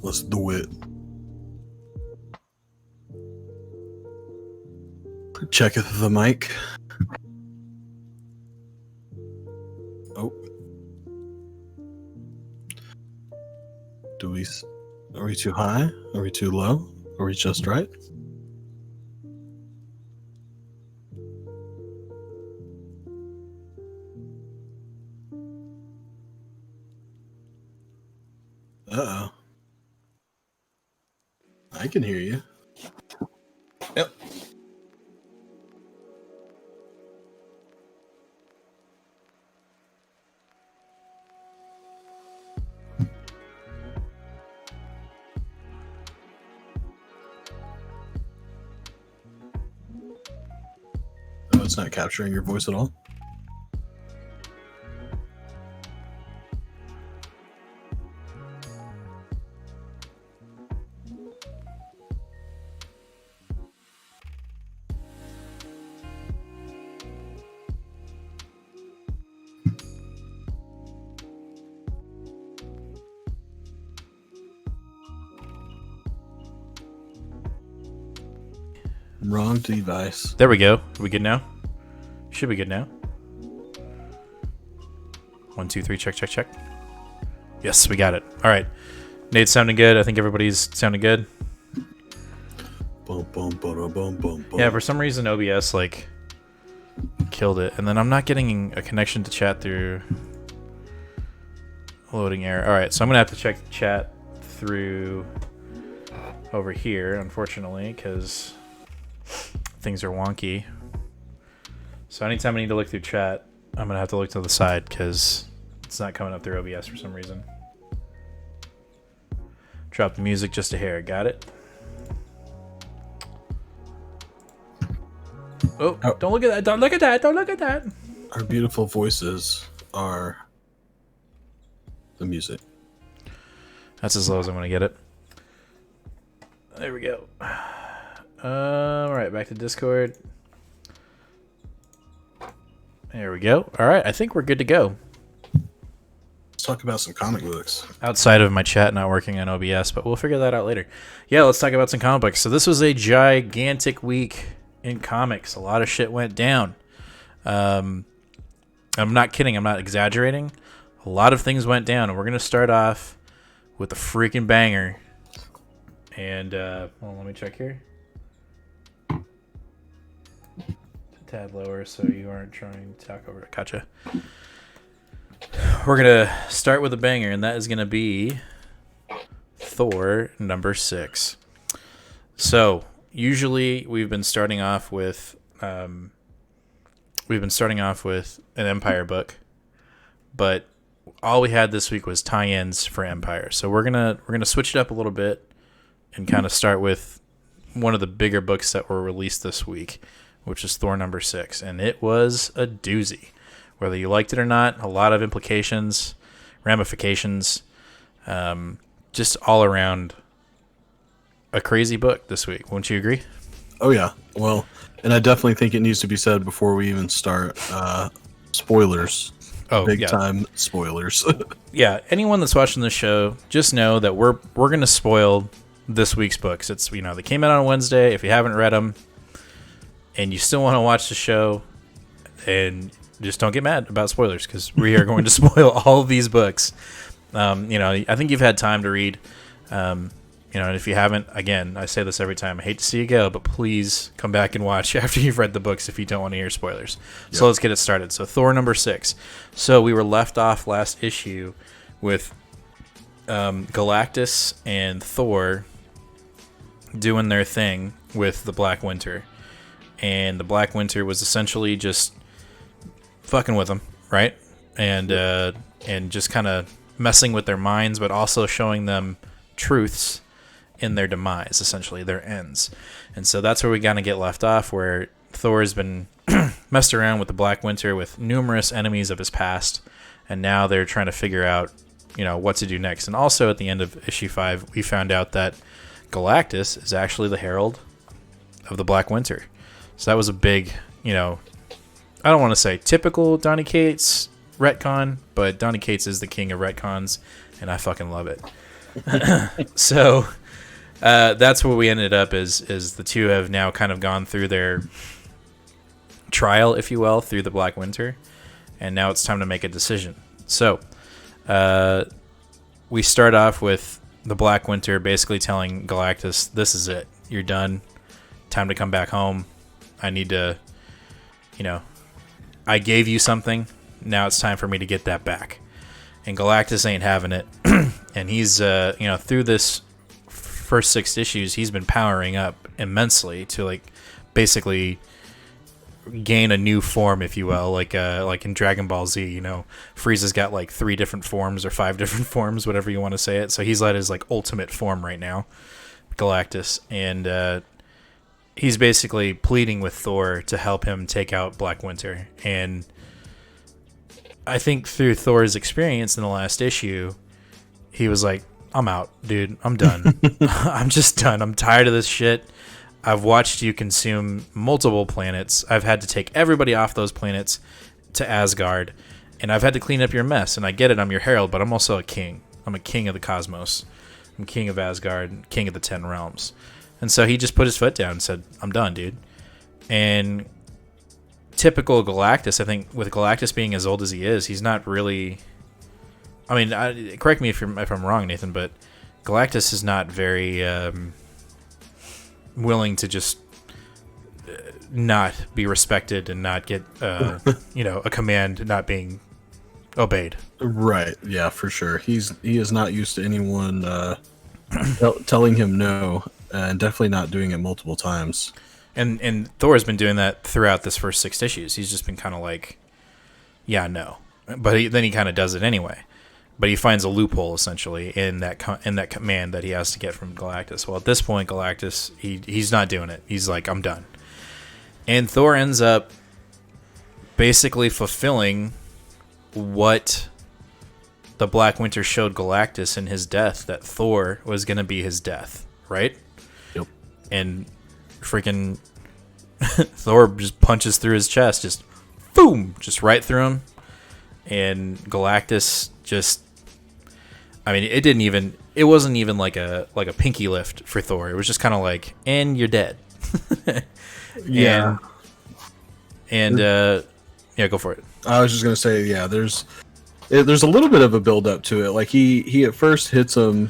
Let's do it. Checketh the mic. Oh. Are we too high? Are we too low? Are we just right? Uh-oh. I can hear you. Yep. Oh, it's not capturing your voice at all? Wrong device. There we go. Are we good now? Should be good now. 1, 2, 3, check, check, check. Yes, we got it. All right. Nate's sounding good. I think everybody's sounding good. Boom, boom, boom, boom, boom, boom. Yeah, for some reason OBS like killed it, and then I'm not getting a connection to chat through loading error. All right, so I'm gonna have to check the chat through over here, unfortunately, because things are wonky. So anytime I need to look through chat, I'm gonna have to look to the side because it's not coming up through OBS for some reason. Drop the music just a hair. Got it. Oh, don't look at that. Don't look at that. Don't look at that. Our beautiful voices are the music. That's as low as I'm going to get it. There we go. All right, back to Discord. There we go. All right, I think we're good to go. Let's talk about some comic books. Outside of my chat not working on OBS, but we'll figure that out later. Yeah, let's talk about some comic books. So this was a gigantic week in comics. A lot of shit went down. I'm not kidding. I'm not exaggerating. A lot of things went down, and we're going to start off with a freaking banger. And, well, let me check here. A tad lower so you aren't trying to talk over it. Gotcha. We're going to start with a banger, and that is going to be Thor Number 6. So, usually we've been starting off with an Empire book, but all we had this week was tie-ins for Empire. So we're gonna switch it up a little bit and kind of start with one of the bigger books that were released this week, which is Thor Number 6, and it was a doozy. Whether you liked it or not, a lot of implications, ramifications, just all around a crazy book this week. Wouldn't you agree? Oh yeah. Well, and I definitely think it needs to be said before we even start. Spoilers. Oh, big yeah. time spoilers. Yeah, anyone that's watching this show, just know that we're gonna spoil this week's books. It's they came out on Wednesday. If you haven't read them, and you still want to watch the show, and just don't get mad about spoilers because we are going to spoil all of these books. I think you've had time to read. And if you haven't, again, I say this every time. I hate to see you go, but please come back and watch after you've read the books if you don't want to hear spoilers. Yep. So let's get it started. So Thor Number 6. So we were left off last issue with Galactus and Thor doing their thing with the Black Winter. And the Black Winter was essentially just fucking with them, right? And just kind of messing with their minds, but also showing them truths in their demise, essentially their ends. And so that's where we kind of get left off, where Thor has been messed around with the Black Winter with numerous enemies of his past, and now they're trying to figure out what to do next. And also at the end of issue 5 we found out that Galactus is actually the herald of the Black Winter. So that was a big, I don't want to say typical Donny Cates retcon, but Donny Cates is the king of retcons, and I fucking love it. So that's where we ended up. Is the two have now kind of gone through their trial, if you will, through the Black Winter, and now it's time to make a decision. So we start off with the Black Winter basically telling Galactus, "This is it. You're done. Time to come back home. I need to, I gave you something. Now it's time for me to get that back." And Galactus ain't having it. And he's, through this first 6 issues, he's been powering up immensely to, like, basically gain a new form, if you will, like in Dragon Ball Z. Frieza's got like 3 different forms or 5 different forms, whatever you want to say it. So he's at his like ultimate form right now, Galactus, and he's basically pleading with Thor to help him take out Black Winter. And I think through Thor's experience in the last issue, he was like, "I'm out, dude. I'm done. I'm just done. I'm tired of this shit. I've watched you consume multiple planets. I've had to take everybody off those planets to Asgard, and I've had to clean up your mess. And I get it, I'm your herald, but I'm also a king. I'm a king of the cosmos. I'm king of Asgard, king of the 10 realms." And so he just put his foot down and said, "I'm done, dude." And typical Galactus, I think, with Galactus being as old as he is, he's not really... I mean, correct me if I'm wrong, Nathan, but Galactus is not very... willing to just not be respected and not get a command not being obeyed. Right. Yeah, for sure. He is not used to anyone telling him no, and definitely not doing it multiple times. And Thor has been doing that throughout this first 6 issues. He's just been kind of like, yeah, no, but then he kind of does it anyway. But he finds a loophole, essentially, in that command that he has to get from Galactus. Well, at this point, Galactus, he's not doing it. He's like, "I'm done." And Thor ends up basically fulfilling what the Black Winter showed Galactus in his death, that Thor was going to be his death, right? Yep. And freaking Thor just punches through his chest, just boom, just right through him. And Galactus just... I mean, it wasn't even like a pinky lift for Thor. It was just kind of like, "And you're dead." Yeah. And go for it. I was just gonna say, yeah, there's a little bit of a build up to it. Like he at first hits him,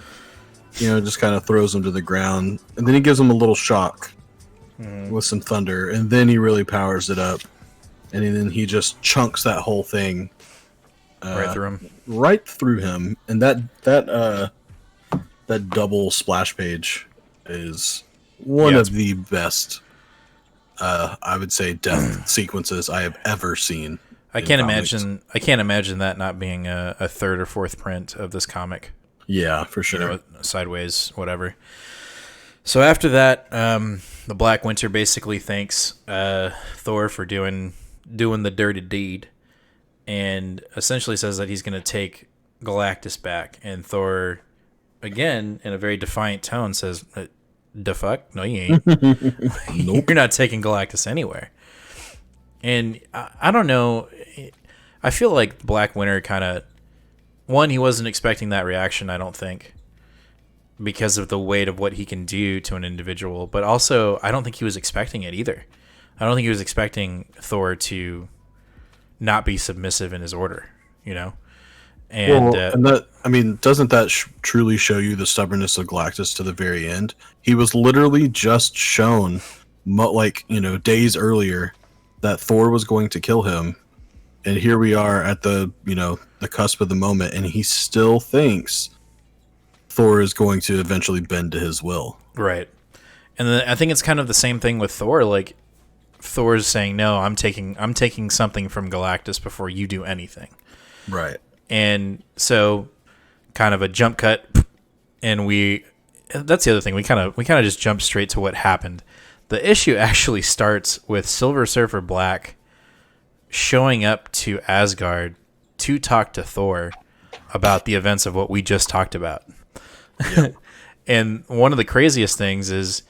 just kind of throws him to the ground, and then he gives him a little shock with some thunder, and then he really powers it up, and then he just chunks that whole thing right through him. And that double splash page is one of the best, I would say, death sequences I have ever seen. I can't imagine that not being a 3rd or 4th print of this comic. Yeah, for sure. Sideways, whatever. So after that, the Black Winter basically thanks Thor for doing the dirty deed, and essentially says that he's going to take Galactus back. And Thor, again, in a very defiant tone, says, "The fuck? No, you ain't. Nope. You're not taking Galactus anywhere." And I don't know. I feel like Black Winter kind of... One, he wasn't expecting that reaction, I don't think, because of the weight of what he can do to an individual. But also, I don't think he was expecting it either. I don't think he was expecting Thor to not be submissive in his order, And, doesn't that truly show you the stubbornness of Galactus to the very end? He was literally just shown, days earlier, that Thor was going to kill him, and here we are at the cusp of the moment, and he still thinks Thor is going to eventually bend to his will. Right. And then I think it's kind of the same thing with Thor. Like, Thor's saying, "No, I'm taking something from Galactus before you do anything." Right. And so, kind of a jump cut, and that's the other thing. We kind of just jump straight to what happened. The issue actually starts with Silver Surfer Black showing up to Asgard to talk to Thor about the events of what we just talked about. Yep. And one of the craziest things is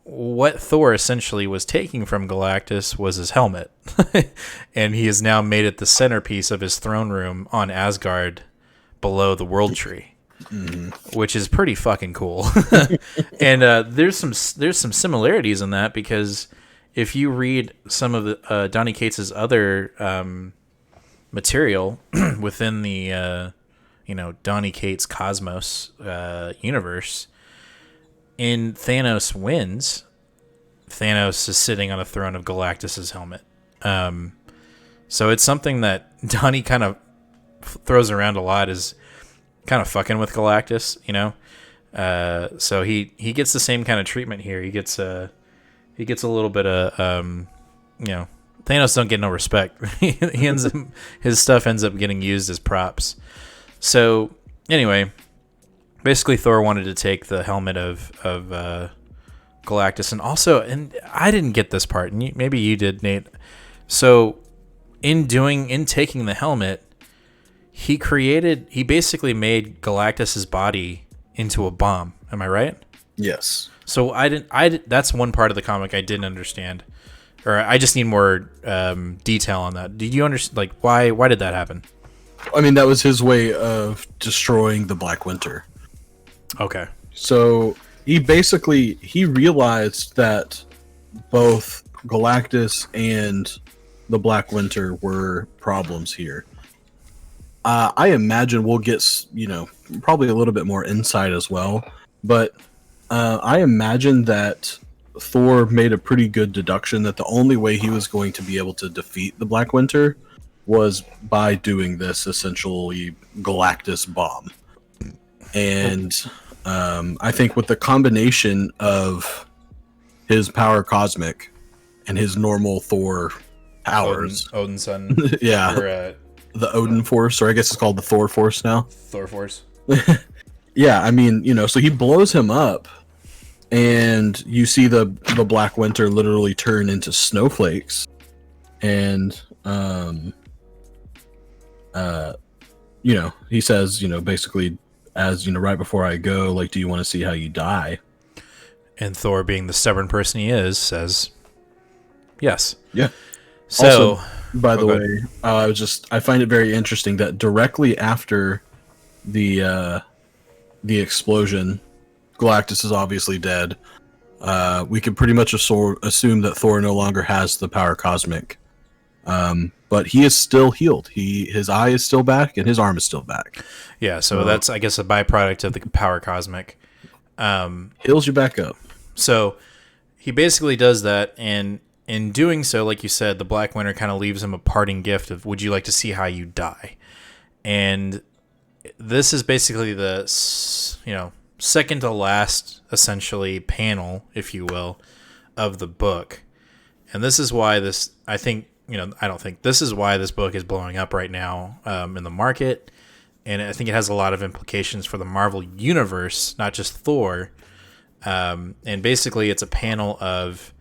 what Thor essentially was taking from Galactus was his helmet. And he has now made it the centerpiece of his throne room on Asgard below the World Tree. which is pretty fucking cool. And there's some similarities in that, because if you read some of the Donny Cates' other material within the Donny Cates Cosmos universe, in Thanos Wins, Thanos is sitting on a throne of Galactus's helmet. So it's something that Donny kind of throws around a lot, is kind of fucking with Galactus, So he gets the same kind of treatment here. He gets a little bit of Thanos don't get no respect. His stuff ends up getting used as props. So anyway, basically Thor wanted to take the helmet of Galactus, and I didn't get this part, and maybe you did, Nate. So in taking the helmet, he basically made Galactus's body into a bomb. Am I right? Yes. So that's one part of the comic I didn't understand, or I just need more detail on that. Did you understand? Like, why did that happen? I mean, that was his way of destroying the Black Winter. Okay. So he realized that both Galactus and the Black Winter were problems here. I imagine we'll get, probably a little bit more insight as well. But I imagine that Thor made a pretty good deduction that the only way he was going to be able to defeat the Black Winter was by doing this essentially Galactus bomb. And I think with the combination of his power cosmic and his normal Thor powers, Odin's son, yeah, or, the Odin Force, or I guess it's called the Thor Force now. Thor Force. Yeah, I mean, so he blows him up, and you see the Black Winter literally turn into snowflakes, and he says, basically, as right before I go, like, do you want to see how you die? And Thor, being the stubborn person he is, says yes. Yeah. So, also, by the way, I find it very interesting that directly after the explosion, Galactus is obviously dead. We can pretty much assume that Thor no longer has the power cosmic. But he is still healed. His eye is still back, and his arm is still back. Yeah, so that's, I guess, a byproduct of the power cosmic. Heals you back up. So he basically does that, and in doing so, like you said, the Black Winter kind of leaves him a parting gift of, would you like to see how you die? And this is basically the, second to last, essentially, panel, if you will, of the book. And this is why this is why this book is blowing up right now in the market. And I think it has a lot of implications for the Marvel Universe, not just Thor. And basically, it's a panel of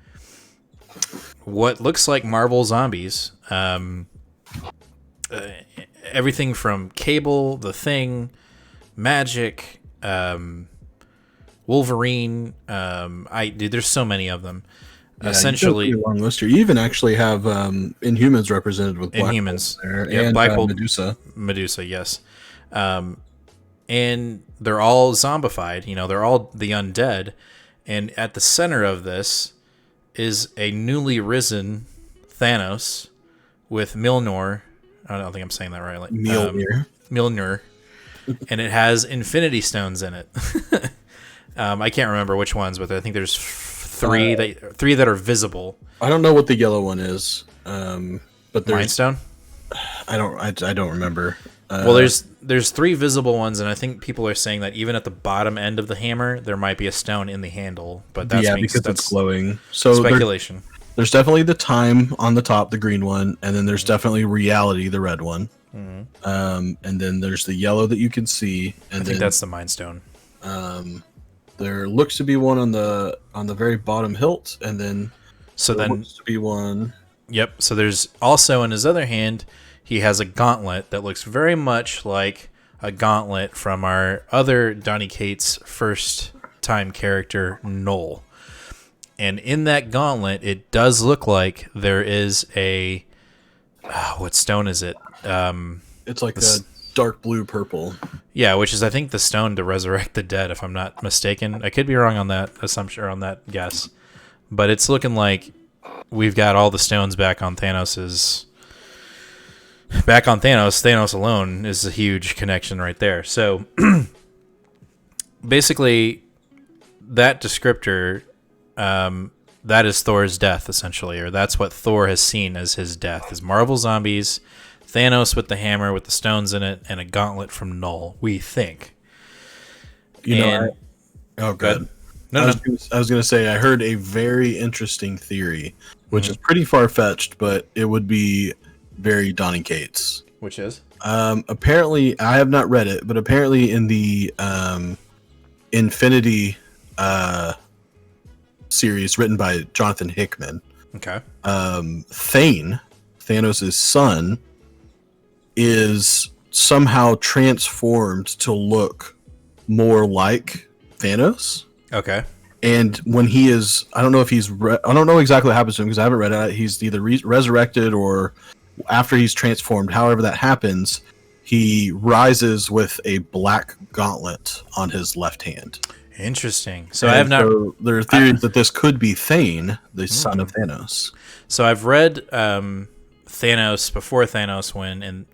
what looks like Marvel zombies. Everything from Cable, The Thing, Magic, Wolverine. There's so many of them. Yeah, essentially, a long list here. You even actually have Inhumans represented with Black Inhumans there, yeah, and Black Bolt, Medusa, yes. And they're all zombified. They're all the undead. And at the center of this is a newly risen Thanos with Mjolnir. I don't think I'm saying that right. Like Mjolnir. And it has Infinity Stones in it. I can't remember which ones, but I think there's three that are visible. I don't know what the yellow one is, but there's Mind Stone. I don't remember. Well, there's three visible ones, and I think people are saying that even at the bottom end of the hammer, there might be a stone in the handle. But that's because it's glowing. So speculation. There's definitely the time on the top, the green one, and then there's definitely reality, the red one. Mm-hmm. And then there's the yellow that you can see. And I think that's the Mind Stone. There looks to be one on the very bottom hilt, and then looks to be one. Yep. So there's also in his other hand, he has a gauntlet that looks very much like a gauntlet from our other Donny Cates first time character, Noel. And in that gauntlet, it does look like there is a what stone is it? It's like dark blue purple. Yeah, which is I think the stone to resurrect the dead, if I'm not mistaken. I could be wrong on that assumption or on that guess, but it's looking like we've got all the stones back on Thanos. Thanos alone is a huge connection right there. So basically, that descriptor, that is Thor's death, essentially, or that's what Thor has seen as his death: is Marvel zombies, Thanos with the hammer with the stones in it, and a gauntlet from Null. We think. Oh, good. I was going to say I heard a very interesting theory, which is pretty far fetched, but it would be very Donny Cates. Which is? Apparently, I have not read it, but apparently in the Infinity series written by Jonathan Hickman, okay, Thane, Thanos' son, is somehow transformed to look more like Thanos. Okay. And when he is, I don't know if he's, I don't know exactly what happens to him because I haven't read it. He's either resurrected or after he's transformed, however that happens, he rises with a black gauntlet on his left hand. Interesting. So I have not. So there are theories that this could be Thane, the son of Thanos. So I've read Thanos before Thanos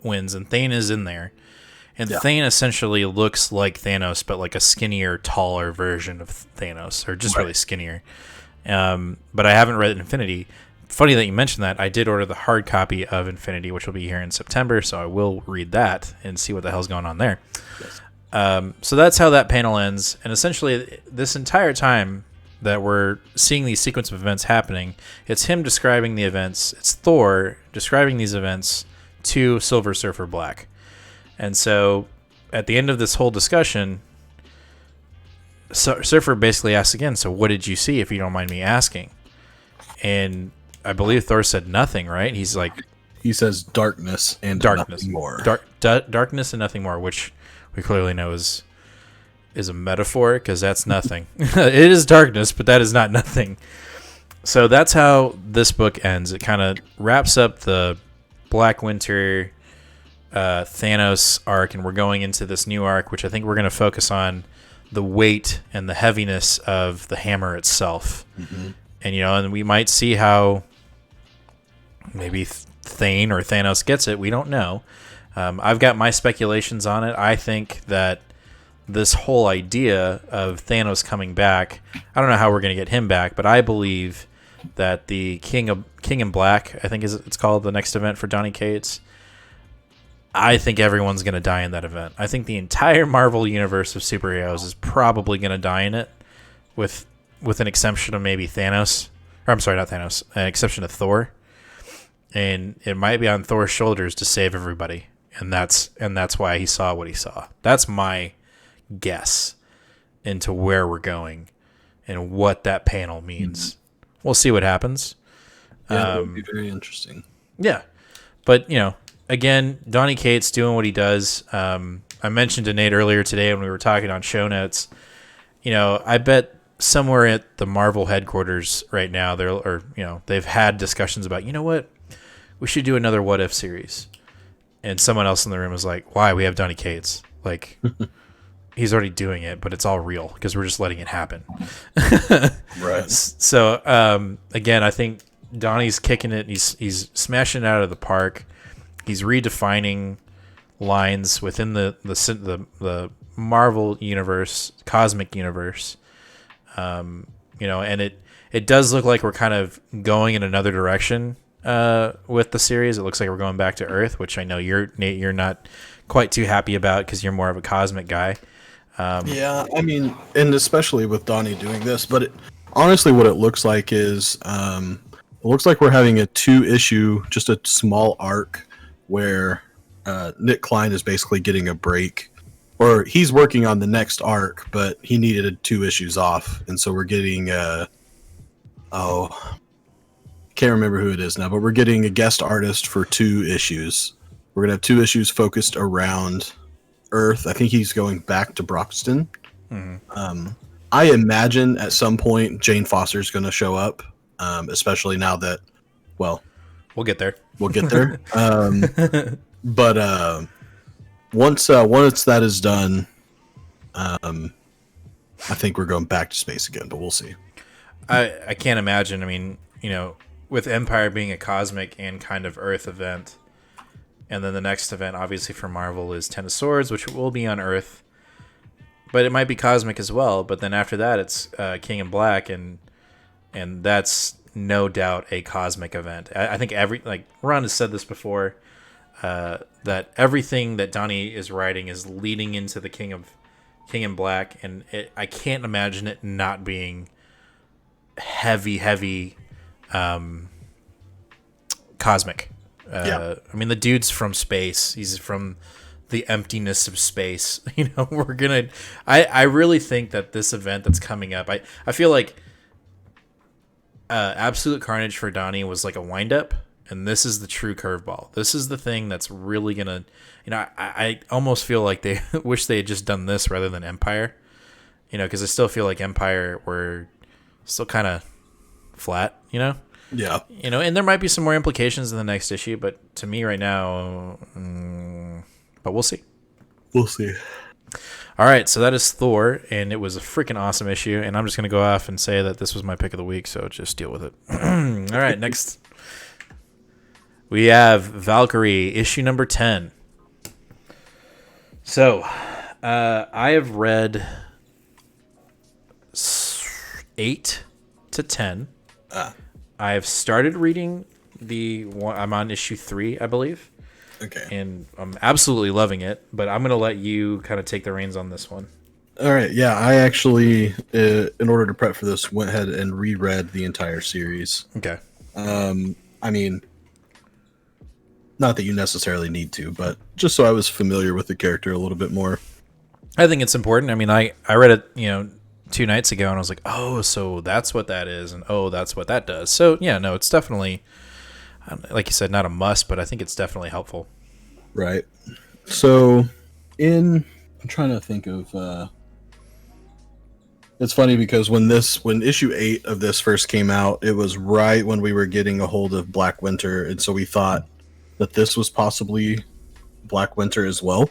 wins, and Thane is in there. And Thane essentially looks like Thanos, but like a skinnier, taller version of Thanos, or just really skinnier. But I haven't read Infinity. Funny that you mentioned that. I did order the hard copy of Infinity, which will be here in September, so I will read that and see what the hell's going on there. Yes. So that's how that panel ends. And essentially, this entire time that we're seeing these sequence of events happening, it's him describing the events. It's Thor describing these events to Silver Surfer Black. And so at the end of this whole discussion, Surfer basically asks again, so what did you see, if you don't mind me asking? And I believe Thor said nothing, right? He's like... He says darkness and nothing more. Darkness and nothing more, which we clearly know is a metaphor, because that's nothing. It is darkness, but that is not nothing. So that's how this book ends. It kind of wraps up the Black Winter... Thanos arc, and we're going into this new arc, which I think we're going to focus on the weight and the heaviness of the hammer itself. Mm-hmm. And and we might see how maybe Thane or Thanos gets it. We don't know. I've got my speculations on it. I think that this whole idea of Thanos coming back, I don't know how we're going to get him back, but I believe that the King in Black, I think it's called, the next event for Donny Cates, I think everyone's going to die in that event. I think the entire Marvel universe of superheroes is probably going to die in it, with an exception of maybe Thanos. Or I'm sorry, not Thanos. An exception of Thor. And it might be on Thor's shoulders to save everybody. And that's why he saw what he saw. That's my guess into where we're going and what that panel means. Mm-hmm. We'll see what happens. Yeah, it would be very interesting. Yeah. But, again, Donny Cates doing what he does. I mentioned to Nate earlier today when we were talking on show notes, I bet somewhere at the Marvel headquarters right now, they've had discussions about, what, we should do another What If series. And someone else in the room was like, why? We have Donny Cates. Like, he's already doing it, but it's all real because we're just letting it happen. Right. So, again, I think Donnie's kicking it. He's smashing it out of the park. He's redefining lines within the Marvel universe, cosmic universe, and it does look like we're kind of going in another direction with the series. It looks like we're going back to Earth, which I know you're not quite too happy about because you're more of a cosmic guy. Yeah, I mean, and especially with Donnie doing this, but honestly, what it looks like is it looks like we're having a 2-issue, just a small arc, where Nick Klein is basically getting a break, or he's working on the next arc, but he needed 2 issues off, and so we're getting can't remember who it is now, but we're getting a guest artist for 2 issues. We're gonna have 2 issues focused around Earth. I think he's going back to Broxton. Mm-hmm. I imagine at some point Jane Foster's gonna show up, especially now that, well, we'll get there. We'll get there. But once that is done, I think we're going back to space again, but we'll see. I can't imagine. I mean, with Empire being a cosmic and kind of Earth event, and then the next event, obviously for Marvel, is Ten of Swords, which will be on Earth, but it might be cosmic as well. But then after that, it's King in Black, and that's no doubt a cosmic event. I think Ron has said this before, that everything that Donny is writing is leading into the King in Black, and I can't imagine it not being heavy cosmic. I mean, the dude's from space. He's from the emptiness of space. I really think that this event that's coming up, I feel like Absolute Carnage for Donny was like a wind up, and this is the true curveball. This is the thing that's really gonna, I almost feel like they wish they had just done this rather than Empire, because I still feel like Empire were still kind of flat, Yeah. And there might be some more implications in the next issue, but to me right now, but we'll see. We'll see. All right, so that is Thor, and it was a freaking awesome issue, and I'm just going to go off and say that this was my pick of the week, so just deal with it. All right, next we have Valkyrie, issue number 10. So, I have read 8 to 10. I have started reading I'm on issue 3, I believe. Okay. And I'm absolutely loving it, but I'm going to let you kind of take the reins on this one. All right. Yeah, I actually, in order to prep for this, went ahead and reread the entire series. Okay. I mean, not that you necessarily need to, but just so I was familiar with the character a little bit more. I think it's important. I mean, I read it, 2 nights ago, and I was like, oh, so that's what that is, and oh, that's what that does. So, yeah, no, it's definitely, like you said, not a must, but I think it's definitely helpful. Right. So, I'm trying to think of, it's funny because when issue 8 of this first came out, it was right when we were getting a hold of Black Winter, and so we thought that this was possibly Black Winter as well.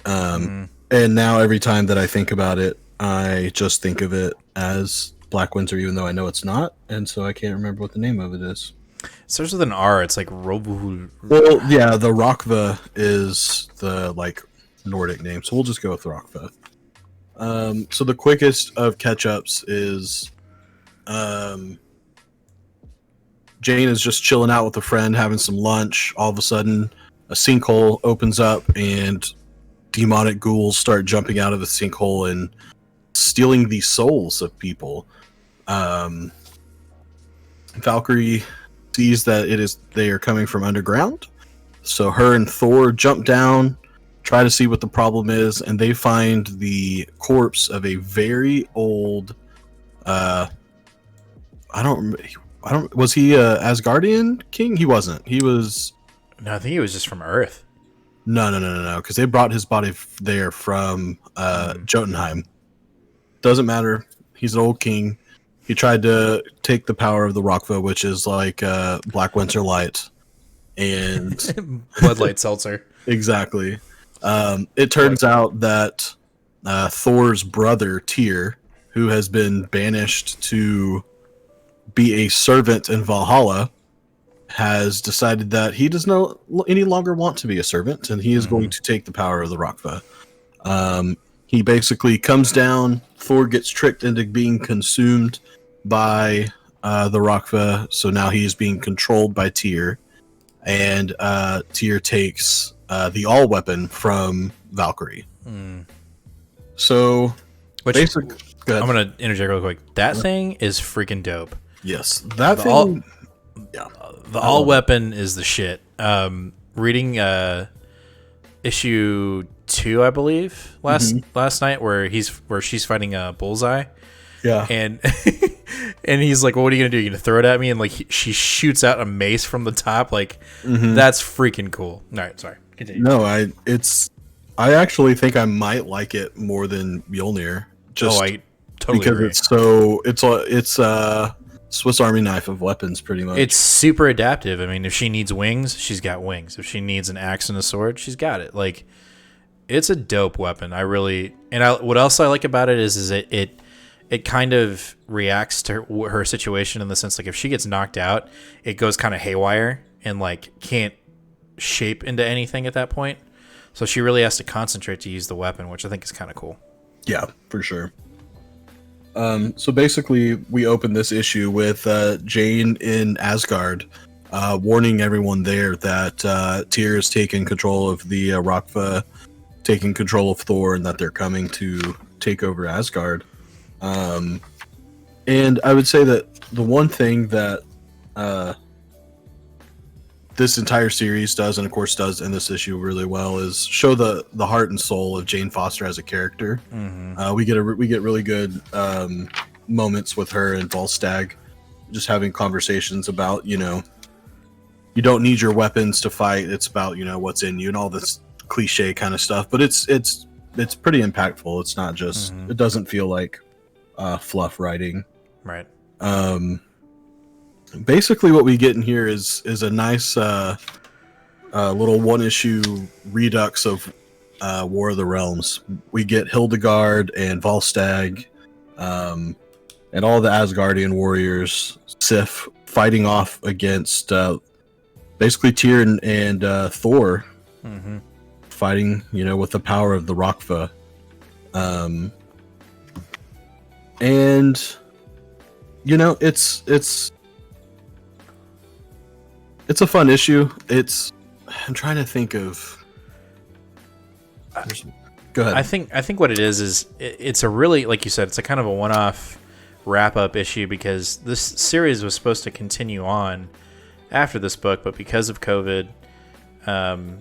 And now every time that I think about it, I just think of it as Black Winter, even though I know it's not, and so I can't remember what the name of it is. It starts with an R. It's like Robu. Well, yeah, the Rokva is the Nordic name, so we'll just go with Rokva. So the quickest of catch-ups is Jane is just chilling out with a friend, having some lunch. All of a sudden, a sinkhole opens up, and demonic ghouls start jumping out of the sinkhole and stealing the souls of people. Valkyrie sees that they are coming from underground, so her and Thor jump down, try to see what the problem is, and they find the corpse of a very old was he a Asgardian king? He wasn't. He was No, I think he was just from Earth. No, because they brought his body there from Jotunheim. Doesn't matter. He's an old king. He tried to take the power of the Rokva, which is like Black Winter Light, and Bloodlight Seltzer. Exactly. It turns out that Thor's brother Tyr, who has been banished to be a servant in Valhalla, has decided that he does not any longer want to be a servant, and he is going to take the power of the Rokva. He basically comes down. Thor gets tricked into being consumed by the Rokva, so now he is being controlled by Tyr, and Tyr takes the all weapon from Valkyrie. So, I'm gonna interject real quick. That thing is freaking dope. Yes, that thing. The all weapon is the shit. Reading issue 2, I believe, last night, where she's fighting a Bullseye. Yeah, and and he's like, well, "What are you gonna do? You gonna throw it at me?" And she shoots out a mace from the top. That's freaking cool. All right, sorry, continue. No, I actually think I might like it more than Mjolnir. I totally agree. It's Swiss Army knife of weapons, pretty much. It's super adaptive. I mean, if she needs wings, she's got wings. If she needs an axe and a sword, she's got it. Like, it's a dope weapon. What else I like about it is it kind of reacts to her situation in the sense, like, if she gets knocked out, it goes kind of haywire and, like, can't shape into anything at that point. So she really has to concentrate to use the weapon, which I think is kind of cool. Yeah, for sure. So basically, we open this issue with Jane in Asgard, warning everyone there that Tyr has taken control of the Rakva, taking control of Thor, and that they're coming to take over Asgard. And I would say that the one thing that this entire series does, and of course does in this issue really well, is show the heart and soul of Jane Foster as a character. Mm-hmm. We get really good moments with her and Volstagg, just having conversations about, you don't need your weapons to fight. It's about, what's in you and all this cliche kind of stuff. But it's pretty impactful. It's not just It doesn't feel like fluff writing. Right. Basically, what we get in here is a nice little one-issue redux of War of the Realms. We get Hildegard and Volstagg, and all the Asgardian warriors, Sif, fighting off against basically Tyr and Thor, fighting, with the power of the Rakva. And it's a fun issue. I'm trying to think of. Go ahead. I think what it is it's a really, like you said, it's a kind of a one-off wrap-up issue, because this series was supposed to continue on after this book, but because of COVID,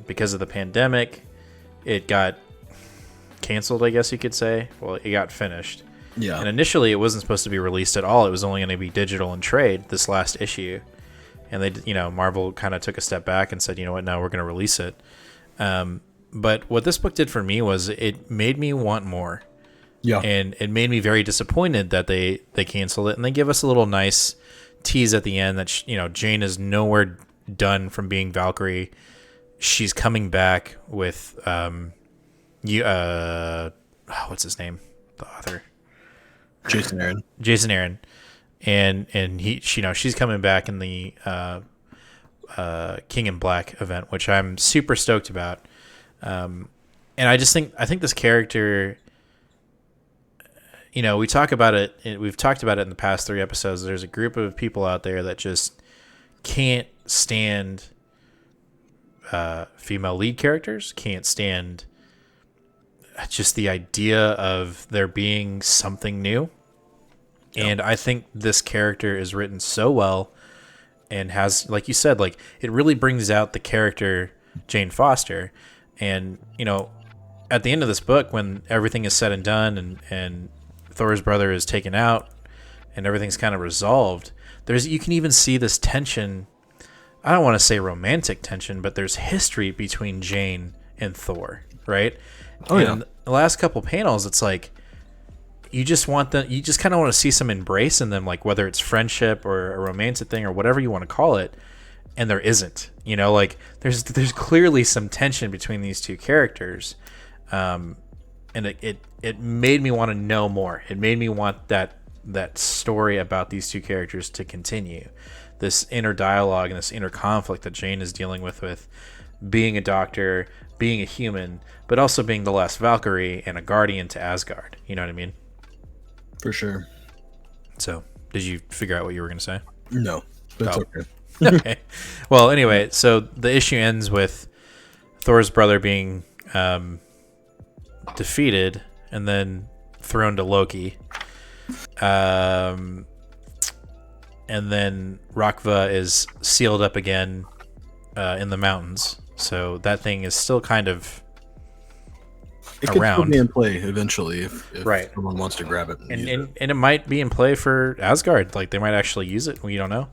because of the pandemic, it got canceled, I guess you could say. Well, it got finished. Yeah. And initially, it wasn't supposed to be released at all. It was only going to be digital and trade this last issue. And they, Marvel kind of took a step back and said, you know what, now we're going to release it. But what this book did for me was it made me want more. Yeah. And it made me very disappointed that they canceled it. And they give us a little nice tease at the end that, Jane is nowhere done from being Valkyrie. She's coming back with, what's his name? The author. Jason Aaron. And she's coming back in the King in Black event, which I'm super stoked about. And I think this character, we talk about it. We've talked about it in the past 3 episodes. There's a group of people out there that just can't stand female lead characters, can't stand just the idea of there being something new. Yep. And I think this character is written so well and has, like you said, like, it really brings out the character Jane Foster. And, at the end of this book, when everything is said and done and Thor's brother is taken out and everything's kind of resolved, you can even see this tension. I don't want to say romantic tension, but there's history between Jane and Thor, right? Oh, and yeah. The last couple panels, it's like, you just kind of want to see some embrace in them, like whether it's friendship or a romantic thing or whatever you want to call it. And there isn't, like there's clearly some tension between these two characters. And it made me want to know more. It made me want that story about these two characters to continue, this inner dialogue and this inner conflict that Jane is dealing with being a doctor, being a human, but also being the last Valkyrie and a guardian to Asgard. You know what I mean? For sure. So, did you figure out what you were going to say? No, that's okay. Okay. Well, anyway, so the issue ends with Thor's brother being defeated and then thrown to Loki. And then Rakva is sealed up again in the mountains. So that thing is still kind of around. It could be in play eventually if right. someone wants to grab it. And it might be in play for Asgard. Like, they might actually use it. We don't know.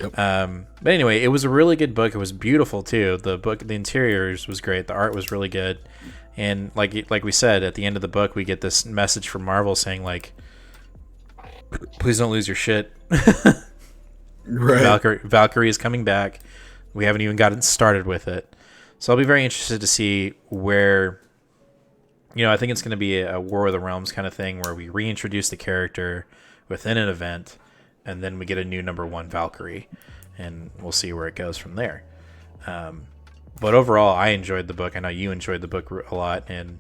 Yep. But anyway, it was a really good book. It was beautiful too. The interiors was great. The art was really good. And like we said, at the end of the book, we get this message from Marvel saying, like, please don't lose your shit. Right. Valkyrie is coming back. We haven't even gotten started with it. So I'll be very interested to see where, I think it's going to be a War of the Realms kind of thing where we reintroduce the character within an event, and then we get a new number one Valkyrie, and we'll see where it goes from there. But overall, I enjoyed the book. I know you enjoyed the book a lot, and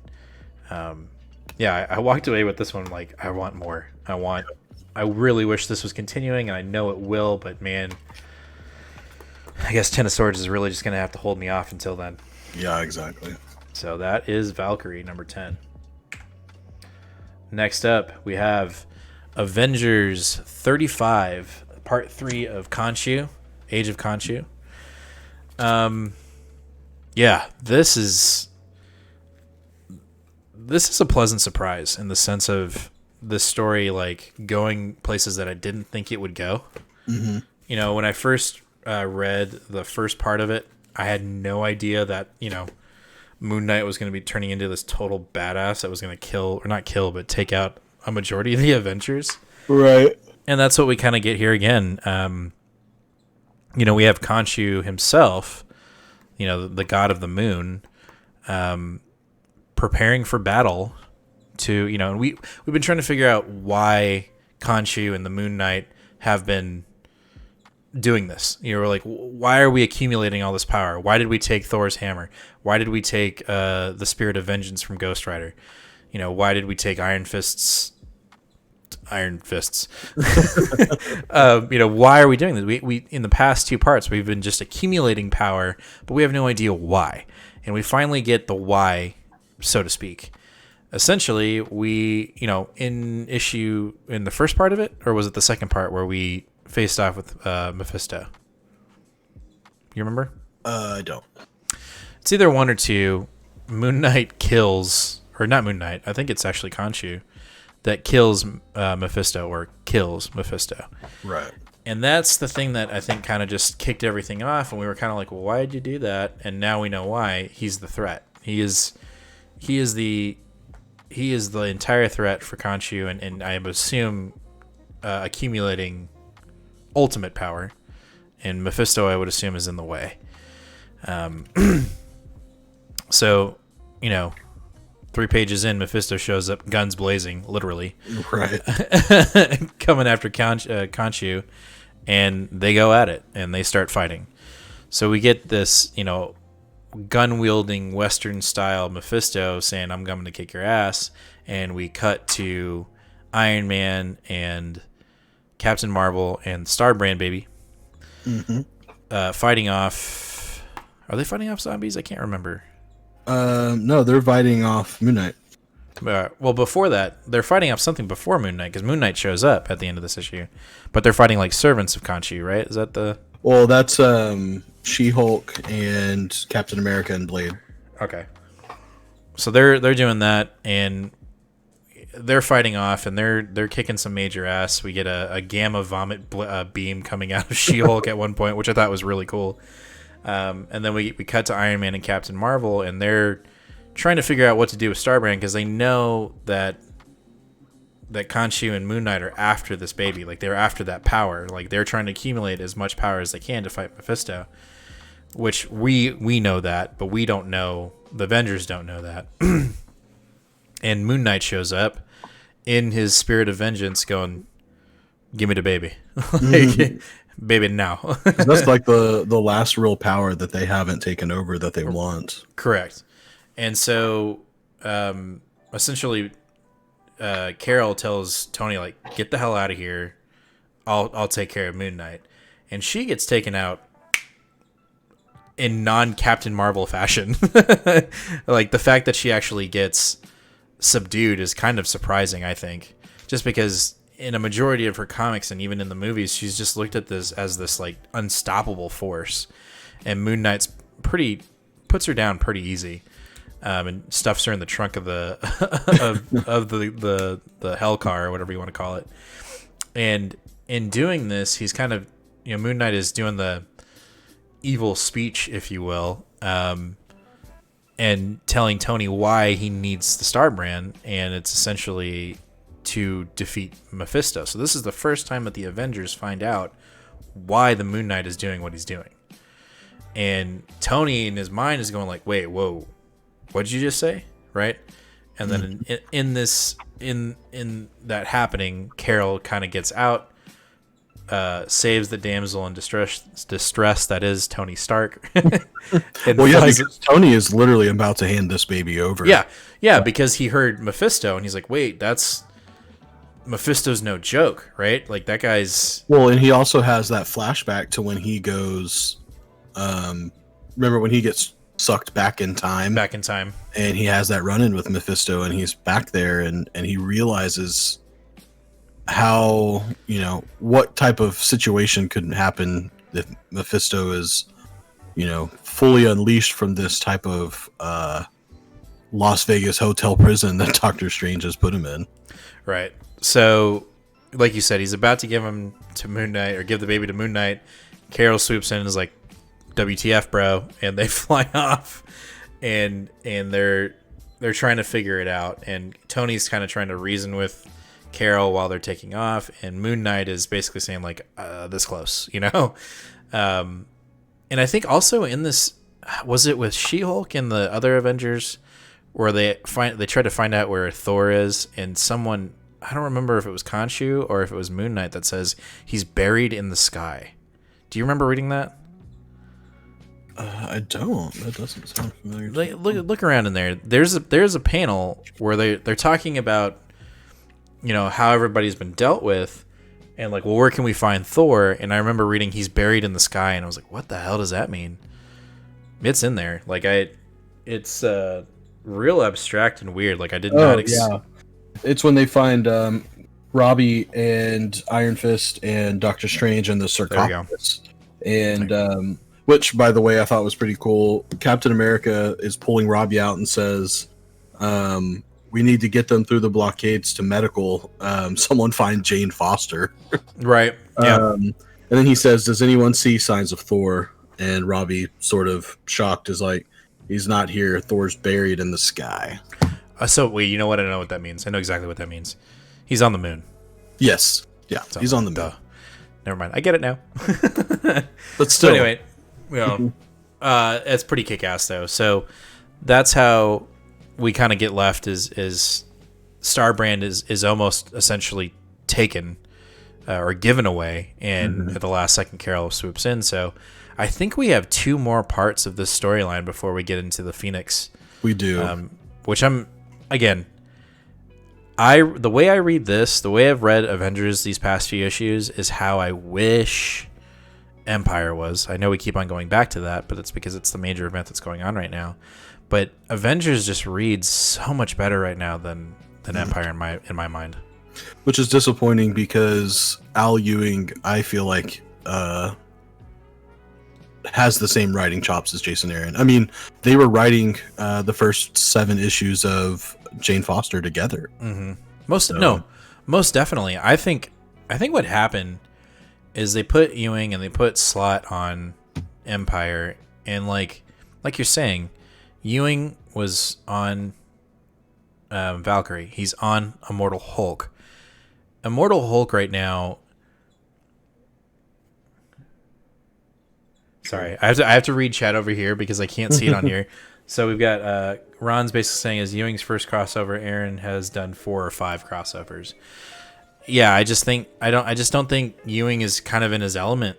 I walked away with this one like, I want more. I really wish this was continuing, and I know it will, but man, I guess Ten of Swords is really just going to have to hold me off until then. Yeah, exactly. So that is Valkyrie, number 10. Next up, we have Avengers 35, Part 3 of Khonshu, Age of Khonshu. This is a pleasant surprise in the sense of this story, like, going places that I didn't think it would go. Mm-hmm. When I first read the first part of it, I had no idea that, Moon Knight was going to be turning into this total badass that was going to take out a majority of the Avengers. Right. And that's what we kind of get here again. We have Khonshu himself, the god of the moon, preparing for battle to, and we've been trying to figure out why Khonshu and the Moon Knight have been doing this. We're like, why are we accumulating all this power? Why did we take Thor's hammer? Why did we take the Spirit of Vengeance from Ghost Rider? Why did we take Iron Fists? Why are we doing this? We in the past two parts, we've been just accumulating power, but we have no idea why. And we finally get the why, so to speak. Essentially, we, in the first part of it, or was it the second part where we faced off with Mephisto? You remember? I don't. It's either one or two. Moon Knight kills, or not Moon Knight, I think it's actually Khonshu that kills Mephisto, or kills Mephisto. Right. And that's the thing that I think kind of just kicked everything off, and we were kind of like, well, why did you do that? And now we know why. He's the threat. He is the entire threat for Khonshu, and I assume accumulating ultimate power, and Mephisto, I would assume, is in the way. So, 3 pages in, Mephisto shows up, guns blazing, literally. Right. Coming after Khonshu, and they go at it, and they start fighting. So we get this, gun-wielding Western-style Mephisto saying, I'm going to kick your ass, and we cut to Iron Man and Captain Marvel and Starbrand baby fighting off. Are they fighting off zombies? I can't remember. No, they're fighting off Moon Knight. Well, before that, they're fighting off something before Moon Knight, because Moon Knight shows up at the end of this issue. But they're fighting like servants of Khonshu, right? Is that the... Well, that's She-Hulk and Captain America and Blade. Okay. So they're doing that, and they're fighting off, and they're kicking some major ass. We get a gamma vomit beam coming out of She-Hulk at one point, which I thought was really cool. And then we cut to Iron Man and Captain Marvel, and they're trying to figure out what to do with Starbrand, because they know that Khonshu and Moon Knight are after this baby. Like, they're after that power. Like, they're trying to accumulate as much power as they can to fight Mephisto, which we know that, but we don't know. The Avengers don't know that. And Moon Knight shows up in his spirit of vengeance going, give me the baby. Baby now. That's like the last real power that they haven't taken over that they want. Correct. And so essentially Carol tells Tony, like, get the hell out of here. I'll take care of Moon Knight. And she gets taken out in non-Captain Marvel fashion. Like, the fact that she actually gets subdued is kind of surprising, I think. Just because in a majority of her comics and even in the movies, she's just looked at this as this, like, unstoppable force. And Moon Knight's puts her down pretty easy. And stuffs her in the trunk of the of the hell car, or whatever you want to call it. And in doing this, he's kind of, Moon Knight is doing the evil speech, if you will, and telling Tony why he needs the Starbrand, and it's essentially to defeat Mephisto. So this is the first time that the Avengers find out why the Moon Knight is doing what he's doing. And Tony in his mind is going like, wait, whoa, what did you just say? Right? And then in that happening, Carol kind of gets out, saves the damsel in distress that is Tony Stark. Because Tony is literally about to hand this baby over. Yeah, because he heard Mephisto, and he's like, wait, Mephisto's no joke, right? Like, that guy's... Well, and he also has that flashback to when he goes... remember when he gets sucked back in time? Back in time. And he has that run-in with Mephisto, and he's back there, and he realizes how, what type of situation could happen if Mephisto is, fully unleashed from this type of Las Vegas hotel prison that Doctor Strange has put him in. Right. So, like you said, he's about to give him to Moon Knight, or give the baby to Moon Knight. Carol swoops in and is like, WTF, bro, and they fly off, and they're trying to figure it out, and Tony's kind of trying to reason with Carol while they're taking off, and Moon Knight is basically saying like, this close, and I think also in this, was it with She-Hulk and the other Avengers, where they try to find out where Thor is, and someone, I don't remember if it was Khonshu or if it was Moon Knight, that says he's buried in the sky. Do you remember reading that? I don't. That doesn't sound familiar. Look around in there. There's a panel where they're talking about, how everybody's been dealt with, and like, well, where can we find Thor? And I remember reading he's buried in the sky, and I was like, what the hell does that mean? It's in there. Like, it's real abstract and weird. Like, I did not. Yeah. It's when they find Robbie and Iron Fist and Doctor Strange and the sarcophagus, and which, by the way, I thought was pretty cool. Captain America is pulling Robbie out and says, we need to get them through the blockades to medical. Someone find Jane Foster. Right. Yeah. And then he says, does anyone see signs of Thor? And Robbie, sort of shocked, is like, he's not here. Thor's buried in the sky. So, wait, you know what? I know what that means. I know exactly what that means. He's on the moon. Yes. Yeah, he's on the moon. Never mind. I get it now. But still. So anyway, it's pretty kick-ass, though. So that's how we kind of get left is Starbrand is almost essentially taken or given away, and at the last second Carol swoops in. So I think we have 2 more parts of this storyline before we get into the Phoenix. We do. Which the way I read this, the way I've read Avengers these past few issues, is how I wish Empire was. I know we keep on going back to that, but it's because it's the major event that's going on right now. But Avengers just reads so much better right now than Empire in my mind. Which is disappointing because Al Ewing, I feel like, has the same writing chops as Jason Aaron. I mean, they were writing the first 7 issues of Jane Foster together. Mm-hmm. Most definitely. I think what happened is they put Ewing and they put Slott on Empire, and like you're saying, Ewing was on Valkyrie. He's on Immortal Hulk. Immortal Hulk right now. Sorry, I have to read chat over here because I can't see it on here. So we've got Ron's basically saying is Ewing's first crossover. Aaron has done 4 or 5 crossovers. Yeah, I just don't think Ewing is kind of in his element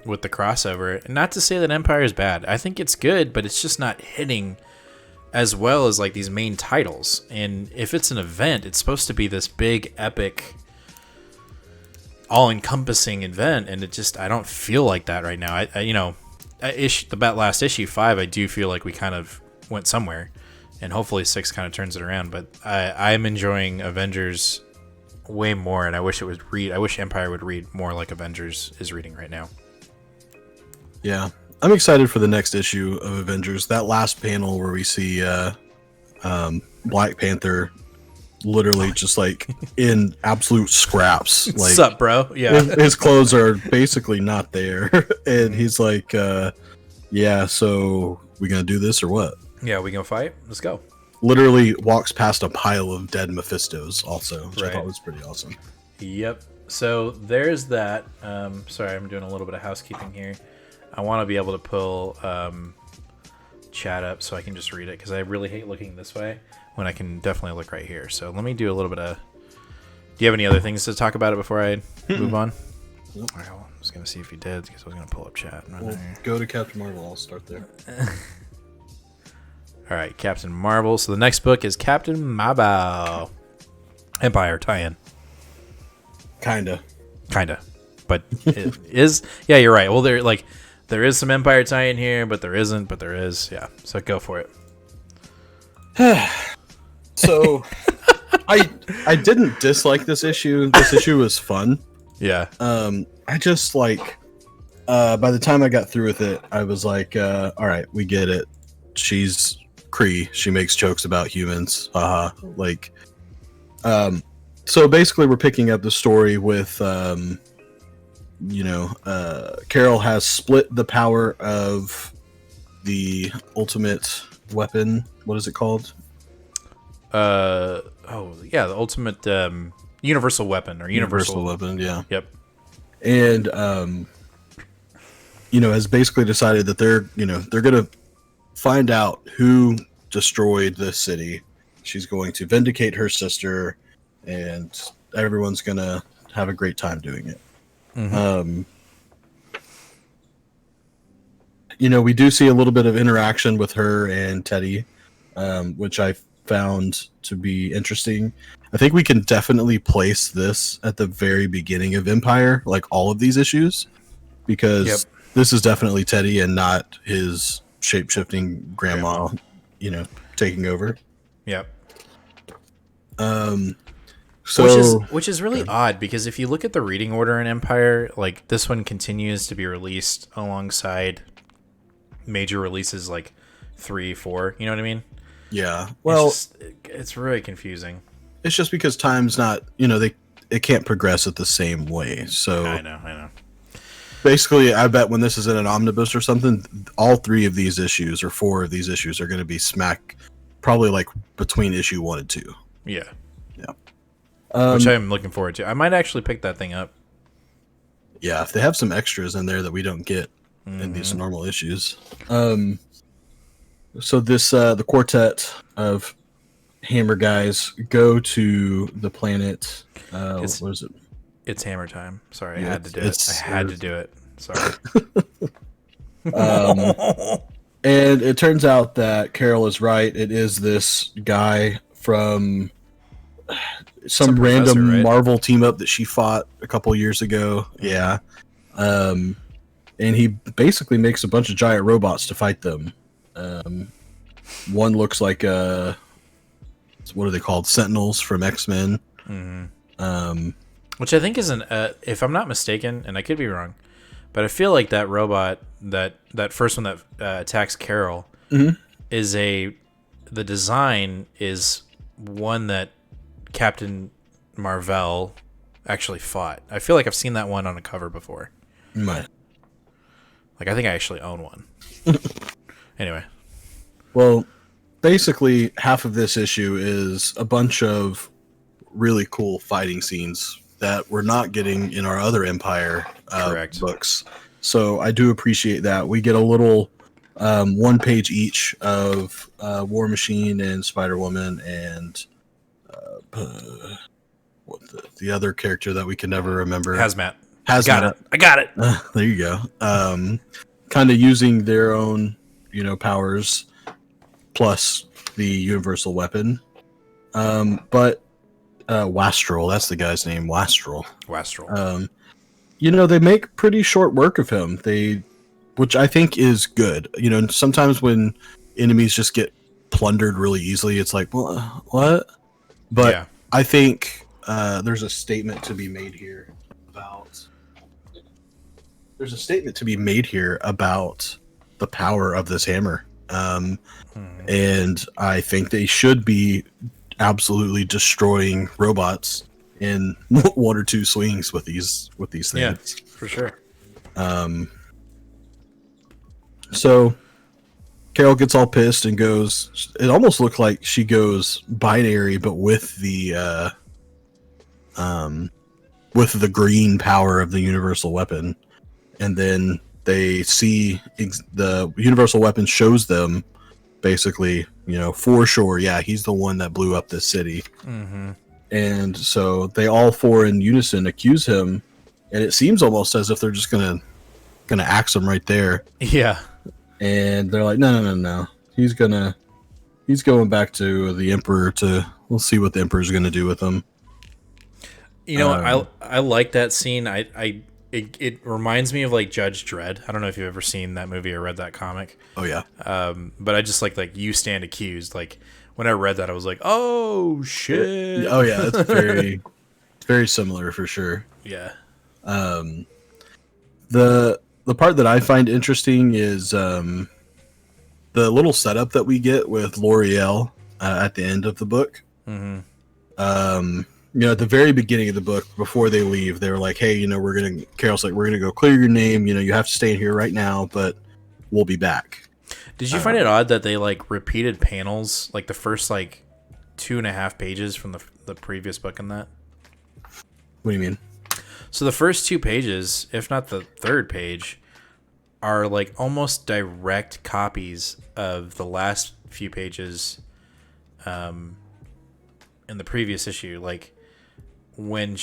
with the crossover. And not to say that Empire is bad. I think it's good, but it's just not hitting as well as like these main titles. And if it's an event, it's supposed to be this big, epic, all-encompassing event, and I don't feel like that right now. The last issue 5, I do feel like we kind of went somewhere, and hopefully 6 kind of turns it around. But I'm enjoying Avengers way more, and I wish Empire would read more like Avengers is reading right now. Yeah, I'm excited for the next issue of Avengers. That last panel where we see Black Panther literally just like in absolute scraps. Like, what's up, bro? Yeah, his clothes are basically not there, and he's like, "Yeah, so we gonna do this or what?" Yeah, we gonna fight? Let's go. Literally walks past a pile of dead Mephistos, also, which right. I thought was pretty awesome. Yep. So there's that. Sorry, I'm doing a little bit of housekeeping here. I want to be able to pull chat up so I can just read it, because I really hate looking this way when I can definitely look right here. So let me do a little bit of... Do you have any other things to talk about it before I move on? Nope. All right, well, I was going to see if you did, because I was going to pull up chat. Well, go to Captain Marvel. I'll start there. All right, Captain Marvel. So the next book is Captain Marvel. Empire tie-in. Kinda. But it is... Yeah, you're right. Well, there is some Empire tie-in here, but there isn't, but there is. Yeah, so go for it. So, I didn't dislike this issue. This issue was fun. Yeah. I just, like... by the time I got through with it, I was like, all right, we get it. She's Kree. She makes jokes about humans. Like... So basically, we're picking up the story with, Carol has split the power of the ultimate weapon. What is it called? The ultimate universal weapon or universal weapon. Yeah. Yep. And has basically decided that they're gonna find out who destroyed this city. She's going to vindicate her sister, and everyone's gonna have a great time doing it. Mm-hmm. We do see a little bit of interaction with her and Teddy, which I found to be interesting. I think we can definitely place this at the very beginning of Empire, like all of these issues, because this is definitely Teddy and not his shape-shifting grandma, taking over. Yep. Which is really odd, because if you look at the reading order in Empire, like this one continues to be released alongside major releases like 3, 4. You know what I mean? Yeah. Well, it's really confusing. It's just because time's not, it can't progress at the same way. So I know. Basically, I bet when this is in an omnibus or something, all 3 of these issues or 4 of these issues are going to be smack, probably like between issue 1 and 2. Yeah. Yeah. Which I'm looking forward to. I might actually pick that thing up. Yeah, if they have some extras in there that we don't get in these normal issues. So this the quartet of Hammer guys go to the planet. What is it? It's Hammer time. Sorry, I had to do it. I had to do it. Sorry. And it turns out that Carol is right. It is this guy from some random Marvel team up that she fought a couple years ago. Yeah. And he basically makes a bunch of giant robots to fight them. One looks like what are they called? Sentinels from X-Men. Mm-hmm. Which I think is if I'm not mistaken, and I could be wrong, but I feel like that robot, that first one that attacks Carol, is the design is one that Captain Marvel actually fought. I feel like I've seen that one on a cover before. Right. Like, I think I actually own one. Anyway. Well, basically, half of this issue is a bunch of really cool fighting scenes that we're not getting in our other Empire books. So I do appreciate that. We get a little 1 page each of War Machine and Spider-Woman and the other character that we can never remember. Hazmat. I got it. There you go. Kind of using their own, powers plus the universal weapon. But Wastrel, that's the guy's name, Wastrel. They make pretty short work of him. Which I think is good. Sometimes when enemies just get plundered really easily, it's like, well, what? But yeah. I think there's a statement to be made here about the power of this hammer. And I think they should be absolutely destroying robots in 1 or 2 swings with these things. Yeah, for sure. So Carol gets all pissed and goes. It almost looked like she goes binary, but with the with the green power of the universal weapon, and then they see the universal weapon shows them basically, for sure, yeah, he's the one that blew up this city. And so they all four in unison accuse him, and it seems almost as if they're just gonna axe him right there. Yeah. And they're like, no, he's going back to the Emperor we'll see what the Emperor's gonna do with him. I like that scene. It reminds me of like Judge Dredd. I don't know if you've ever seen that movie or read that comic. Oh yeah. But I just like you stand accused. Like when I read that, I was like, oh shit. Oh yeah, it's very similar for sure. Yeah. The part that I find interesting is the little setup that we get with L'Oreal at the end of the book. At the very beginning of the book, before they leave, they were like, hey, Carol's like, we're going to go clear your name. You have to stay in here right now, but we'll be back. Did you find it odd that they like repeated panels, like the first like 2.5 pages from the previous book in that? What do you mean? So the first 2 pages, if not the third page, are like almost direct copies of the last few pages in the previous issue. Like when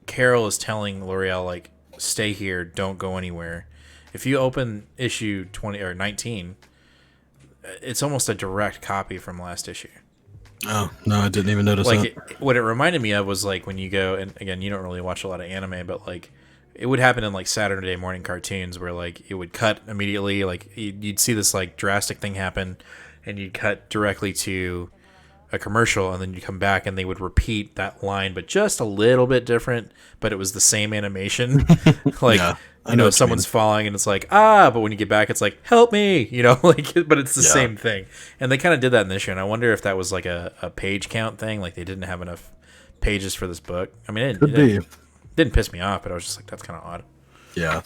Carol is telling L'Oreal, like, stay here, don't go anywhere. If you open issue 20 or 19, it's almost a direct copy from last issue. Oh, no, I didn't even notice that. What it reminded me of was like when you go, and again, you don't really watch a lot of anime, but like it would happen in like Saturday morning cartoons where like it would cut immediately. Like you'd see this like drastic thing happen and you'd cut directly to a commercial, and then you'd come back and they would repeat that line, but just a little bit different, but it was the same animation. Like, yeah, someone's falling and it's like, but when you get back, it's like, help me, but it's the same thing. And they kind of did that in this issue. And I wonder if that was like a page count thing. Like they didn't have enough pages for this book. I mean, it didn't piss me off, but I was just like, that's kind of odd. Yeah.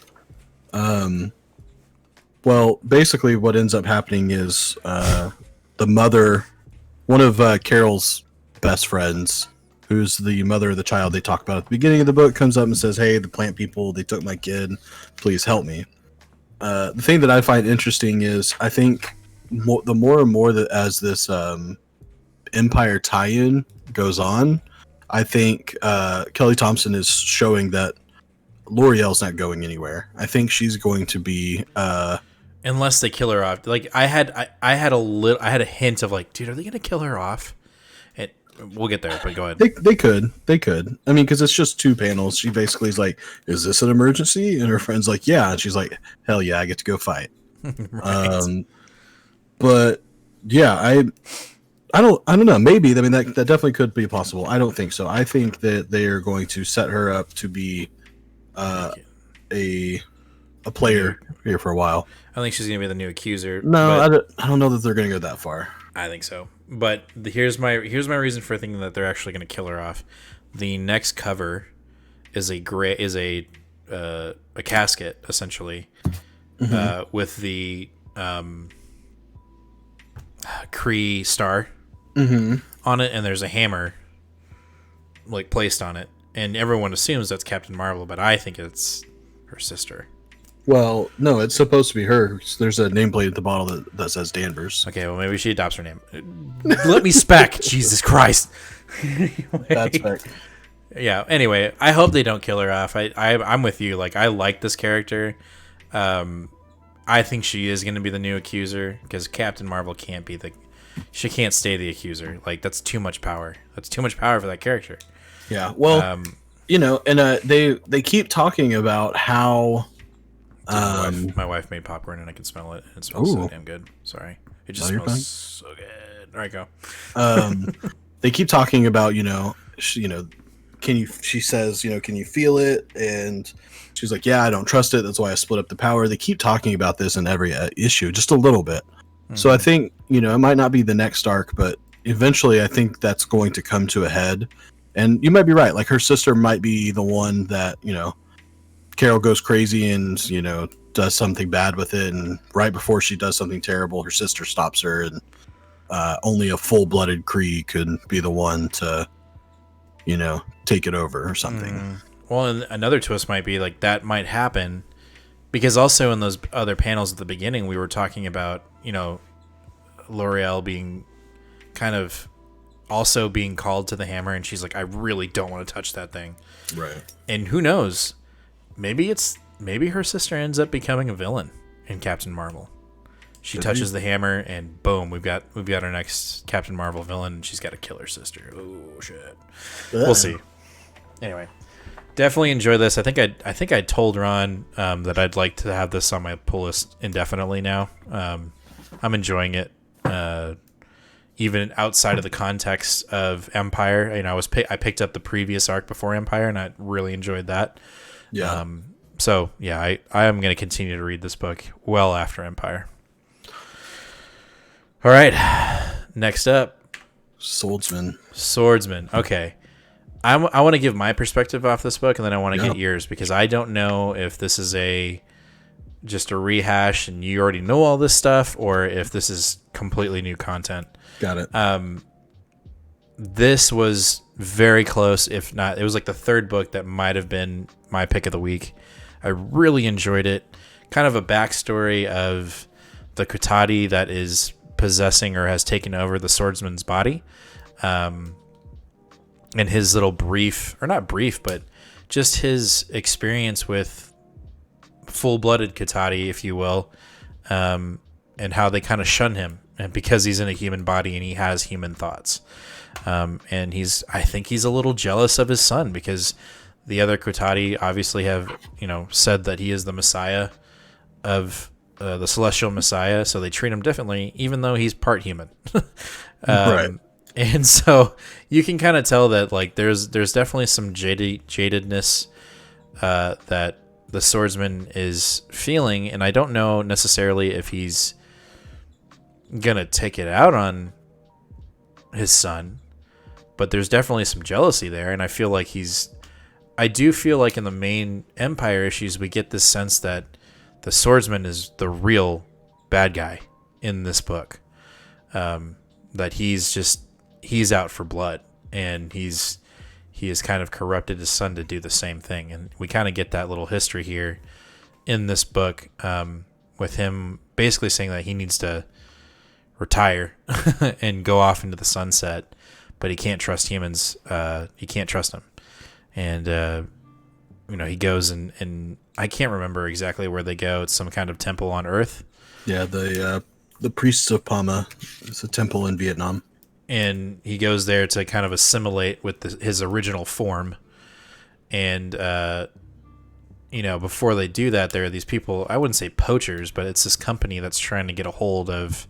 Well, basically what ends up happening is the mother, one of Carol's best friends, who's the mother of the child they talk about at the beginning of the book, comes up and says, hey, the plant people, they took my kid. Please help me. The thing that I find interesting is I think the more and more that as this Empire tie-in goes on, I think Kelly Thompson is showing that L'Oreal's not going anywhere. I think she's going to be... unless they kill her off. Like I had a hint of like, dude, are they going to kill her off? We'll get there, but go ahead. They could. I mean, because it's just 2 panels. She basically is like, "Is this an emergency?" And her friend's like, "Yeah." And she's like, "Hell yeah, I get to go fight." Right. But yeah, I don't know. Maybe. I mean, that definitely could be possible. I don't think so. I think that they are going to set her up to be a player here for a while. I think she's gonna be the new accuser. No, I don't know that they're gonna go that far. I think so. But here's my reason for thinking that they're actually going to kill her off. The next cover is a casket essentially, with the Kree star on it, and there's a hammer like placed on it, and everyone assumes that's Captain Marvel, but I think it's her sister. Well, no, it's supposed to be her. There's a nameplate at the bottom that says Danvers. Okay, well, maybe she adopts her name. Let me spec. Jesus Christ. Anyway, that's fair. Yeah, anyway, I hope they don't kill her off. I'm with you. Like, I like this character. I think she is going to be the new accuser, because Captain Marvel can't be she can't stay the accuser. Like, that's too much power. That's too much power for that character. Yeah, well, and they keep talking about how... my wife made popcorn and I can smell it. It smells so damn good. Sorry. It just smells so good. All right, go. They keep talking about, she says, can you feel it? And she's like, yeah, I don't trust it. That's why I split up the power. They keep talking about this in every issue, just a little bit. Mm-hmm. So I think, it might not be the next arc, but eventually I think that's going to come to a head. And you might be right. Like, her sister might be the one that, Carol goes crazy and, does something bad with it. And right before she does something terrible, her sister stops her. And only a full-blooded Kree could be the one to, take it over or something. Well, and another twist might be like that might happen because also in those other panels at the beginning, we were talking about, L'Oreal being kind of also being called to the hammer, and she's like, I really don't want to touch that thing. Right. And who knows? Maybe her sister ends up becoming a villain in Captain Marvel. She touches the hammer, and boom, we've got our next Captain Marvel villain, and she's got to kill her sister. Oh shit. We'll see. Anyway, definitely enjoy this. I think I told Ron that I'd like to have this on my pull list indefinitely now. I'm enjoying it, even outside of the context of Empire. I picked up the previous arc before Empire, and I really enjoyed that. Yeah. So yeah, I am going to continue to read this book well after Empire. All right, next up, Swordsman. Okay, I want to give my perspective off this book, and then I want to get yours because I don't know if this is just a rehash and you already know all this stuff, or if this is completely new content. Got it. This was very close, if not, it was like the third book that might have been my pick of the week. I really enjoyed it. Kind of a backstory of the Kutati that is possessing or has taken over the swordsman's body, and his little but just his experience with full-blooded Kutati, if you will, and how they kind of shun him, and because he's in a human body and he has human thoughts, and I think he's a little jealous of his son because the other Kutati obviously have said that he is the Messiah of the Celestial Messiah, so they treat him differently, even though he's part human. Right. And so you can kind of tell that like there's definitely some jadedness that the swordsman is feeling, and I don't know necessarily if he's gonna take it out on his son, but there's definitely some jealousy there, and I do feel like in the main Empire issues we get this sense that the swordsman is the real bad guy in this book. That he's out for blood, and he has kind of corrupted his son to do the same thing. And we kind of get that little history here in this book, with him basically saying that he needs to retire and go off into the sunset, but he can't trust humans. He can't trust them. And, he goes and I can't remember exactly where they go. It's some kind of temple on Earth. Yeah, the priests of Pama. It's a temple in Vietnam. And he goes there to kind of assimilate with his original form. And, before they do that, there are these people, I wouldn't say poachers, but it's this company that's trying to get a hold of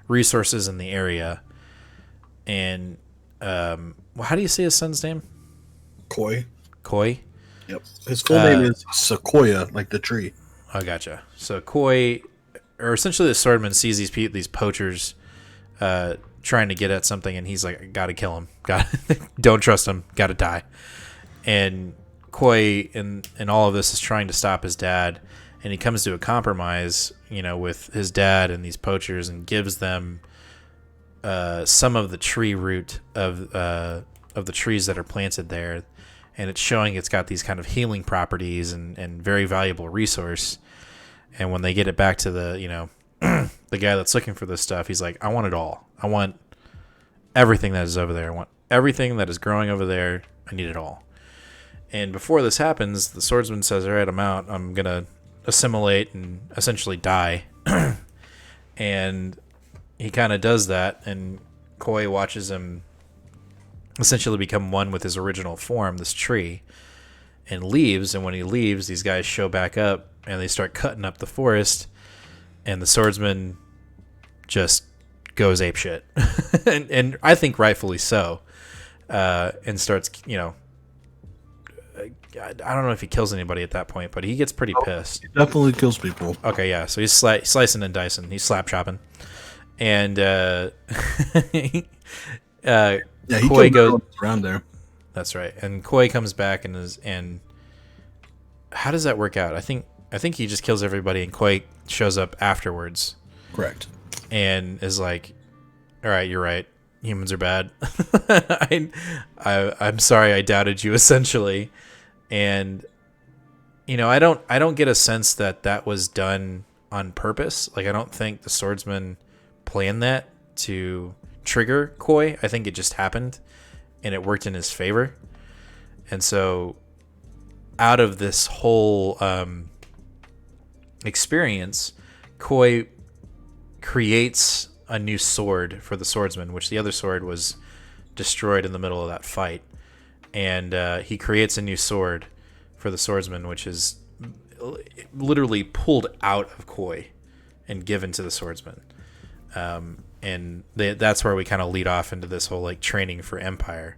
resources in the area. And, how do you say his son's name? Koi. Yep. His full name is Sequoia, like the tree. Oh, gotcha. So Koi, or essentially the swordman, sees these poachers trying to get at something, and he's like, I gotta kill him. Don't trust him. Gotta die. And Koi, in all of this, is trying to stop his dad, and he comes to a compromise, with his dad and these poachers, and gives them some of the tree root of the trees that are planted there. And it's showing it's got these kind of healing properties and very valuable resource. And when they get it back to the, the guy that's looking for this stuff, he's like, I want it all. I want everything that is over there. I want everything that is growing over there. I need it all. And before this happens, the swordsman says, all right, I'm out. I'm going to assimilate and essentially die. And he kind of does that. And Koi watches him essentially become one with his original form, this tree, and leaves. And when he leaves, these guys show back up and they start cutting up the forest, and the swordsman just goes apeshit. and I think rightfully so, and starts, I don't know if he kills anybody at that point, but he gets pretty pissed. He definitely kills people. Okay, yeah, so he's slicing and dicing. He's slap chopping. And yeah, he Koi goes around there. That's right. And Koi comes back and how does that work out? I think he just kills everybody, and Koi shows up afterwards. Correct. And is like, all right, you're right. Humans are bad. I'm sorry I doubted you, essentially. And I don't get a sense that was done on purpose. Like, I don't think the swordsman planned that to trigger Koi. I think it just happened, and it worked in his favor. And so, out of this whole experience, Koi creates a new sword for the swordsman, which the other sword was destroyed in the middle of that fight. And he creates a new sword for the swordsman, which is literally pulled out of Koi and given to the swordsman. And that's where we kind of lead off into this whole like training for Empire.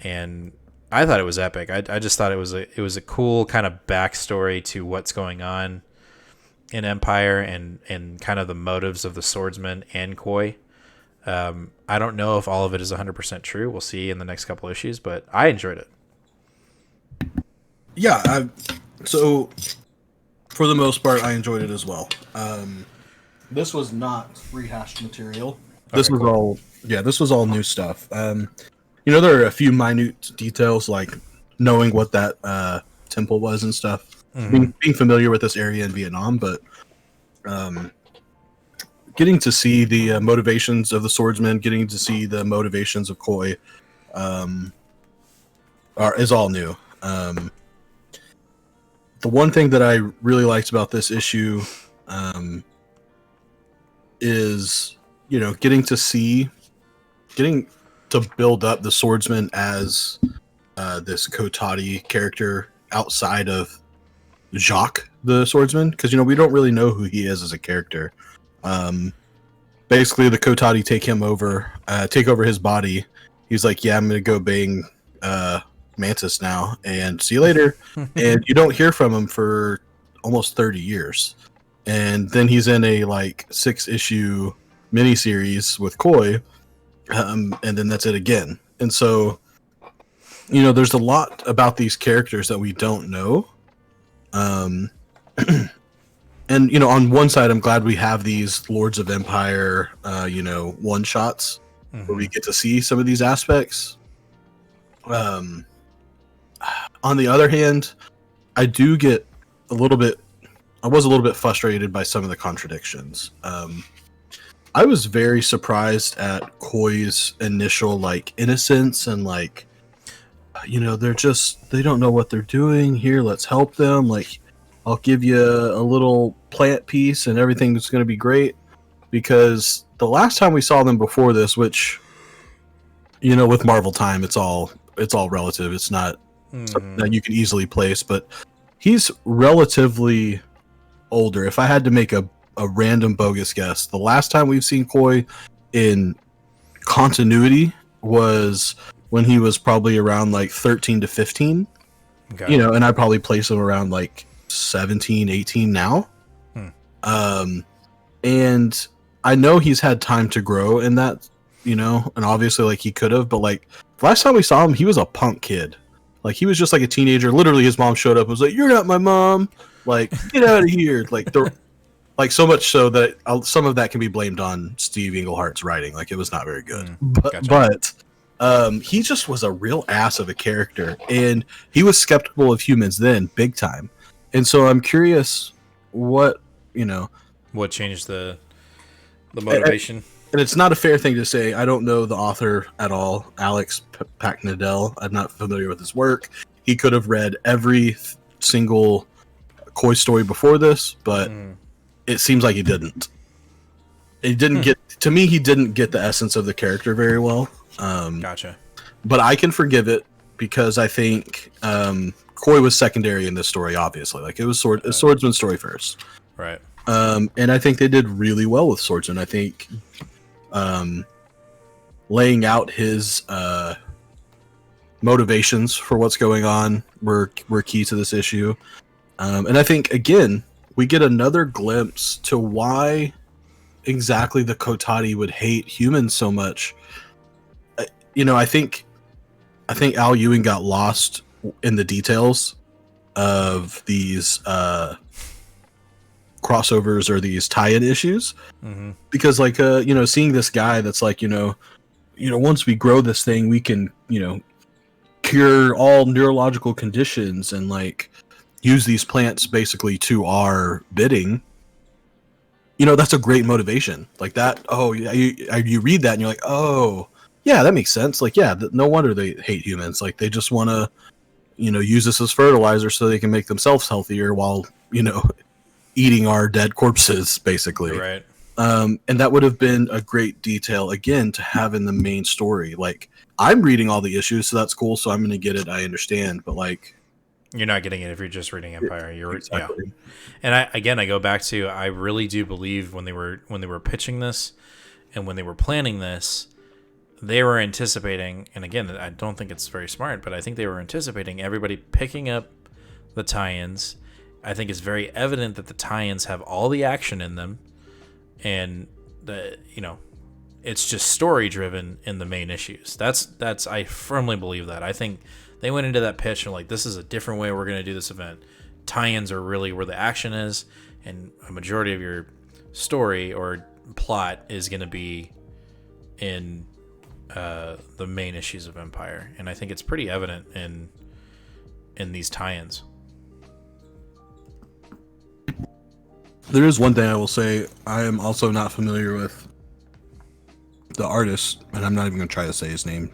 And I thought it was epic. I just thought it was a cool kind of backstory to what's going on in Empire and kind of the motives of the swordsman and Koi. I don't know if all of it is 100% true. We'll see in the next couple issues, but I enjoyed it. Yeah, so for the most part, I enjoyed it as well. This was not rehashed material. This was all, this was all new stuff. There are a few minute details like knowing what that temple was and stuff, being familiar with this area in Vietnam, but getting to see the motivations of the swordsman, getting to see the motivations of Koi, is all new. The one thing that I really liked about this issue is, getting to build up the swordsman as this Kotati character outside of Jacques the swordsman, because we don't really know who he is as a character. Basically, the Kotati take over his body. He's like, yeah, I'm gonna go bang Mantis now, and see you later. And you don't hear from him for almost 30 years, and then he's in a 6-issue miniseries with Koi, and then that's it again. And so, there's a lot about these characters that we don't know. And on one side, I'm glad we have these Lords of Empire, one shots where we get to see some of these aspects. On the other hand, I do get I was a little bit frustrated by some of the contradictions. I was very surprised at Koi's initial innocence and they don't know what they're doing here. Let's help them. I'll give you a little plant piece and everything's going to be great. Because the last time we saw them before this, which, with Marvel time, it's all relative. It's not something that you can easily place, but he's relatively older. If I had to make a random bogus guess, the last time we've seen Koi in continuity was when he was probably around 13 to 15. Okay. And I'd probably place him around 17, 18 now. And I know he's had time to grow in that, and obviously he could have, but last time we saw him, he was a punk kid. He was just a teenager. Literally, his mom showed up and was like, "You're not my mom. Get out of here." So much so that some of that can be blamed on Steve Englehart's writing. It was not very good. But he just was a real ass of a character, and he was skeptical of humans then, big time. And so I'm curious what changed the motivation. And it's not a fair thing to say. I don't know the author at all, Alex Packnadell. I'm not familiar with his work. He could have read every single Koi story before this, but it seems like he didn't. He didn't he didn't get the essence of the character very well. Gotcha. But I can forgive it because I think Koi was secondary in this story, obviously. It was a swordsman's story first. Right. And I think they did really well with Swordsman. I think laying out his motivations for what's going on were key to this issue. And I think, again, we get another glimpse to why exactly the Kotati would hate humans so much. I think Al Ewing got lost in the details of these crossovers or these tie-in issues, because seeing this guy that's once we grow this thing, we can cure all neurological conditions and like use these plants basically to our bidding, that's a great motivation. Like that. Oh yeah, you read that and you're like, oh yeah, that makes sense. Like yeah, no wonder they hate humans. Like they just want to, use this as fertilizer so they can make themselves healthier while eating our dead corpses, basically. Right. And that would have been a great detail again to have in the main story. Like I'm reading all the issues, so that's cool. So I'm going to get it. I understand, but like you're not getting it if you're just reading Empire. Exactly. Yeah. And I go back to, I really do believe when they were pitching this and when they were planning this, they were anticipating, and again, I don't think it's very smart, but I think they were anticipating everybody picking up the tie-ins. I think it's very evident that the tie-ins have all the action in them, and it's just story driven in the main issues. That's I firmly believe that. I think they went into that pitch and like, this is a different way we're going to do this event. Tie-ins are really where the action is, and a majority of your story or plot is going to be in the main issues of Empire, and I think it's pretty evident in these tie-ins. There is one thing I will say. I am also not familiar with the artist, and I'm not even going to try to say his name.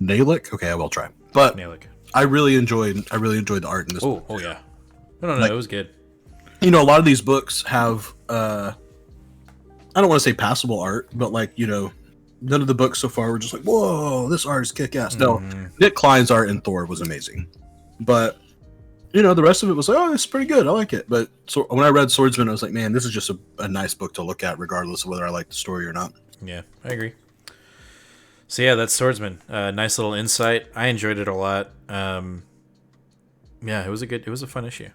Nalick? Okay, I will try. But Nalick. I really enjoyed the art in this book. Oh yeah. No, it was good. A lot of these books have I don't want to say passable art, but like, none of the books so far were just like, whoa, this art is kick-ass. No, Nick Klein's art in Thor was amazing. But, the rest of it was like, oh, it's pretty good. I like it. But so when I read Swordsman, I was like, man, this is just a nice book to look at regardless of whether I like the story or not. Yeah, I agree. So yeah, that's Swordsman. Nice little insight. I enjoyed it a lot. Yeah, it was a fun issue.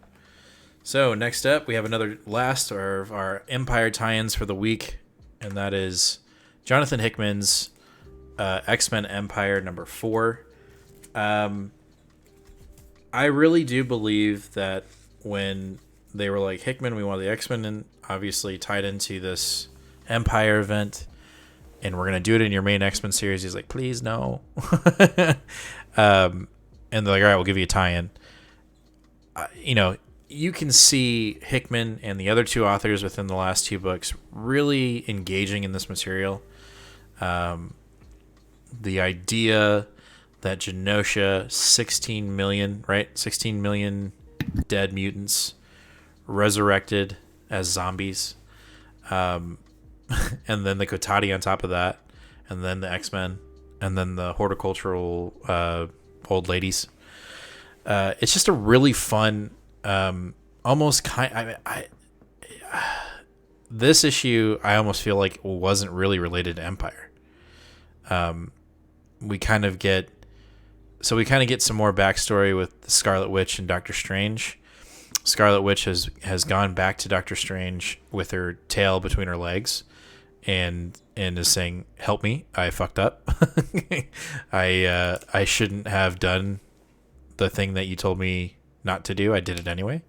So next up, we have another last of our Empire tie-ins for the week, and that is Jonathan Hickman's X-Men Empire number 4. I really do believe that when they were like, Hickman, we want the X-Men and obviously tied into this Empire event, and we're going to do it in your main X-Men series. He's like, please, no. And they're like, all right, we'll give you a tie-in. You can see Hickman and the other two authors within the last two books really engaging in this material. The idea that Genosha, 16 million dead mutants resurrected as zombies. And then the Kotati on top of that, and then the X-Men, and then the horticultural old ladies. It's just a really fun, almost kind. This issue I almost feel like wasn't really related to Empire. We kind of get some more backstory with the Scarlet Witch and Doctor Strange. Scarlet Witch has gone back to Doctor Strange with her tail between her legs, and is saying, "Help me! I fucked up. I shouldn't have done the thing that you told me not to do. I did it anyway."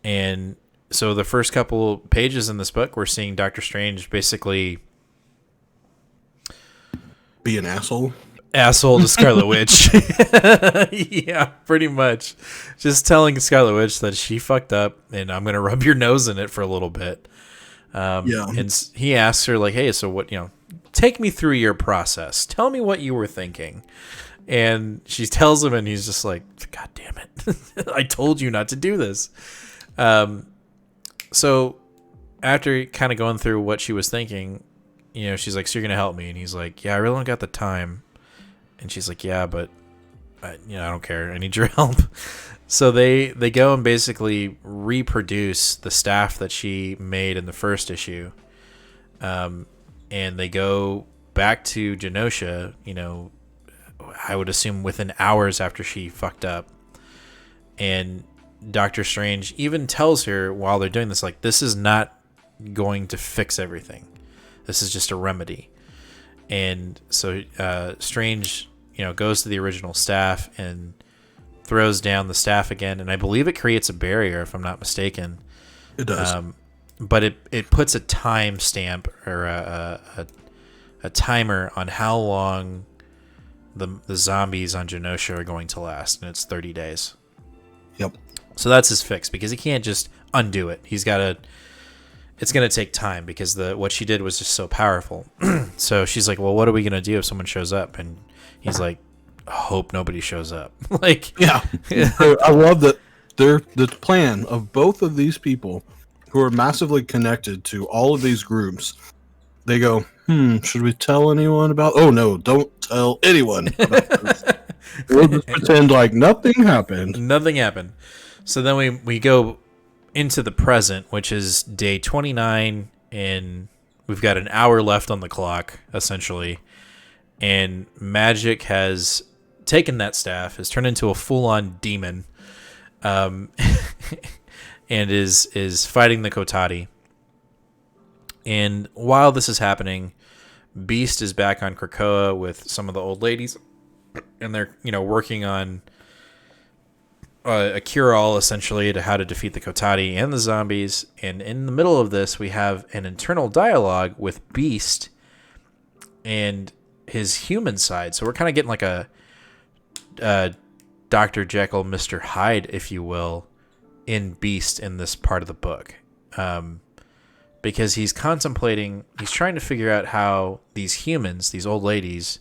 And so the first couple pages in this book, we're seeing Doctor Strange basically be an asshole to Scarlet Witch. Yeah, pretty much. Just telling Scarlet Witch that she fucked up and I'm going to rub your nose in it for a little bit. And he asks her like, hey, so what, take me through your process. Tell me what you were thinking. And she tells him and he's just like, God damn it. I told you not to do this. So after kind of going through what she was thinking, she's like, so you're going to help me? And he's like, yeah, I really don't got the time. And she's like, yeah, but I don't care. I need your help. So they go and basically reproduce the staff that she made in the first issue. And they go back to Genosha, I would assume within hours after she fucked up. And Doctor Strange even tells her while they're doing this, like, this is not going to fix everything. This is just a remedy. And so Strange, goes to the original staff and throws down the staff again. And I believe it creates a barrier, if I'm not mistaken. It does. But it puts a time stamp or a timer on how long the zombies on Genosha are going to last, and it's 30 days. Yep. So that's his fix, because he can't just undo it. He's got to. It's going to take time, because what she did was just so powerful. So she's like, well, what are we going to do if someone shows up? And he's like, hope nobody shows up. Like, yeah. I love that the plan of both of these people who are massively connected to all of these groups. They go, should we tell anyone about? Oh no, don't tell anyone about this. We'll just pretend like nothing happened. Nothing happened. So then we go into the present, which is day 29, and we've got an hour left on the clock, essentially. And Magic has taken that staff, has turned into a full-on demon, and is fighting the Kotati. And while this is happening, Beast is back on Krakoa with some of the old ladies, and they're working on a cure-all, essentially, to how to defeat the Kotati and the zombies. And in the middle of this, we have an internal dialogue with Beast and his human side. So we're kind of getting like a Dr. Jekyll, Mr. Hyde, if you will, in Beast in this part of the book. Because he's trying to figure out how these humans, these old ladies,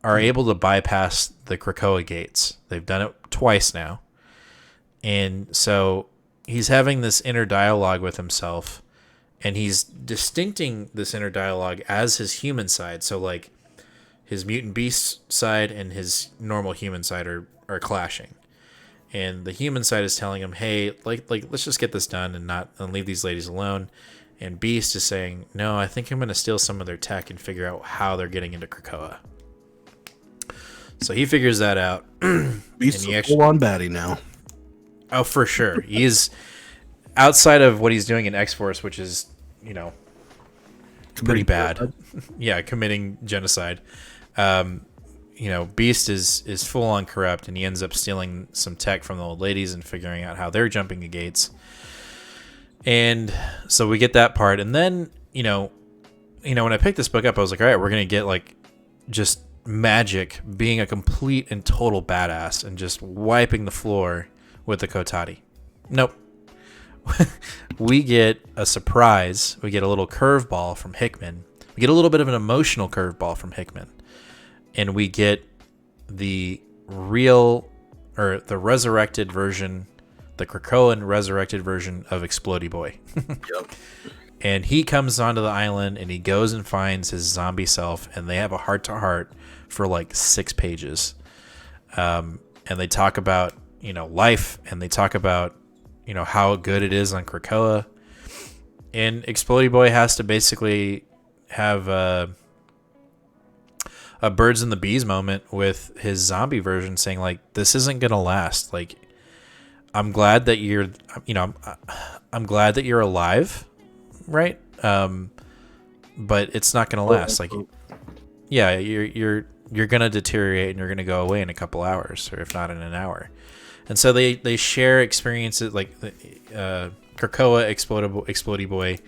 are able to bypass the Krakoa gates. They've done it twice now. And so he's having this inner dialogue with himself, and he's distincting this inner dialogue as his human side. So like his mutant beast side and his normal human side are clashing. And the human side is telling him, hey, like let's just get this done and leave these ladies alone. And Beast is saying, no, I think I'm going to steal some of their tech and figure out how they're getting into Krakoa. So he figures that out. Beast's a full-on baddie now. Oh, for sure. He's outside of what he's doing in X-Force, which is, pretty bad. Yeah, committing genocide. Beast is full-on corrupt, and he ends up stealing some tech from the old ladies and figuring out how they're jumping the gates. And so we get that part. And then, when I picked this book up, I was like, all right, we're going to get like just Magic being a complete and total badass and just wiping the floor with the Kotati. Nope. We get a surprise. We get a little curveball from Hickman. We get a little bit of an emotional curveball from Hickman. And we get the resurrected version, the Krakoan resurrected version of Explodey Boy. Yep. And he comes onto the island, and he goes and finds his zombie self, and they have a heart-to-heart for like 6 pages. And they talk about, life, and they talk about, how good it is on Krakoa. And Explodey Boy has to basically have a birds and the bees moment with his zombie version, saying like, this isn't going to last. Like, I'm glad that you're alive, right? But it's not going to last. Like, yeah, you're going to deteriorate, and you're going to go away in a couple hours, or if not in an hour. And so they share experiences, like Krakoa Explodey Boy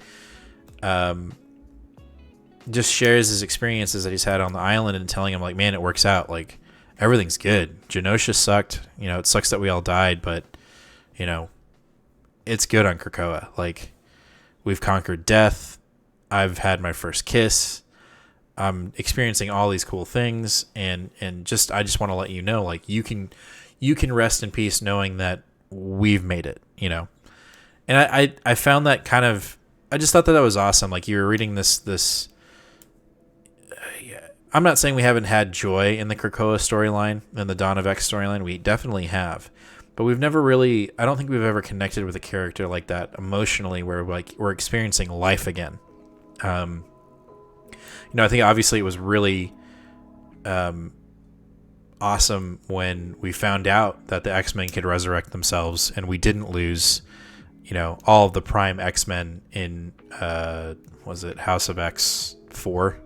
just shares his experiences that he's had on the island, and telling him like, man, it works out. Like, everything's good. Genosha sucked. It sucks that we all died, but it's good on Krakoa. Like, we've conquered death. I've had my first kiss. I'm experiencing all these cool things, and I just want to let you know, like, you can rest in peace knowing that we've made it, And I found that kind of, I just thought that was awesome. Like, you were reading this. I'm not saying we haven't had joy in the Krakoa storyline and the Dawn of X storyline. We definitely have. But we've never really, I don't think we've ever connected with a character like that emotionally, where we're experiencing life again. I think obviously it was really awesome when we found out that the X-Men could resurrect themselves, and we didn't lose, all of the prime X-Men in, was it House of X.4?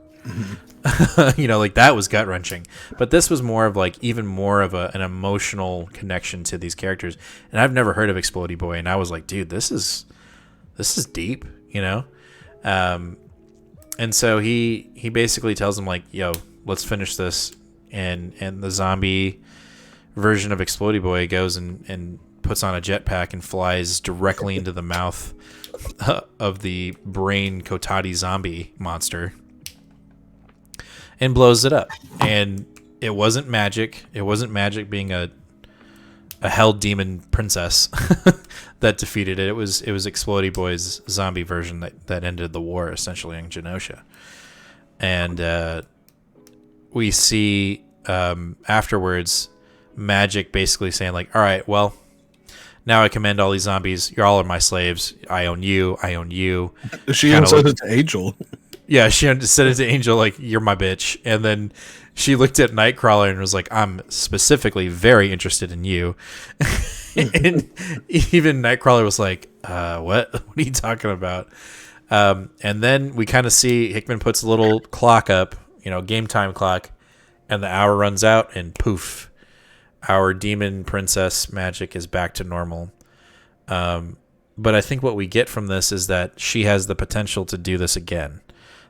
Like, that was gut-wrenching. But this was more of like, even more of an emotional connection to these characters. And I've never heard of Explodey Boy, and I was like, dude, this is deep, And so he basically tells him like, yo, let's finish this. and the zombie version of Explodey Boy goes and puts on a jetpack and flies directly into the mouth of the brain Kotati zombie monster and blows it up. And it wasn't magic. It wasn't magic being a hell demon princess that defeated it. It was Explodey Boy's zombie version that ended the war essentially in Genosha. And we see afterwards Magic basically saying like, all right, well, now I command all these zombies. You all are my slaves. I own you. I own you. She even said it to Angel. Yeah, she said it to Angel like, you're my bitch. And then she looked at Nightcrawler and was like, I'm specifically very interested in you. And even Nightcrawler was like, what? What are you talking about? And then we kind of see Hickman puts a little clock up, game time clock, and the hour runs out, and poof, our demon princess Magic is back to normal. But I think what we get from this is that she has the potential to do this again,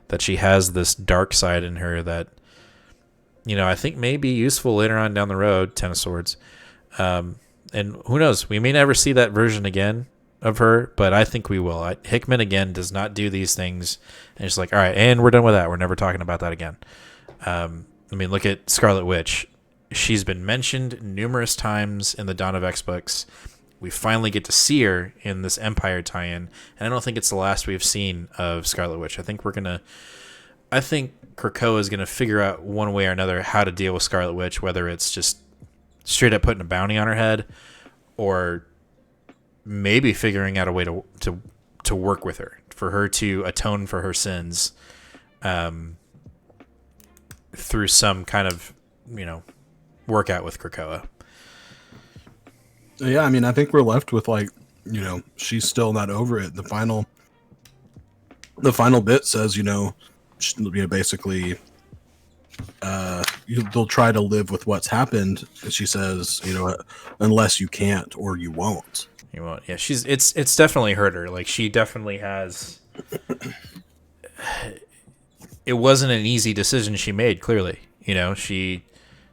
that she has this dark side in her that, I think may be useful later on down the road, Ten of Swords. And who knows, we may never see that version again of her, but I think we will. Hickman, again, does not do these things. And it's like, all right, and we're done with that. We're never talking about that again. Look at Scarlet Witch. She's been mentioned numerous times in the Dawn of X books. We finally get to see her in this Empire tie-in, and I don't think it's the last we've seen of Scarlet Witch. I think Krakoa is gonna figure out one way or another how to deal with Scarlet Witch, whether it's just straight up putting a bounty on her head, or maybe figuring out a way to work with her, for her to atone for her sins, through some kind of workout with Krakoa. Yeah, I think we're left with she's still not over it. The final bit says, basically, they'll try to live with what's happened. And she says, unless you can't or you won't. You won't. Yeah, it's definitely hurt her. Like, she definitely has. It wasn't an easy decision she made. Clearly,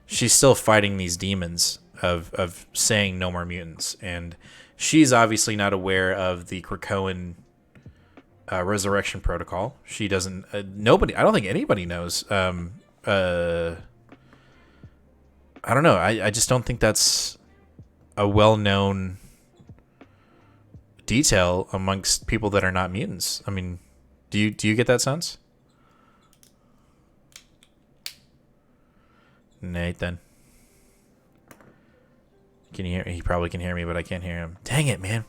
she's still fighting these demons of saying no more mutants, and she's obviously not aware of the Krakoan resurrection protocol. She doesn't. Nobody. I don't think anybody knows. I don't know. I just don't think that's a well-known detail amongst people that are not mutants. Do you get that sense? Nathan, can you hear? He probably can hear me, but I can't hear him. Dang it, man.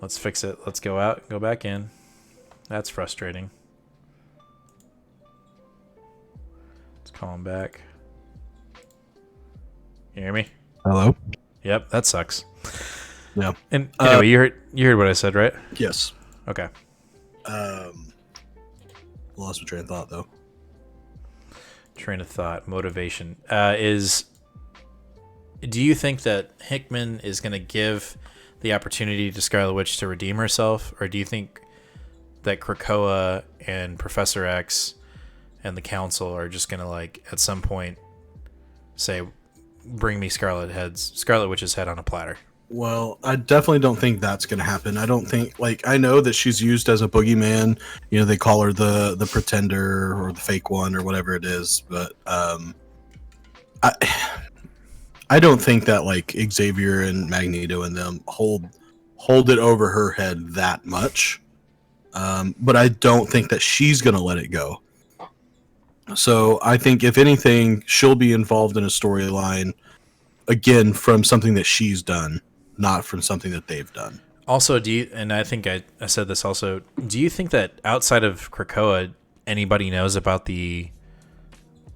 Let's fix it. Let's go out, go back in. That's frustrating. Let's call him back. You hear me? Hello? Yep, that sucks. Yeah. And anyway, you heard what I said, right? Yes. Okay. Lost my train of thought, though. Train of thought, motivation. Do you think that Hickman is going to give the opportunity to Scarlet Witch to redeem herself, or do you think that Krakoa and Professor X and the Council are just going to, at some point say, bring me Scarlet Witch's head on a platter? Well, I definitely don't think that's going to happen. I don't think, I know that she's used as a boogeyman. They call her the pretender or the fake one or whatever it is. But I don't think that, Xavier and Magneto and them hold it over her head that much. But I don't think that she's going to let it go. So I think, if anything, she'll be involved in a storyline, again, from something that she's done, not from something that they've done. Also, and I think I said this also, do you think that outside of Krakoa, anybody knows about the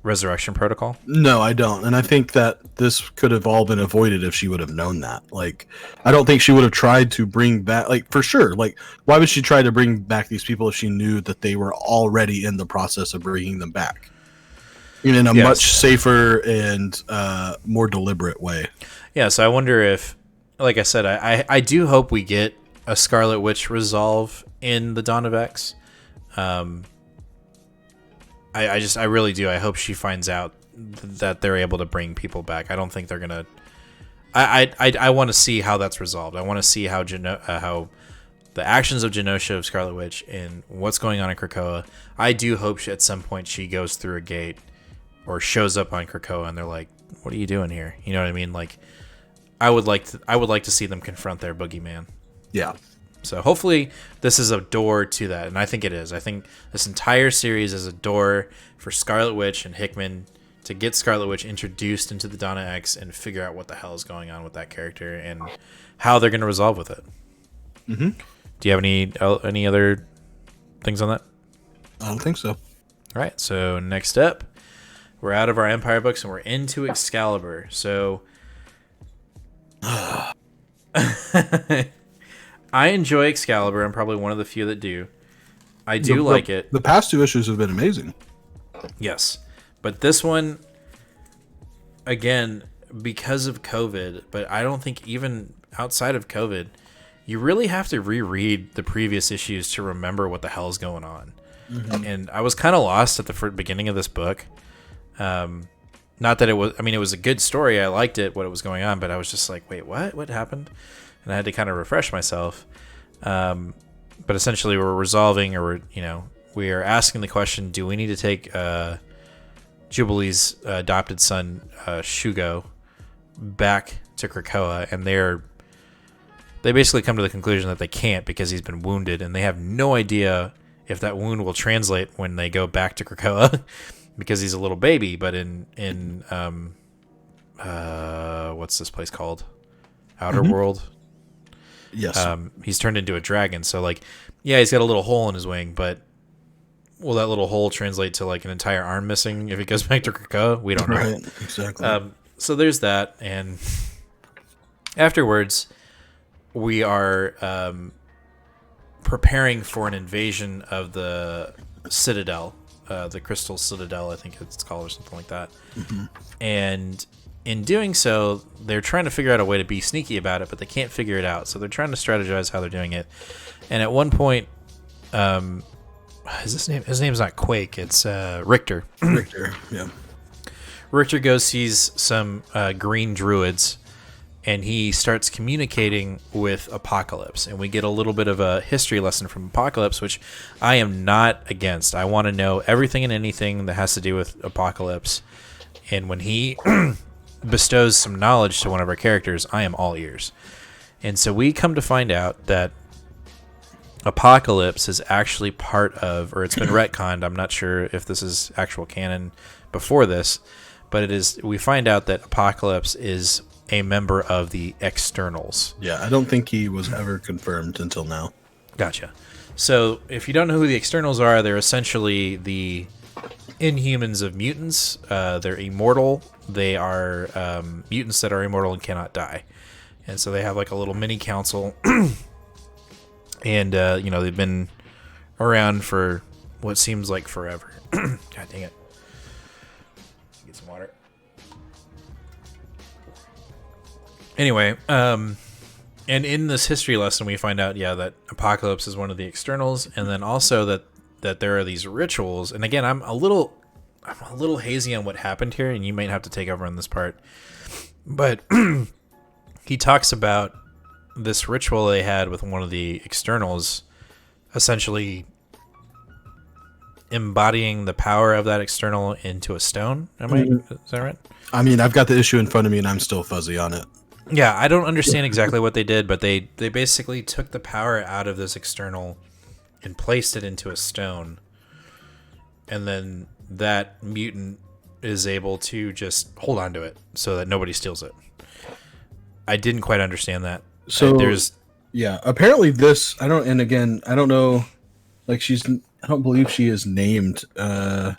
resurrection protocol? No, I don't. And I think that this could have all been avoided if she would have known that. I don't think she would have tried to bring back, for sure. Why would she try to bring back these people if she knew that they were already in the process of bringing them back? In a much safer and more deliberate way. Yeah, so I wonder if, like I said, I do hope we get a Scarlet Witch resolve in the Dawn of X. I really do. I hope she finds out that they're able to bring people back. I don't think they're gonna. I want to see how that's resolved. I want to see how how the actions of Genosha of Scarlet Witch and what's going on in Krakoa. I do hope at some point she goes through a gate or shows up on Krakoa and they're like, "What are you doing here?" You know what I mean? Like, I would like to see them confront their boogeyman. Yeah. So hopefully this is a door to that, and I think it is. I think this entire series is a door for Scarlet Witch and Hickman to get Scarlet Witch introduced into the Donna X and figure out what the hell is going on with that character and how they're going to resolve with it. Mm-hmm. Do you have any other things on that? I don't think so. All right, so next up, we're out of our Empire books and we're into Excalibur. So I enjoy Excalibur. I'm probably one of the few that do. I do like it. The past 2 issues have been amazing. Yes. But this one, again, because of COVID, but I don't think even outside of COVID, you really have to reread the previous issues to remember what the hell is going on. Mm-hmm. And I was kind of lost at the beginning of this book. Not that it was, I mean, it was a good story. I liked it, what was going on, but I was just like, wait, what? What happened? And I had to kind of refresh myself. But essentially we're resolving, or, we are asking the question, do we need to take Jubilee's adopted son, Shugo, back to Krakoa? And they basically come to the conclusion that they can't because he's been wounded, and they have no idea if that wound will translate when they go back to Krakoa because he's a little baby. But in what's this place called? Outer World? Yes. He's turned into a dragon. So, he's got a little hole in his wing, but will that little hole translate to an entire arm missing if he goes back to Krakoa? We don't know. Right, exactly. So there's that, and afterwards, we are preparing for an invasion of the Citadel, the Crystal Citadel, I think it's called, or something like that. Mm-hmm. And in doing so, they're trying to figure out a way to be sneaky about it, but they can't figure it out. So they're trying to strategize how they're doing it. And at one point, his name's not Quake, it's Richter. Richter, yeah. Richter sees some green druids, and he starts communicating with Apocalypse. And we get a little bit of a history lesson from Apocalypse, which I am not against. I want to know everything and anything that has to do with Apocalypse. And when he bestows some knowledge to one of our characters, I am all ears. And so we come to find out that Apocalypse is actually part of, or it's been retconned, I'm not sure if this is actual canon before this, but it is. We find out that Apocalypse is a member of the Externals. Yeah, I don't think he was ever confirmed until now. Gotcha. So if you don't know who the Externals are, they're essentially the Inhumans of mutants. They're immortal. They are mutants that are immortal and cannot die. And so they have a little mini council. And, they've been around for what seems like forever. God dang it. Get some water. Anyway, and in this history lesson, we find out, that Apocalypse is one of the Externals, and then also that there are these rituals. And again, I'm a little hazy on what happened here, and you might have to take over on this part. But he talks about this ritual they had with one of the Externals, essentially embodying the power of that External into a stone. Is that right? I mean, I've got the issue in front of me, and I'm still fuzzy on it. Yeah, I don't understand exactly what they did, but they basically took the power out of this External and placed it into a stone. And then that mutant is able to just hold on to it so that nobody steals it. I didn't quite understand that. So apparently this, I don't know, I don't believe she is named on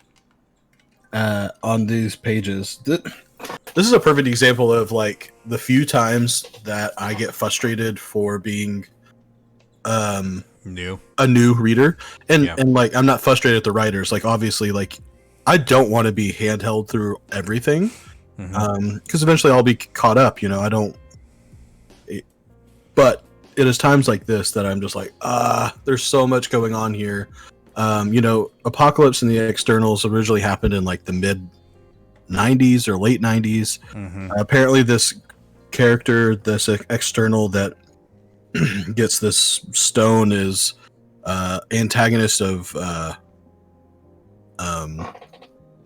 these pages. This is a perfect example of the few times that I get frustrated for being a new reader, and I'm not frustrated at the writers. Obviously, I don't want to be handheld through everything, because eventually I'll be caught up. But it is times like this that I'm just there's so much going on here. Apocalypse and the Externals originally happened in the 90s or late 90s. Apparently this character, this external that gets this stone, is antagonist of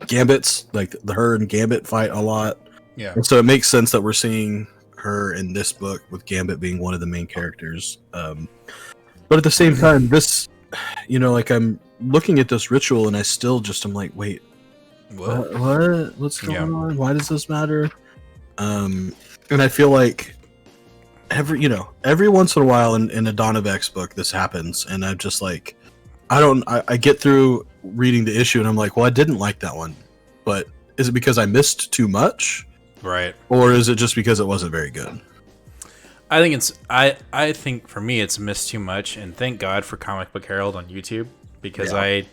Gambit's. Like her and Gambit fight a lot. Yeah. And so it makes sense that we're seeing her in this book, with Gambit being one of the main characters. But at the same time, this, like I'm looking at this ritual and I still just am like, wait, what's going on? Why does this matter? And I feel like every once in a while in a Dawn of X book, this happens, and I'm just like, I get through reading the issue and I'm like, well, I didn't like that one, but is it because I missed too much? Right. Or is it just because it wasn't very good? I think I think for me it's missed too much, and thank God for Comic Book Herald on YouTube, because I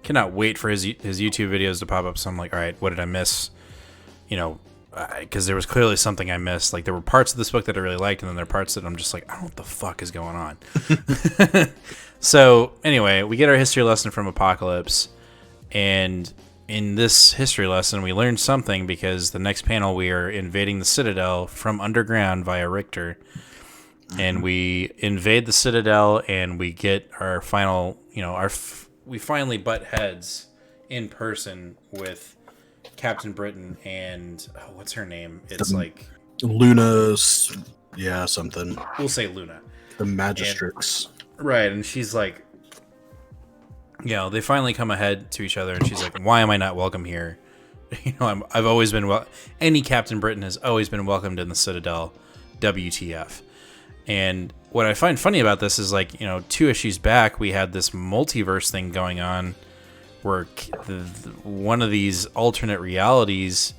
cannot wait for his YouTube videos to pop up. So I'm like, all right, what did I miss? Because there was clearly something I missed. Like, there were parts of this book that I really liked, and then there are parts that I'm just like, I don't know what the fuck is going on. So anyway, we get our history lesson from Apocalypse, and in this history lesson, we learned something, because the next panel we are invading the Citadel from underground via Richter, and we invade the Citadel, and we get our final, we finally butt heads in person with Captain Britain and what's her name? It's like Luna, something. We'll say Luna, the Magistrix, right? And she's like, they finally come ahead to each other, and she's like, "Why am I not welcome here?" I've always been any Captain Britain has always been welcomed in the Citadel. WTF? And what I find funny about this is, like, 2 issues back, we had this multiverse thing going on, where one of these alternate realities,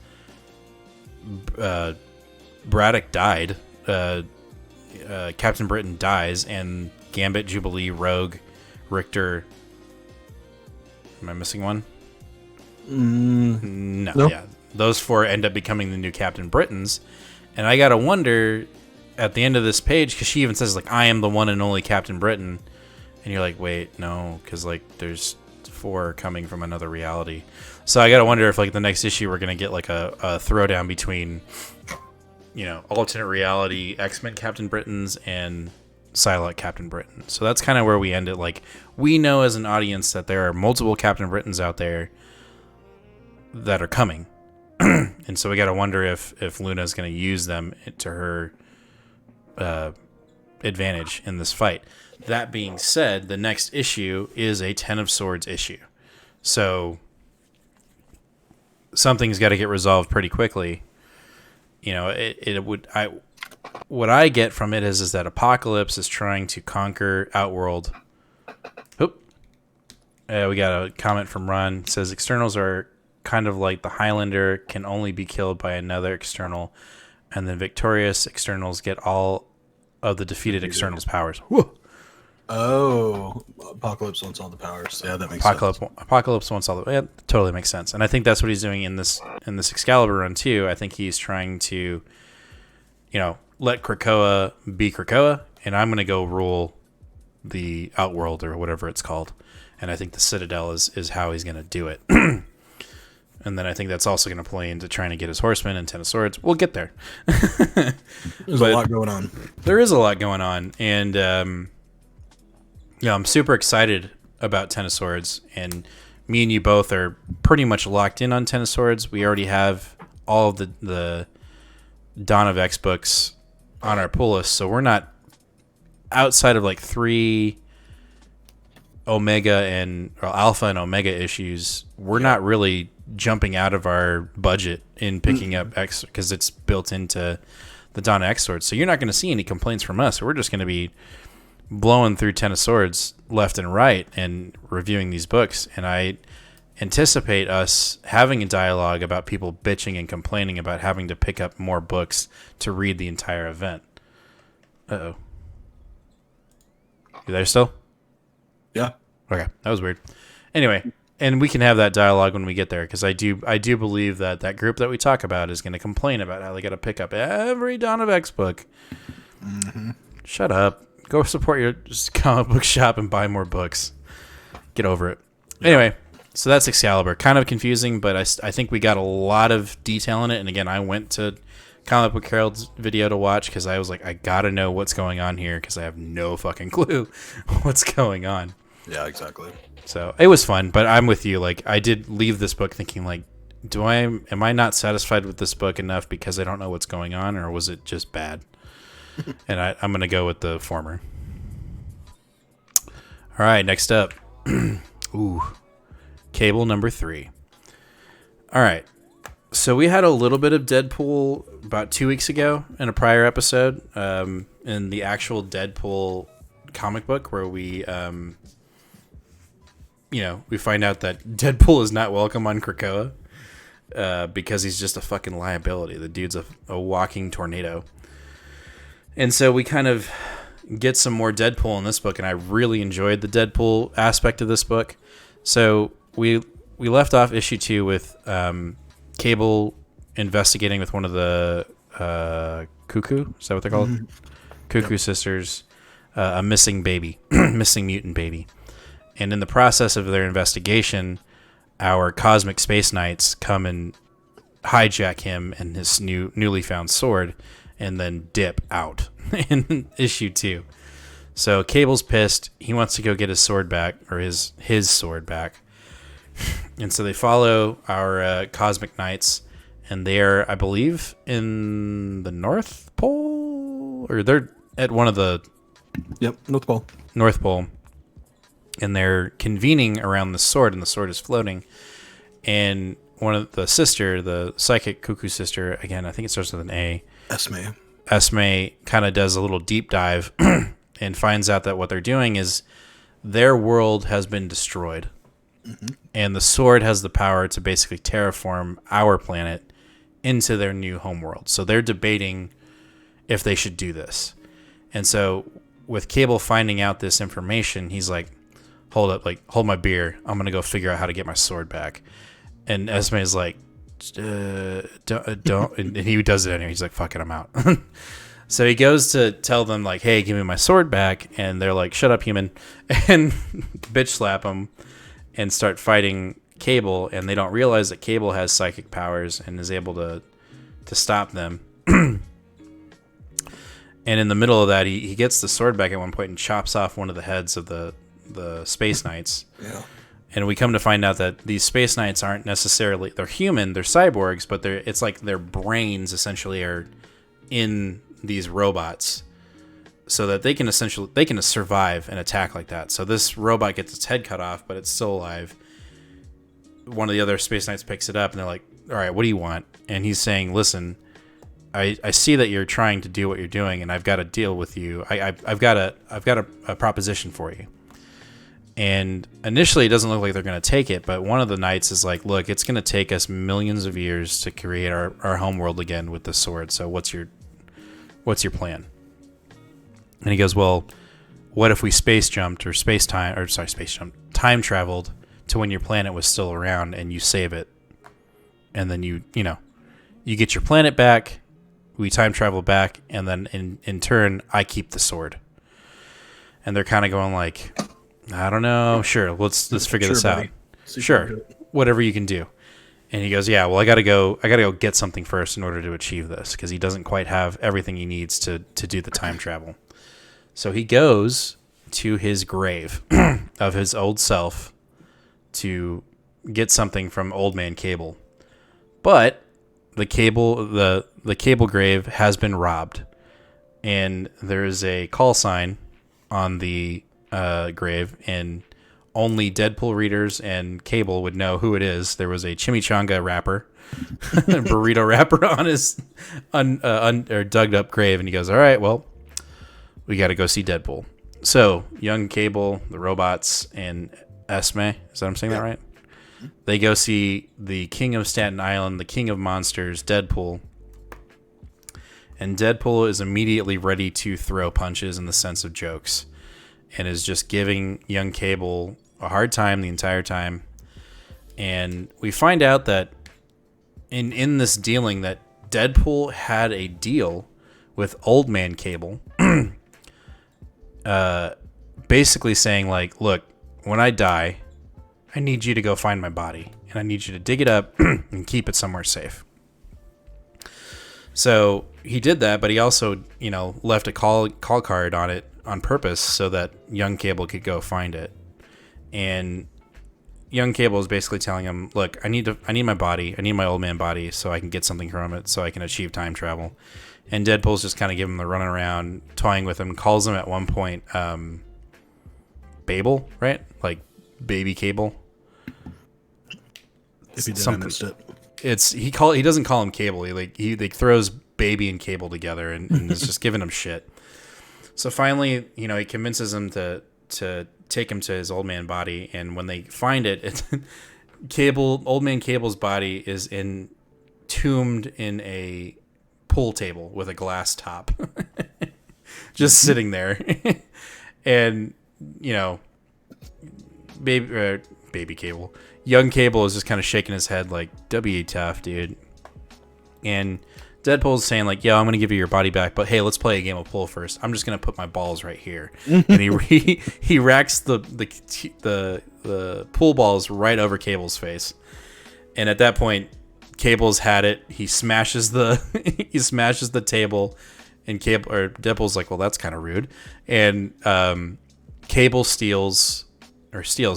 Braddock died, Captain Britain dies, and Gambit, Jubilee, Rogue, Richter. Am I missing one? No. Yeah, those 4 end up becoming the new Captain Britons, and I gotta wonder at the end of this page, because she even says, like, I am the one and only Captain Britain, and you're like, wait, no, because, like, there's 4 coming from another reality. So I gotta wonder if, like, the next issue we're gonna get like a throwdown between alternate reality X-Men Captain Britons and Psylocke Captain Britain. So that's kind of where we end it. Like, we know as an audience that there are multiple Captain Britons out there that are coming, and so we gotta wonder if Luna is gonna use them to her advantage in this fight. That being said, the next issue is a 10 of Swords issue. So something's got to get resolved pretty quickly. What I get from it is that Apocalypse is trying to conquer Outworld. Oop. We got a comment from Ron. It says externals are kind of like the Highlander, can only be killed by another external, and then victorious externals get all of the defeated externals' powers. Whoa. Oh, Apocalypse wants all the powers. Yeah, that makes sense. Apocalypse wants all the. Yeah, totally makes sense. And I think that's what he's doing in this Excalibur run too. I think he's trying to, let Krakoa be Krakoa, and I'm going to go rule the Outworld or whatever it's called. And I think the Citadel is how he's going to do it. And then I think that's also going to play into trying to get his Horsemen and 10 of Swords. We'll get there. There's a lot going on. There is a lot going on, and I'm super excited about 10 of Swords, and me and you both are pretty much locked in on 10 of Swords. We already have all of the Dawn of X books on our pull list, so we're not outside of like 3 Alpha and Omega issues. We're not really jumping out of our budget in picking up X, because it's built into the Dawn of X Swords. So you're not going to see any complaints from us. We're just going to be blowing through 10 of Swords left and right and reviewing these books. And I anticipate us having a dialogue about people bitching and complaining about having to pick up more books to read the entire event. Uh-oh. You there still? Yeah. Okay, that was weird. Anyway, and we can have that dialogue when we get there, because I do believe that group that we talk about is going to complain about how they got to pick up every Dawn of X book. Mm-hmm. Shut up. Go support your comic book shop and buy more books. Get over it. Yeah. Anyway, So that's Excalibur. Kind of confusing, but I think we got a lot of detail in it. And again, I went to Comic Book Herald's video to watch because I was like, I gotta know what's going on here because I have no fucking clue what's going on. Yeah, exactly. So it was fun, but I'm with you. Like, I did leave this book thinking, like, am I not satisfied with this book enough because I don't know what's going on, or was it just bad? And I'm gonna go with the former. All right, next up, ooh, Cable number 3. All right. So we had a little bit of Deadpool about 2 weeks ago in a prior episode, in the actual Deadpool comic book where we find out that Deadpool is not welcome on Krakoa because he's just a fucking liability. The dude's a walking tornado. And so we kind of get some more Deadpool in this book, and I really enjoyed the Deadpool aspect of this book. So we left off issue 2 with Cable investigating with one of the Cuckoo, is that what they're called? Mm-hmm. Cuckoo yep. Sisters, a missing baby, missing mutant baby. And in the process of their investigation, our cosmic space knights come and hijack him and his newly found sword and then dip out in issue 2. So Cable's pissed. He wants to go get his sword back, or his sword back. And so they follow our cosmic knights, and they're, I believe, in the North Pole, or they're at one of the... Yep, North Pole. North Pole. And they're convening around the sword, and the sword is floating. And one of the sister, the psychic Cuckoo sister, again, I think it starts with an A. Esme kind of does a little deep dive and finds out that what they're doing is their world has been destroyed. Mm-hmm. And the sword has the power to basically terraform our planet into their new homeworld. So they're debating if they should do this. And so with Cable finding out this information, he's like, hold up, like, hold my beer. I'm going to go figure out how to get my sword back. And Esme is like, don't. And he does it anyway. He's like, fuck it, I'm out. So he goes to tell them, like, hey, give me my sword back. And they're like, shut up, human. And bitch slap him and start fighting Cable. And they don't realize that Cable has psychic powers and is able to stop them. And in the middle of that, he gets the sword back at one point and chops off one of the heads of the Space Knights. Yeah. And we come to find out that these Space Knights aren't necessarily... They're human, they're cyborgs, but it's like their brains essentially are in these robots so that they can survive an attack like that. So this robot gets its head cut off, but it's still alive. One of the other Space Knights picks it up, and they're like, all right, what do you want? And he's saying, listen, I see that you're trying to do what you're doing, and I've got to deal with you. I've got a proposition for you. And initially, it doesn't look like they're going to take it, but one of the knights is like, look, it's going to take us millions of years to create our homeworld again with the sword. So what's your plan? And he goes, well, what if we time traveled to when your planet was still around and you save it, and then you get your planet back, we time travel back, and then in turn, I keep the sword. And they're kind of going like, I don't know. Sure, let's figure this out. Sure, whatever you can do. And he goes, yeah, well, I gotta go get something first in order to achieve this, because he doesn't quite have everything he needs to do the time travel. So he goes to his grave of his old self to get something from Old Man Cable. But the Cable grave has been robbed, and there is a call sign on the grave, and only Deadpool readers and Cable would know who it is. There was a chimichanga wrapper, burrito wrapper on his dug up grave, and he goes, all right, well, we got to go see Deadpool. So young Cable, the robots, and Esme, is that I'm saying that right? They go see the King of Staten Island, the King of Monsters, Deadpool. And Deadpool is immediately ready to throw punches in the sense of jokes, and is just giving young Cable a hard time the entire time. And we find out that in this dealing that Deadpool had a deal with Old Man Cable, basically saying, like, look, when I die, I need you to go find my body, and I need you to dig it up and keep it somewhere safe. So he did that, but he also, left a call card on it on purpose so that young Cable could go find it. And young Cable is basically telling him, look, I need my body. I need my old man body so I can get something from it so I can achieve time travel. And Deadpool's just kind of giving him the running around, toying with him, calls him at one point, Babel, right? Like baby Cable. If he didn't missed it. He doesn't call him Cable. He throws baby and Cable together and is just giving him shit. So finally, he convinces him to take him to his old man body, and when they find it, old man Cable's body is entombed in a pool table with a glass top, just sitting there, and baby Cable. Young Cable is just kind of shaking his head like, W tough, dude. And Deadpool's saying like, yo, I'm going to give you your body back, but hey, let's play a game of pool first. I'm just going to put my balls right here. And he racks the pool balls right over Cable's face. And at that point, Cable's had it. He smashes the table, and Deadpool's like, well, that's kind of rude. And Cable steals.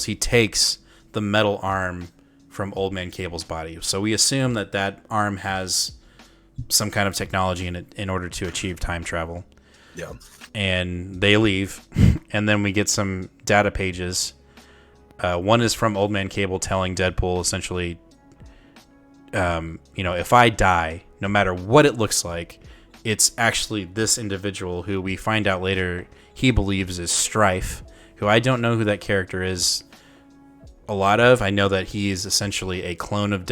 He takes the metal arm from Old Man Cable's body. So we assume that arm has some kind of technology in it in order to achieve time travel. Yeah. And they leave, and then we get some data pages. One is from Old Man Cable telling Deadpool essentially, if I die, no matter what it looks like, it's actually this individual who we find out later he believes is Strife, who I don't know who that character is a lot of. I know that he is essentially a clone of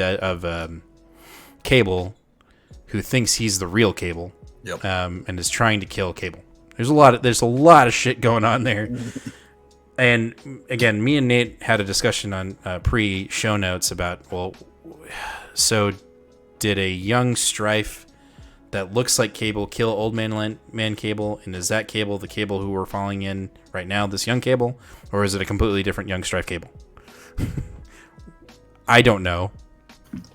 Cable, who thinks he's the real Cable, yep. And is trying to kill Cable. There's a lot of shit going on there. And again, me and Nate had a discussion on pre-show notes about, so did a young Strife that looks like Cable kill Old Man Cable, and is that Cable the Cable who we're following in right now, this young Cable, or is it a completely different young Strife Cable? I don't know.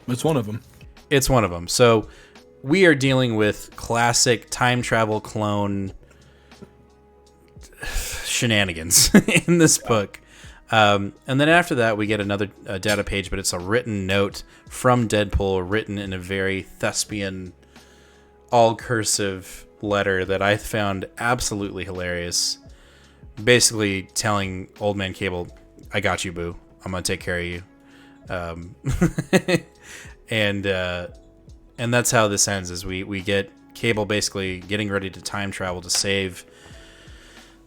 It's one of them. So we are dealing with classic time travel clone shenanigans in this book. And then after that, we get another data page, but it's a written note from Deadpool, written in a very thespian, all cursive letter that I found absolutely hilarious. Basically telling Old Man Cable, I got you, boo. I'm going to take care of you. And that's how this ends, is we get Cable basically getting ready to time travel to save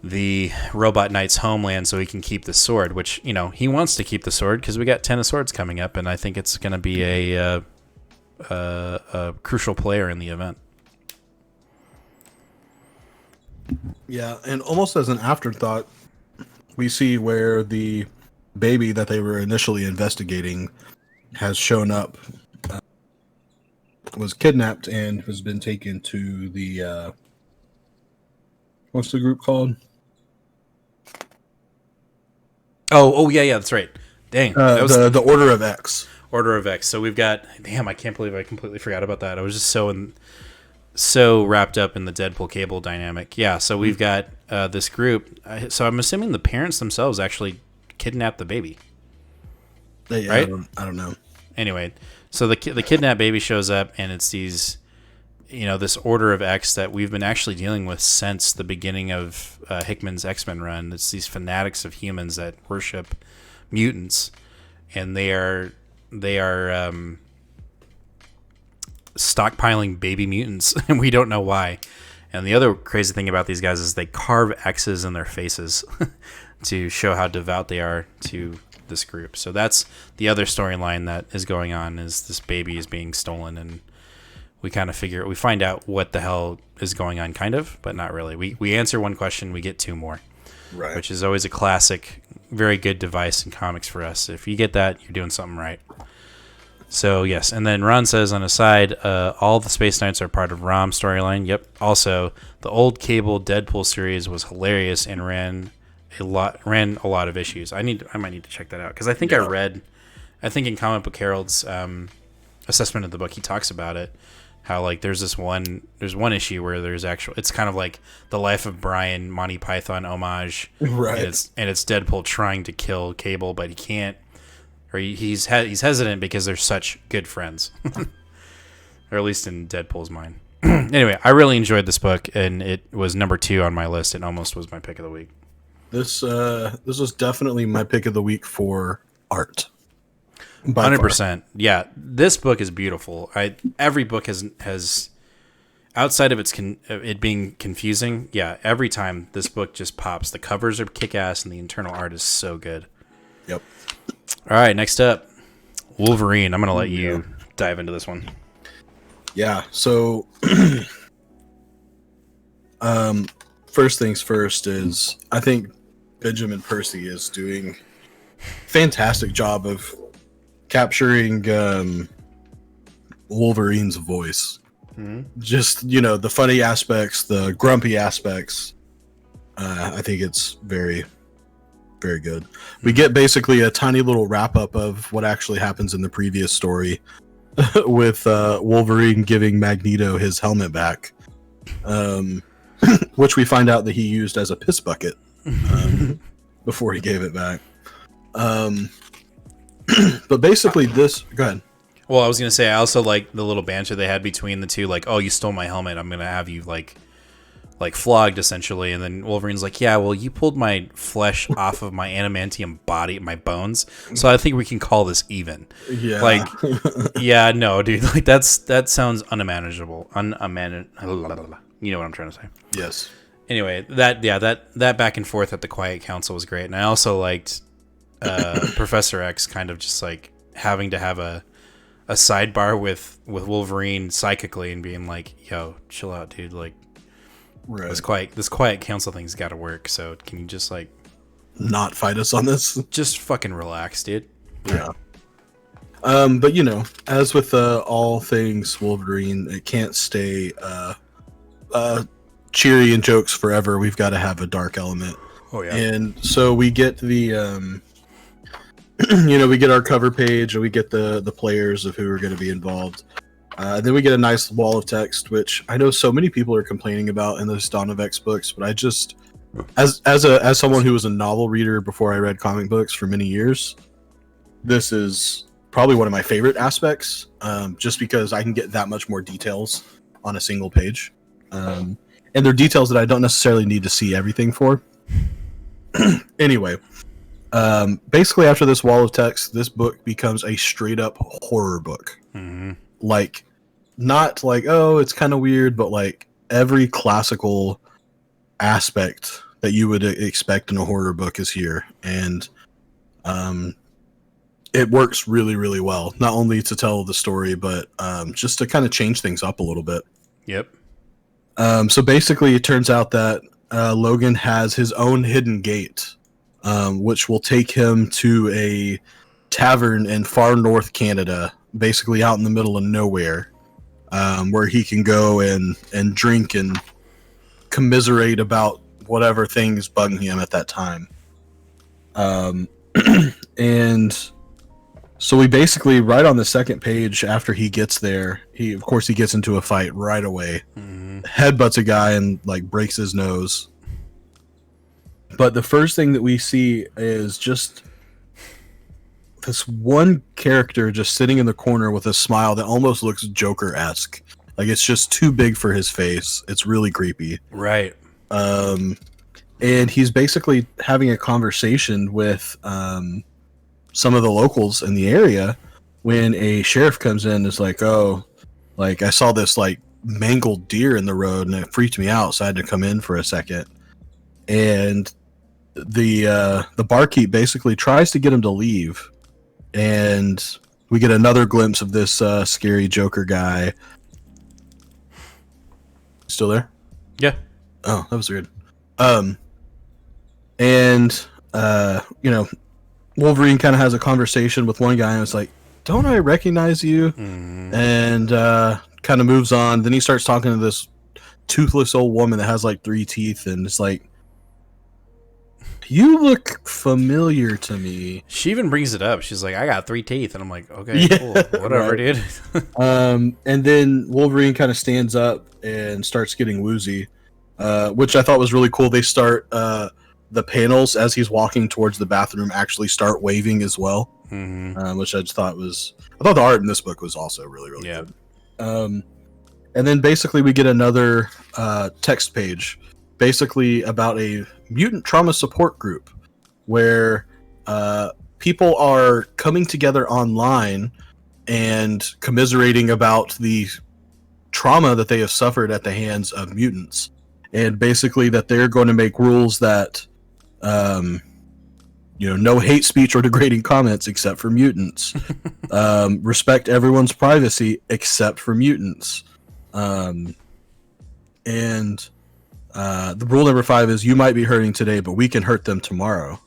the Robot Knight's homeland so he can keep the sword, which, he wants to keep the sword because we got 10 of Swords coming up, and I think it's going to be a crucial player in the event. Yeah, and almost as an afterthought, we see where the baby that they were initially investigating has shown up, was kidnapped, and has been taken to the what's the group called? Oh yeah, that's right. Dang, the Order of X. Order of X. So we've got. Damn, I can't believe I completely forgot about that. I was just so wrapped up in the Deadpool Cable dynamic. Yeah, so we've got this group. So I'm assuming the parents themselves actually kidnapped the baby. Yeah, right? I don't know. Anyway, so the kidnapped baby shows up, and it's these, this Order of X that we've been actually dealing with since the beginning of Hickman's X-Men run. It's these fanatics of humans that worship mutants, and they are stockpiling baby mutants, and we don't know why. And the other crazy thing about these guys is they carve X's in their faces to show how devout they are to this group. So that's the other storyline that is going on, is this baby is being stolen, and we kind of we find out what the hell is going on, kind of, but not really. We answer one question, we get two more, right? Which is always a classic, very good device in comics for us. If you get that, you're doing something right. So yes, and then Ron says on the side, all the Space Knights are part of Rom's storyline. Yep. Also, the old Cable Deadpool series was hilarious and ran a lot of issues. I might need to check that out because I think I think in Comic Book Herald's assessment of the book, he talks about it. How like there's one issue where it's kind of like the Life of Brian Monty Python homage, right? And it's Deadpool trying to kill Cable, but he can't, or he's hesitant because they're such good friends, or at least in Deadpool's mind. Anyway, I really enjoyed this book, and it was number 2 on my list. It almost was my pick of the week. This was definitely my pick of the week for art. 100%. Yeah, this book is beautiful. Every book has outside of it being confusing. Yeah, every time this book just pops. The covers are kick-ass, and the internal art is so good. Yep. All right, next up, Wolverine. I'm gonna let you dive into this one. Yeah. So, first things first is I think Benjamin Percy is doing a fantastic job of capturing Wolverine's voice. Mm-hmm. Just, the funny aspects, the grumpy aspects. I think it's very, very good. We get basically a tiny little wrap up of what actually happens in the previous story with Wolverine giving Magneto his helmet back, which we find out that he used as a piss bucket before he gave it back. But basically go ahead. Well, I was going to say, I also like the little banter they had between the two, like, oh, you stole my helmet, I'm going to have you, like flogged, essentially. And then Wolverine's like, yeah, well, you pulled my flesh off of my adamantium body, my bones, so I think we can call this even. Yeah. Like, yeah, no, dude, like, that sounds unmanageable. You know what I'm trying to say. Yes. Anyway, that back and forth at the Quiet Council was great. And I also liked Professor X kind of just like having to have a sidebar with Wolverine psychically and being like, yo, chill out, dude, like, right, this quiet council thing's got to work, so can you just like not fight us on this? Just fucking relax, dude. Yeah. But as with all things Wolverine, it can't stay cheery and jokes forever. We've got to have a dark element. Oh yeah. And so we get the we get our cover page, and we get the players of who are going to be involved. Then we get a nice wall of text, which I know so many people are complaining about in those Dawn of X books, but I just, as someone who was a novel reader before I read comic books for many years, this is probably one of my favorite aspects, just because I can get that much more details on a single page. And they're details that I don't necessarily need to see everything for. Anyway. Basically, after this wall of text, this book becomes a straight up horror book. Mm-hmm. Like, not like, oh, it's kind of weird, but like every classical aspect that you would expect in a horror book is here. And it works really, really well. Not only to tell the story, but just to kind of change things up a little bit. Yep. So basically, it turns out that Logan has his own hidden gate. Which will take him to a tavern in far north Canada, basically out in the middle of nowhere, where he can go and drink and commiserate about whatever things bugging him at that time. And so we basically, right on the second page after he gets there, he gets into a fight right away, headbutts a guy and like breaks his nose. But the first thing that we see is just this one character just sitting in the corner with a smile that almost looks Joker-esque. Like, it's just too big for his face. It's really creepy. Right. And he's basically having a conversation with some of the locals in the area when a sheriff comes in and is like, oh, like, I saw this, like, mangled deer in the road and it freaked me out, so I had to come in for a second. And the barkeep basically tries to get him to leave, and we get another glimpse of this scary Joker guy. Still there? Yeah. Oh, that was weird. Wolverine kind of has a conversation with one guy and it's like, don't I recognize you? And kind of moves on. Then he starts talking to this toothless old woman that has like 3 teeth, and it's like, You look familiar to me. She even brings it up. She's like, I got 3 teeth. And I'm like, okay, cool. Whatever, right. dude. And then Wolverine kind of stands up and starts getting woozy, which I thought was really cool. They start the panels as he's walking towards the bathroom actually start waving as well, which I just thought was... I thought the art in this book was also really, really good. And then basically we get another text page basically about a mutant trauma support group where people are coming together online and commiserating about the trauma that they have suffered at the hands of mutants, and basically that they're going to make rules that no hate speech or degrading comments except for mutants, respect everyone's privacy except for mutants, and the rule number 5 is you might be hurting today, but we can hurt them tomorrow.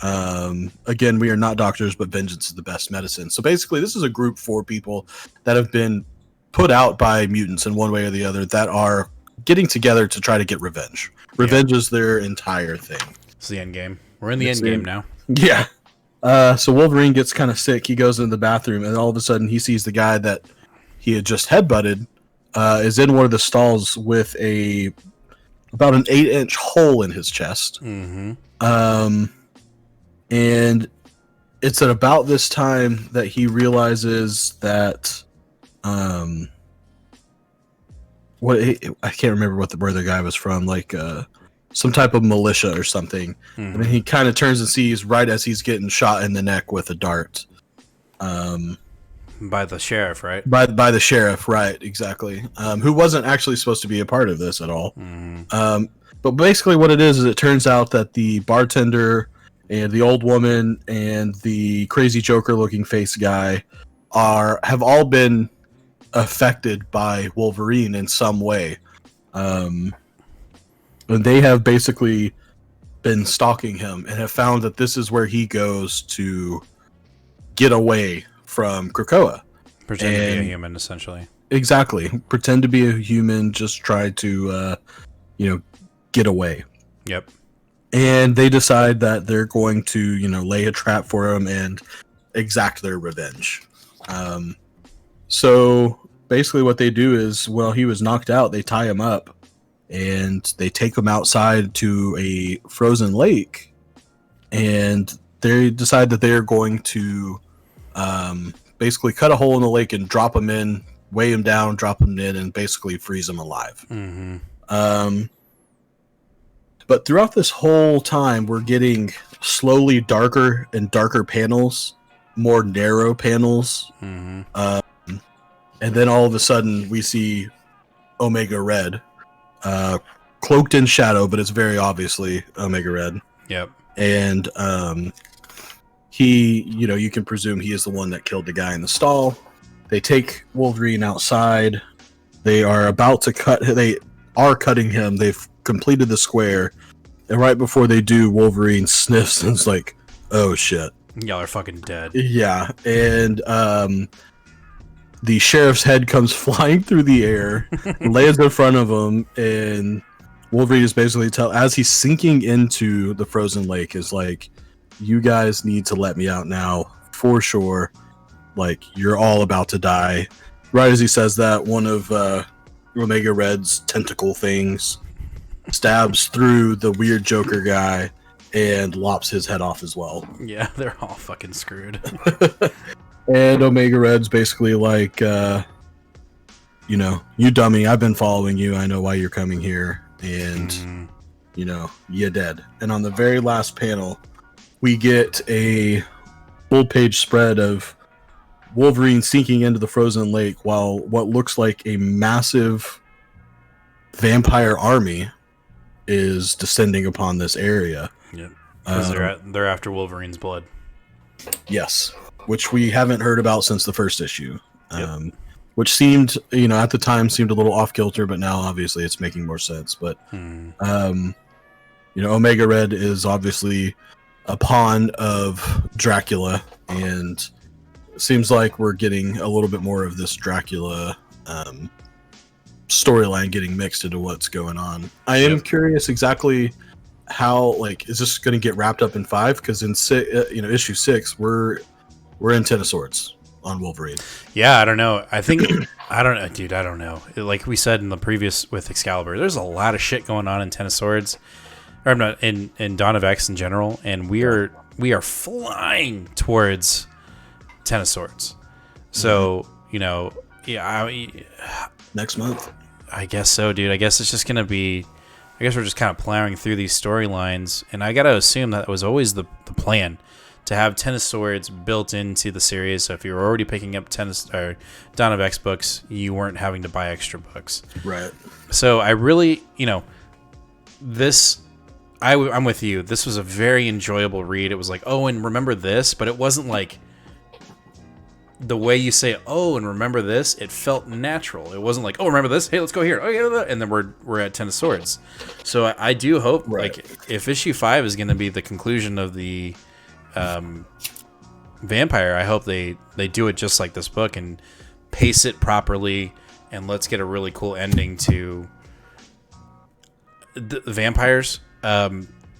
Again, we are not doctors, but vengeance is the best medicine. So basically, this is a group for people that have been put out by mutants in one way or the other that are getting together to try to get revenge. Revenge is their entire thing. It's the end game. We're in the end game now. Yeah. So Wolverine gets kind of sick. He goes into the bathroom, and all of a sudden, he sees the guy that he had just headbutted is in one of the stalls with about an 8-inch hole in his chest. And it's at about this time that he realizes that I can't remember where the guy was from, like some type of militia or something. And then he kind of turns and sees right as he's getting shot in the neck with a dart. By the sheriff, right? By the sheriff, right, exactly. Who wasn't actually supposed to be a part of this at all. But basically what it is it turns out that the bartender and the old woman and the crazy Joker looking face guy have all been affected by Wolverine in some way. And they have basically been stalking him and have found that this is where he goes to get away from Krakoa. Pretend to be a human, essentially. Exactly. Pretend to be a human, just try to, get away. Yep. And they decide that they're going to, lay a trap for him and exact their revenge. So basically what they do is, well, he was knocked out, they tie him up and they take him outside to a frozen lake, and they decide that they're going to basically cut a hole in the lake and drop him in, weigh him down, drop him in, and basically freeze him alive. But throughout this whole time, we're getting slowly darker and darker panels, more narrow panels. And then all of a sudden, we see Omega Red, cloaked in shadow, but it's very obviously Omega Red. Yep. And he, you can presume he is the one that killed the guy in the stall. They take Wolverine outside. They are about to they are cutting him. They've completed the square. And right before they do, Wolverine sniffs and is like, oh shit. Y'all are fucking dead. Yeah. And the sheriff's head comes flying through the air, lands in front of him, and Wolverine is basically as he's sinking into the frozen lake, is like, you guys need to let me out now, for sure. Like, you're all about to die. Right as he says that, one of Omega Red's tentacle things stabs through the weird Joker guy and lops his head off as well. Yeah, they're all fucking screwed. And Omega Red's basically like, you dummy, I've been following you, I know why you're coming here, and, you're dead. And on the very last panel, we get a full-page spread of Wolverine sinking into the frozen lake while what looks like a massive vampire army is descending upon this area. Yep. Because they're after Wolverine's blood. Yes. Which we haven't heard about since the first issue. Yep. Which seemed, at the time seemed a little off kilter, but now obviously it's making more sense. But, Omega Red is obviously a pawn of Dracula, and it seems like we're getting a little bit more of this Dracula storyline getting mixed into what's going on. I am curious exactly how, like, is this going to get wrapped up in 5? Because in issue 6, we're in Ten of Swords on Wolverine. Yeah, I don't know. I think I don't know, dude. I don't know. Like we said in the previous with Excalibur, there's a lot of shit going on in Ten of Swords, or I'm not in Dawn of X in general, and we are flying towards Ten of Swords. So Next month. I guess so, dude. I guess it's just gonna be. I guess we're just kind of plowing through these storylines, and I gotta assume that was always the plan, to have Ten of Swords built into the series. So if you were already picking up or Dawn of X books, you weren't having to buy extra books. Right. So I really, I'm with you. This was a very enjoyable read. It was like, oh, and remember this, but it wasn't like the way you say, oh, and remember this. It felt natural. It wasn't like, oh, remember this. Hey, let's go here. Oh, yeah, and then we're at Ten of Swords. So I do hope, like, if issue 5 is going to be the conclusion of the vampire, I hope they do it just like this book and pace it properly, and let's get a really cool ending to the vampires.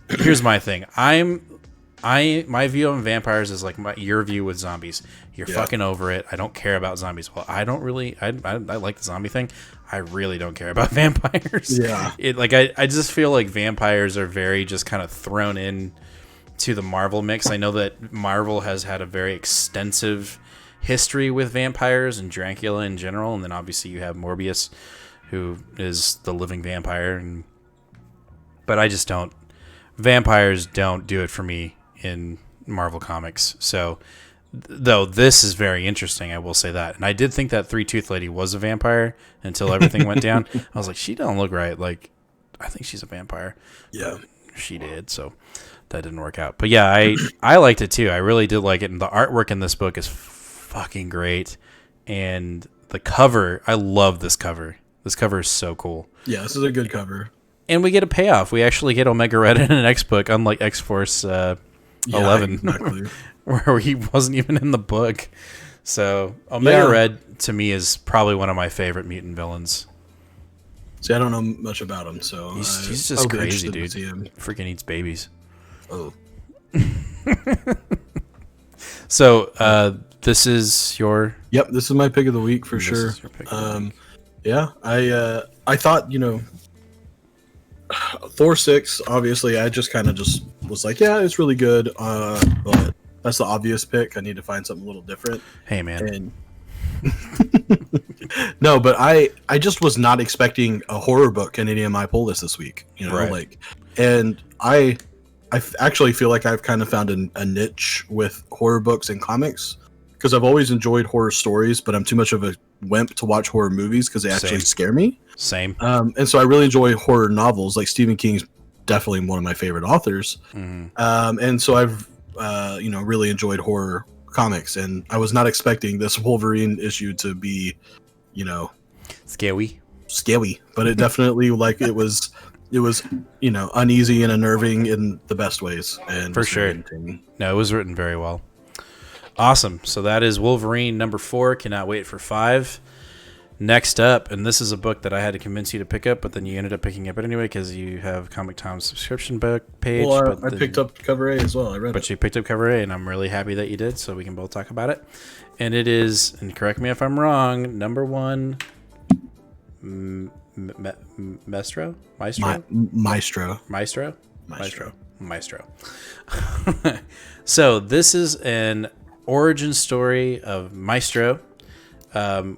Here's my thing. My view on vampires is like your view with zombies. You're fucking over it. I don't care about zombies. Well, I don't really. I like the zombie thing. I really don't care about vampires. Yeah. I just feel like vampires are very just kind of thrown in to the Marvel mix. I know that Marvel has had a very extensive history with vampires and Dracula in general, and then obviously you have Morbius, who is the living vampire. But I just don't. Vampires don't do it for me in Marvel Comics. So, though this is very interesting, I will say that. And I did think that Three-Tooth Lady was a vampire until everything went down. I was like, she don't look right. Like, I think she's a vampire. Yeah. But she did, so that didn't work out. But yeah, I liked it too. I really did like it. And the artwork in this book is fucking great. And the cover, I love this cover. This cover is so cool. Yeah, this is a good cover. And we get a payoff. We actually get Omega Red in an X book, unlike X-Force 11, exactly. where he wasn't even in the book. So Omega Red, to me, is probably one of my favorite mutant villains. See, I don't know much about him, so he's just crazy, dude. Freaking eats babies. Oh. So this is your... Yep, this is my pick of the week for sure. Yeah, I thought, Thor 6, obviously, I just kind of just was like, yeah, it's really good, but that's the obvious pick. I need to find something a little different. Hey, man. And no, but I just was not expecting a horror book in any of my pull lists this week, right. And I actually feel like I've kind of found a niche with horror books and comics, because I've always enjoyed horror stories, but I'm too much of a wimp to watch horror movies because they actually scare me. Same. And so I really enjoy horror novels. Like Stephen King's definitely one of my favorite authors. Mm-hmm. And so I've really enjoyed horror comics, and I was not expecting this Wolverine issue to be, scary, but it definitely it was uneasy and unnerving in the best ways, and for sure. No, it was written very well. Awesome. So that is Wolverine number 4. Cannot wait for 5. Next up, and this is a book that I had to convince you to pick up, but then you ended up picking up it anyway because you have Comic Time's subscription book page. Well, I picked up cover A as well. I read it. But you picked up cover A, and I'm really happy that you did, so we can both talk about it. And it is, and correct me if I'm wrong, number 1, Maestro. So this is an origin story of Maestro,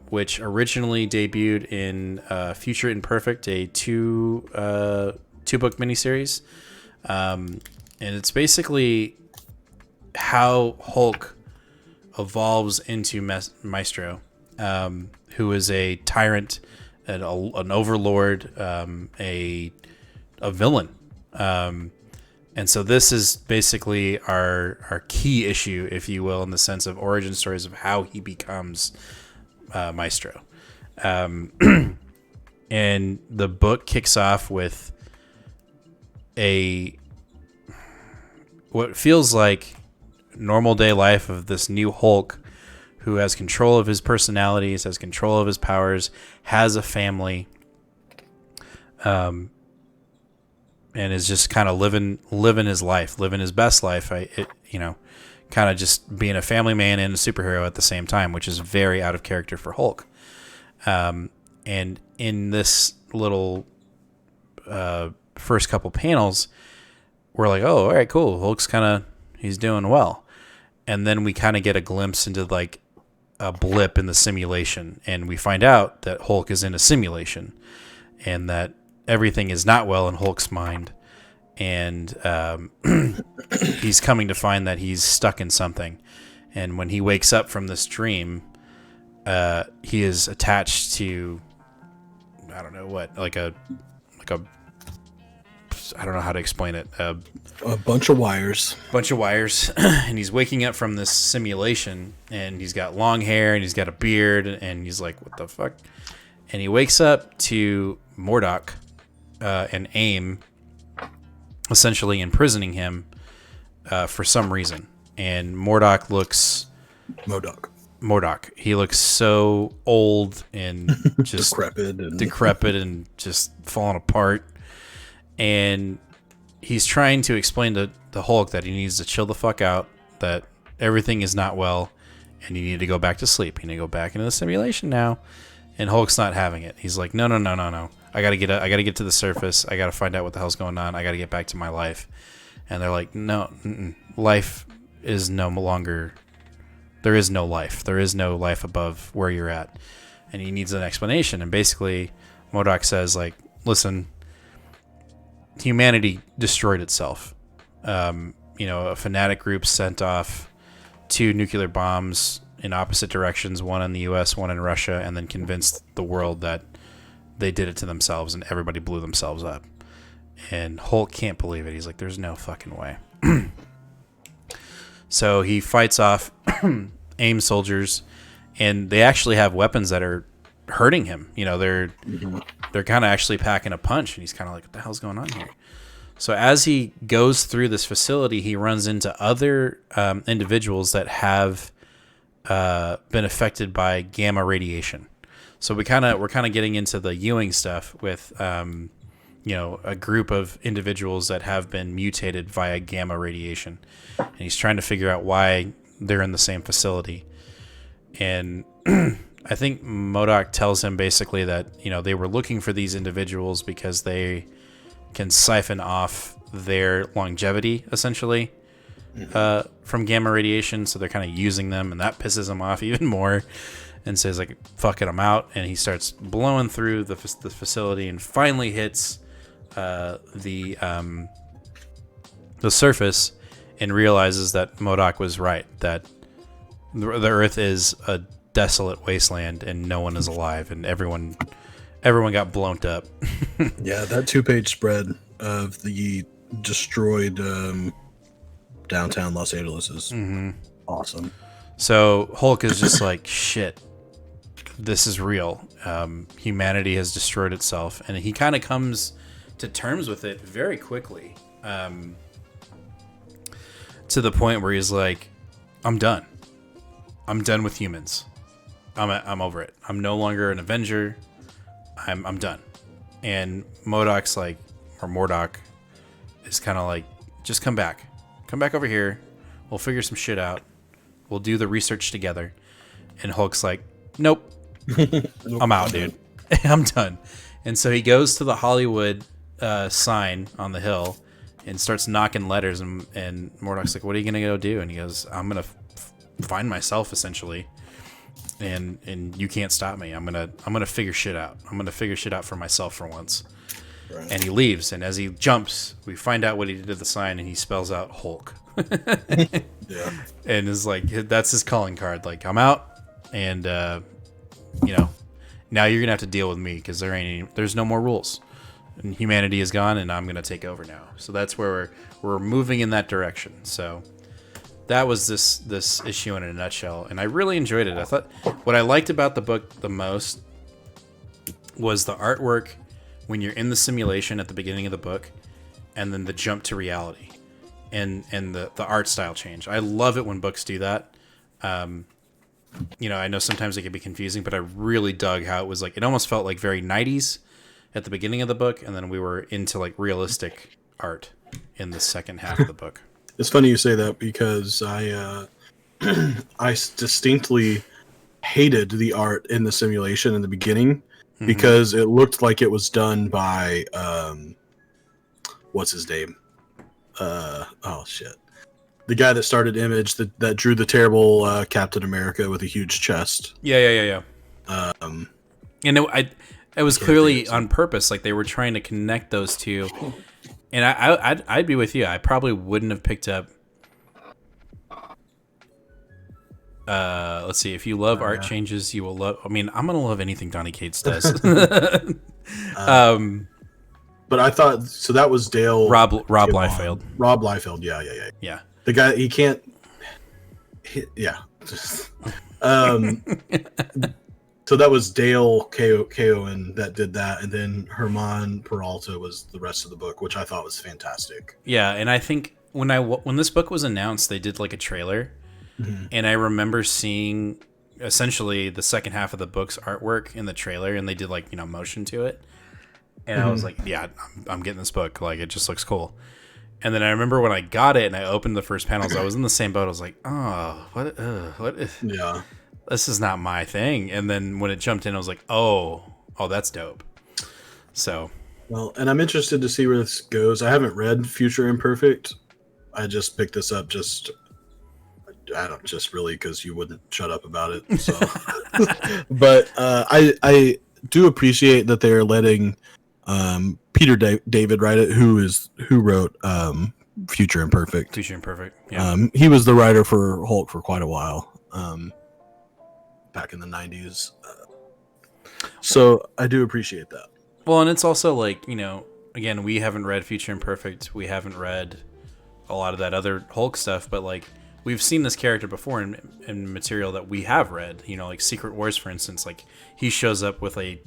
which originally debuted in Future Imperfect, a two book miniseries, and it's basically how Hulk evolves into Maestro, who is a tyrant, an overlord, a villain. And so this is basically our key issue, if you will, in the sense of origin stories of how he becomes Maestro. And the book kicks off with what feels like normal day life of this new Hulk who has control of his personalities, has control of his powers, has a family. and is just kind of living his life, living his best life. Kind of just being a family man and a superhero at the same time, which is very out of character for Hulk. And in this little first couple panels, we're like, oh, all right, cool. Hulk's he's doing well. And then we kind of get a glimpse into like a blip in the simulation, and we find out that Hulk is in a simulation and that everything is not well in Hulk's mind. And he's coming to find that he's stuck in something. And when he wakes up from this dream, he is attached to, I don't know what, like a I don't know how to explain it. A bunch of wires. And he's waking up from this simulation, and he's got long hair, and he's got a beard, and he's like, what the fuck? And he wakes up to MODOK and AIM essentially imprisoning him for some reason. And MODOK looks... MODOK. He looks so old and just decrepit and just falling apart. And he's trying to explain to the Hulk that he needs to chill the fuck out, that everything is not well, and you need to go back to sleep. You need to go back into the simulation now. And Hulk's not having it. He's like, no. I gotta get to the surface. I gotta find out what the hell's going on. I gotta get back to my life. And they're like, no, life is no longer. There is no life. There is no life above where you're at. And he needs an explanation. And basically, MODOK says, like, listen, humanity destroyed itself. A fanatic group sent off 2 nuclear bombs in opposite directions, one in the U.S., one in Russia, and then convinced the world that they did it to themselves, and everybody blew themselves up. And Hulk can't believe it. He's like, there's no fucking way. So he fights off AIM soldiers, and they actually have weapons that are hurting him. They're kind of actually packing a punch, and he's kind of like, what the hell's going on here? So as he goes through this facility, he runs into other individuals that have been affected by gamma radiation. So we're kind of getting into the Ewing stuff with a group of individuals that have been mutated via gamma radiation, and he's trying to figure out why they're in the same facility. And I think MODOK tells him basically that they were looking for these individuals because they can siphon off their longevity essentially from gamma radiation, so they're kind of using them, and that pisses him off even more. And says, like, fuck it, I'm out. And he starts blowing through the facility and finally hits the surface and realizes that MODOK was right, that the Earth is a desolate wasteland and no one is alive, and everyone got blown up. Yeah, that 2-page spread of the destroyed downtown Los Angeles is awesome. So Hulk is just like, shit, this is real. Humanity has destroyed itself. And he kind of comes to terms with it very quickly, to the point where he's like, I'm done. I'm done with humans. I'm over it. I'm no longer an Avenger. I'm done. And MODOK's like, or MODOK is kind of like, just come back over here. We'll figure some shit out. We'll do the research together. And Hulk's like, nope. I'm out, dude. I'm done. And so he goes to the Hollywood sign on the hill and starts knocking letters. And MODOK's like, what are you going to go do? And he goes, I'm going to find myself, essentially. And you can't stop me. I'm gonna figure shit out. I'm going to figure shit out for myself for once. Right. And he leaves. And as he jumps, we find out what he did to the sign, and he spells out Hulk. Yeah. And is like, that's his calling card. Like, I'm out, and now you're gonna have to deal with me because there's no more rules, and humanity is gone, and I'm gonna take over now. So that's where we're moving in that direction. So that was this issue in a nutshell, and I really enjoyed it. I thought what I liked about the book the most was the artwork when you're in the simulation at the beginning of the book, and then the jump to reality. And the art style change. I love it when books do that. I know sometimes it can be confusing, but I really dug how it was like, it almost felt like very 90s at the beginning of the book, and then we were into like realistic art in the second half of the book. It's funny you say that because I distinctly hated the art in the simulation in the beginning because it looked like it was done by what's his name? Oh shit. The guy that started Image that drew the terrible Captain America with a huge chest. Yeah. And it was clearly on purpose. Like they were trying to connect those two. And I'd be with you. I probably wouldn't have picked up. Let's see. If you love art changes, you will love. I mean, I'm gonna love anything Donny Cates does. But I thought so. That was Dale. Rob Liefeld. Rob Liefeld. Yeah. The guy he can't. Yeah. So that was Dale Keown that did that, and then Herman Peralta was the rest of the book, which I thought was fantastic. Yeah, and I think when this book was announced, they did like a trailer, and I remember seeing essentially the second half of the book's artwork in the trailer, and they did like motion to it, and I was like, yeah, I'm getting this book. Like it just looks cool. And then I remember when I got it and I opened the first panels, I was in the same boat. I was like, oh, what? Yeah. This is not my thing. And then when it jumped in, I was like, oh, that's dope. So, well, and I'm interested to see where this goes. I haven't read Future Imperfect. I just picked this up just really because you wouldn't shut up about it. So, but I do appreciate that they're letting Peter David write it, who wrote Future Imperfect. Yeah. He was the writer for Hulk for quite a while. Back in the 90s. So I do appreciate that. Well, and it's also like, again, we haven't read Future Imperfect. We haven't read a lot of that other Hulk stuff, but like we've seen this character before in material that we have read, like Secret Wars, for instance. Like he shows up with a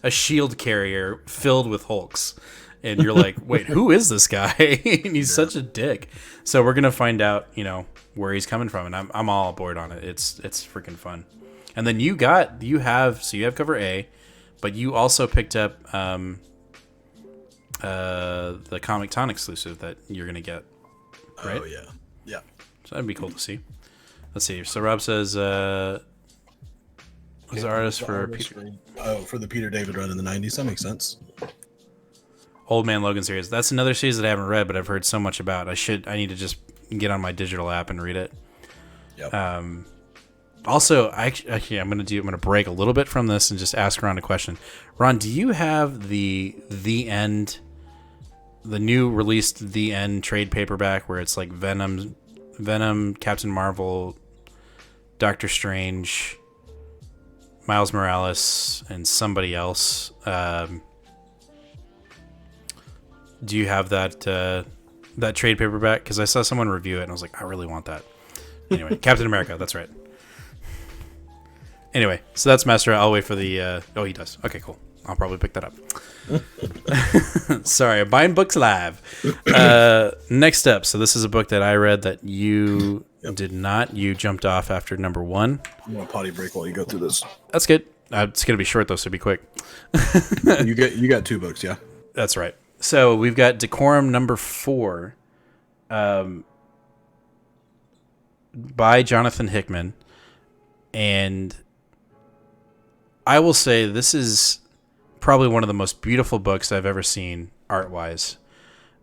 shield carrier filled with Hulks. And you're like, wait, who is this guy? And he's such a dick. So we're gonna find out, where he's coming from, and I'm all aboard on it. It's freaking fun. And then you have cover A, but you also picked up the Comic Con exclusive that you're gonna get, right? Oh yeah. So that'd be cool to see. Let's see. So Rob says, "Was the artist for Peter?" For the Peter David run in the 90s. That makes sense. Old Man Logan series. That's another series that I haven't read, but I've heard so much about. I need to just get on my digital app and read it. Yep. Also, I'm gonna break a little bit from this and just ask Ron a question. Ron, do you have the End, the new released The End trade paperback where it's like Venom, Captain Marvel, Doctor Strange, Miles Morales, and somebody else? Do you have that trade paperback? Because I saw someone review it and I was like, I really want that. Anyway, Captain America, that's right. Anyway, so that's Master. I'll wait for the. Oh, he does. Okay, cool. I'll probably pick that up. Sorry, I'm buying books live. Next up, so this is a book that I read that you did not. You jumped off after number 1. I'm gonna potty break while you go through this. That's good. It's gonna be short though, so be quick. You got 2 books, yeah. That's right. So we've got Decorum number 4, by Jonathan Hickman, and I will say this is probably one of the most beautiful books I've ever seen art-wise.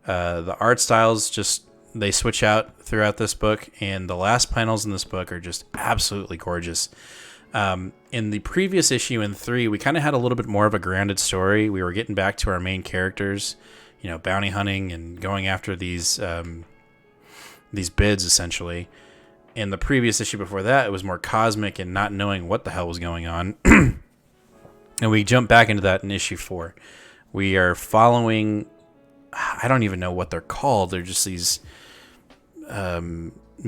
The art styles they switch out throughout this book, and the last panels in this book are just absolutely gorgeous. In the previous issue in 3, we kind of had a little bit more of a grounded story. We were getting back to our main characters, bounty hunting and going after these bids, essentially. In the previous issue before that, it was more cosmic and not knowing what the hell was going on. And we jump back into that in issue 4. We are following, I don't even know what they're called. They're just these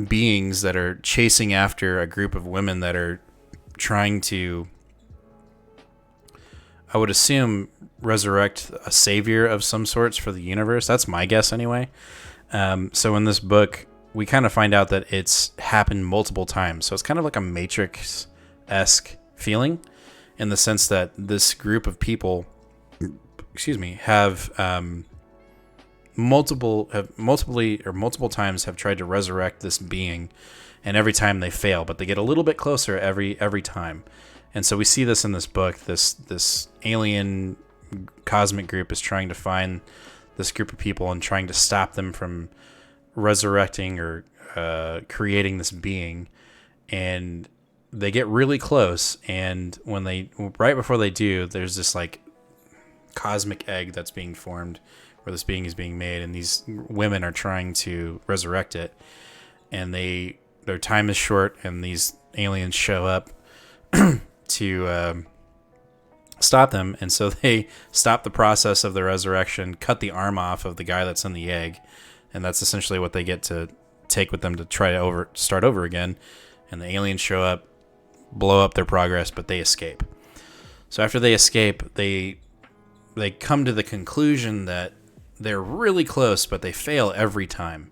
beings that are chasing after a group of women that are trying to, I would assume, resurrect a savior of some sorts for the universe. That's my guess anyway. So in this book, we kind of find out that it's happened multiple times. So it's kind of like a Matrix-esque feeling in the sense that this group of people, have multiple times have tried to resurrect this being, and every time they fail, but they get a little bit closer every time. And so we see this in this book. This alien cosmic group is trying to find this group of people and trying to stop them from resurrecting or creating this being. And they get really close, and right before they do, there's this like cosmic egg that's being formed where this being is being made, and these women are trying to resurrect it, and their time is short, and these aliens show up to stop them. And so they stop the process of the resurrection, cut the arm off of the guy that's in the egg, and that's essentially what they get to take with them to try to start over again. And the aliens show up, blow up their progress, but they escape. So after they escape, they come to the conclusion that they're really close, but they fail every time.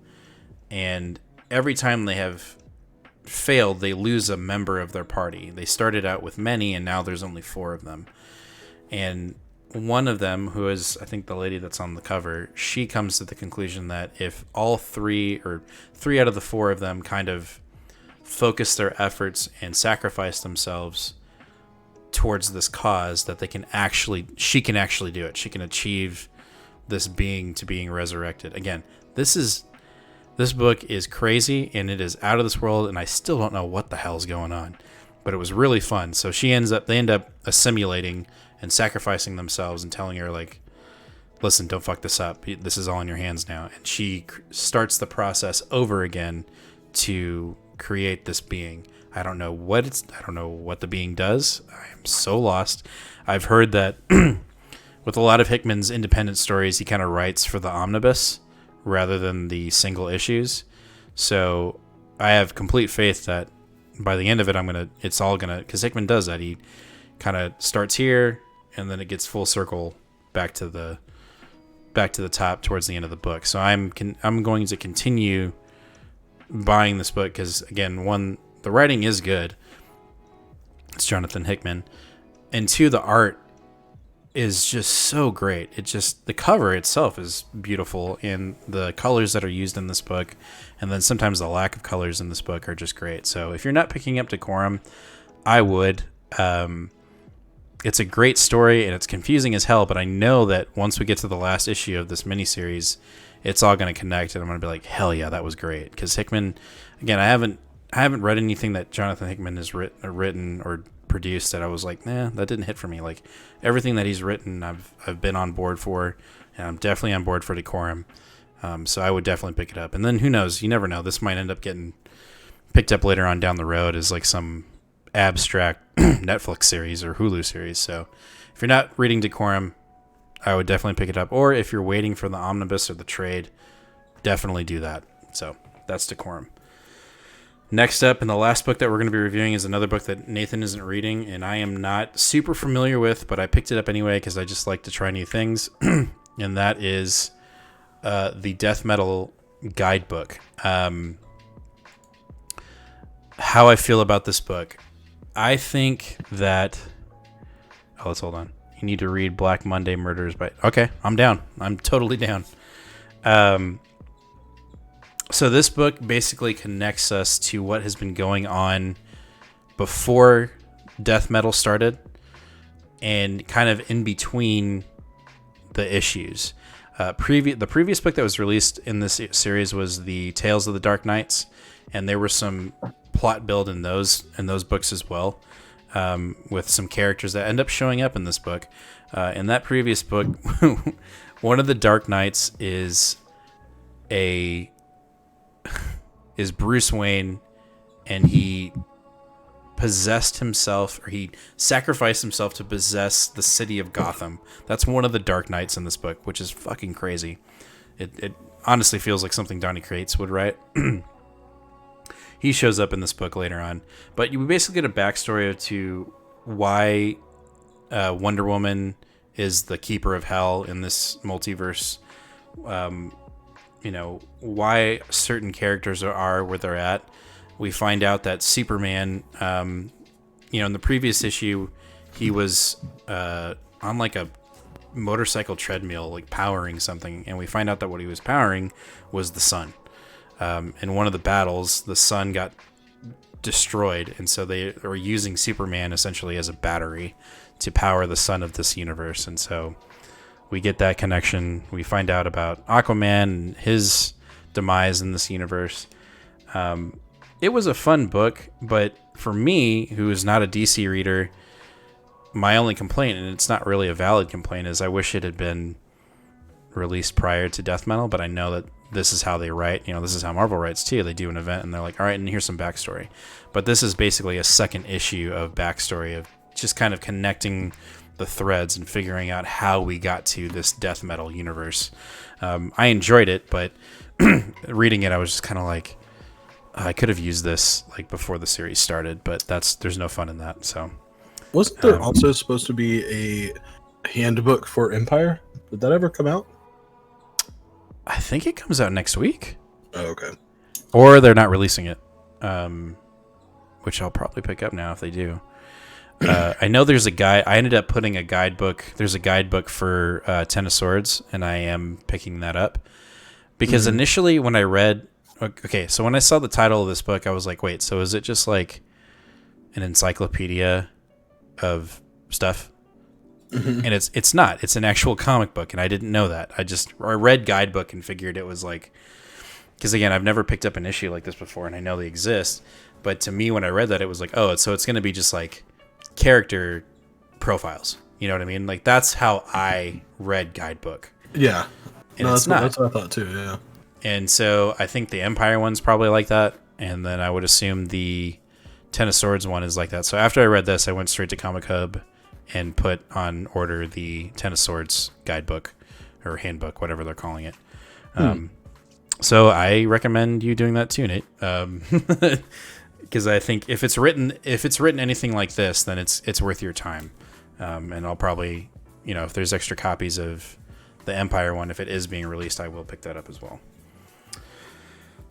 And every time they have failed, they lose a member of their party. They started out with many, and now there's only 4 of them. And one of them, who is, I think, the lady that's on the cover, she comes to the conclusion that if all 3 out of the 4 of them kind of focus their efforts and sacrifice themselves towards this cause, that she can actually do it. She can achieve this being to being resurrected. Again, this book is crazy, and it is out of this world, and I still don't know what the hell's going on, but it was really fun. So they end up assimilating and sacrificing themselves and telling her, like, listen, don't fuck this up. This is all in your hands now. And she starts the process over again to create this being. I don't know what the being does. I am so lost. I've heard that with a lot of Hickman's independent stories, he kind of writes for the omnibus rather than the single issues. So I have complete faith that by the end of it, because Hickman does that. He kind of starts here, and then it gets full circle back to the top towards the end of the book. So I'm going to continue buying this book because, again, the writing is good. It's Jonathan Hickman. And 2, the art is just so great. The cover itself is beautiful, and the colors that are used in this book, and then sometimes the lack of colors in this book, are just great. So if you're not picking up Decorum, I would. It's a great story, and it's confusing as hell, but I know that once we get to the last issue of this miniseries, it's all going to connect, and I'm going to be like, hell yeah, that was great. Because Hickman, again, I haven't read anything that Jonathan Hickman has written or produced that I was like, nah, that didn't hit for me. Like, everything that he's written, I've been on board for, and I'm definitely on board for Decorum. So I would definitely pick it up. And then who knows? You never know. This might end up getting picked up later on down the road as like some abstract Netflix series or Hulu series. So if you're not reading Decorum, I would definitely pick it up. Or if you're waiting for the omnibus or the trade, definitely do that. So that's Decorum. Next up, and the last book that we're going to be reviewing is another book that Nathan isn't reading, and I am not super familiar with, but I picked it up anyway because I just like to try new things, and that is the Death Metal Guidebook. How I feel about this book. I think that... Oh, let's hold on. You need to read Black Monday Murders by... Okay, I'm down. I'm totally down. So this book basically connects us to what has been going on before death metal started and kind of in between the issues. The previous book that was released in this series was the Tales of the Dark Knights, and there were some plot build in those books as well, with some characters that end up showing up in this book. In that previous book, one of the Dark Knights is Bruce Wayne, and he possessed himself, or he sacrificed himself to possess the city of Gotham. That's one of the Dark Knights in this book, which is fucking crazy. It honestly feels like something Donny Cates would write. He shows up in this book later on, but you basically get a backstory to why Wonder Woman is the keeper of hell in this multiverse. Why certain characters are where they're at. We find out that Superman, in the previous issue, he was on like a motorcycle treadmill, like powering something, and we find out that what he was powering was the sun. In one of the battles, the sun got destroyed, and so they were using Superman essentially as a battery to power the sun of this universe. And so we get that connection. We find out about Aquaman and his demise in this universe. It was a fun book, but for me, who is not a DC reader, my only complaint, and it's not really a valid complaint, is I wish it had been released prior to Death Metal, but I know that this is how they write. This is how Marvel writes too. They do an event and they're like, all right, and here's some backstory. But this is basically a second issue of backstory, of just kind of connecting the threads and figuring out how we got to this Death Metal universe. I enjoyed it, but reading it, I was just kind of like, I could have used this like before the series started, but there's no fun in that. So wasn't there also supposed to be a handbook for Empire? Did that ever come out? I think it comes out next week. Oh, okay. Or they're not releasing it, which I'll probably pick up now if they do. I know there's a guy. I ended up putting a guidebook. There's a guidebook for Ten of Swords, and I am picking that up. Because initially when I read... Okay, so when I saw the title of this book, I was like, wait, so is it just like an encyclopedia of stuff? And it's not. It's an actual comic book, and I didn't know that. I read guidebook and figured it was like... Because again, I've never picked up an issue like this before, and I know they exist. But to me, when I read that, it was like, oh, so it's going to be just like character profiles. You know what I mean? Like, that's how I read guidebook. Yeah. And it's not. That's what I thought too, yeah. And so I think the Empire one's probably like that. And then I would assume the Ten of Swords one is like that. So after I read this, I went straight to Comic Hub and put on order the Ten of Swords guidebook or handbook, whatever they're calling it. So I recommend you doing that too, Nate. Because I think if it's written anything like this, then it's worth your time. And I'll probably, if there's extra copies of the Empire one, if it is being released, I will pick that up as well.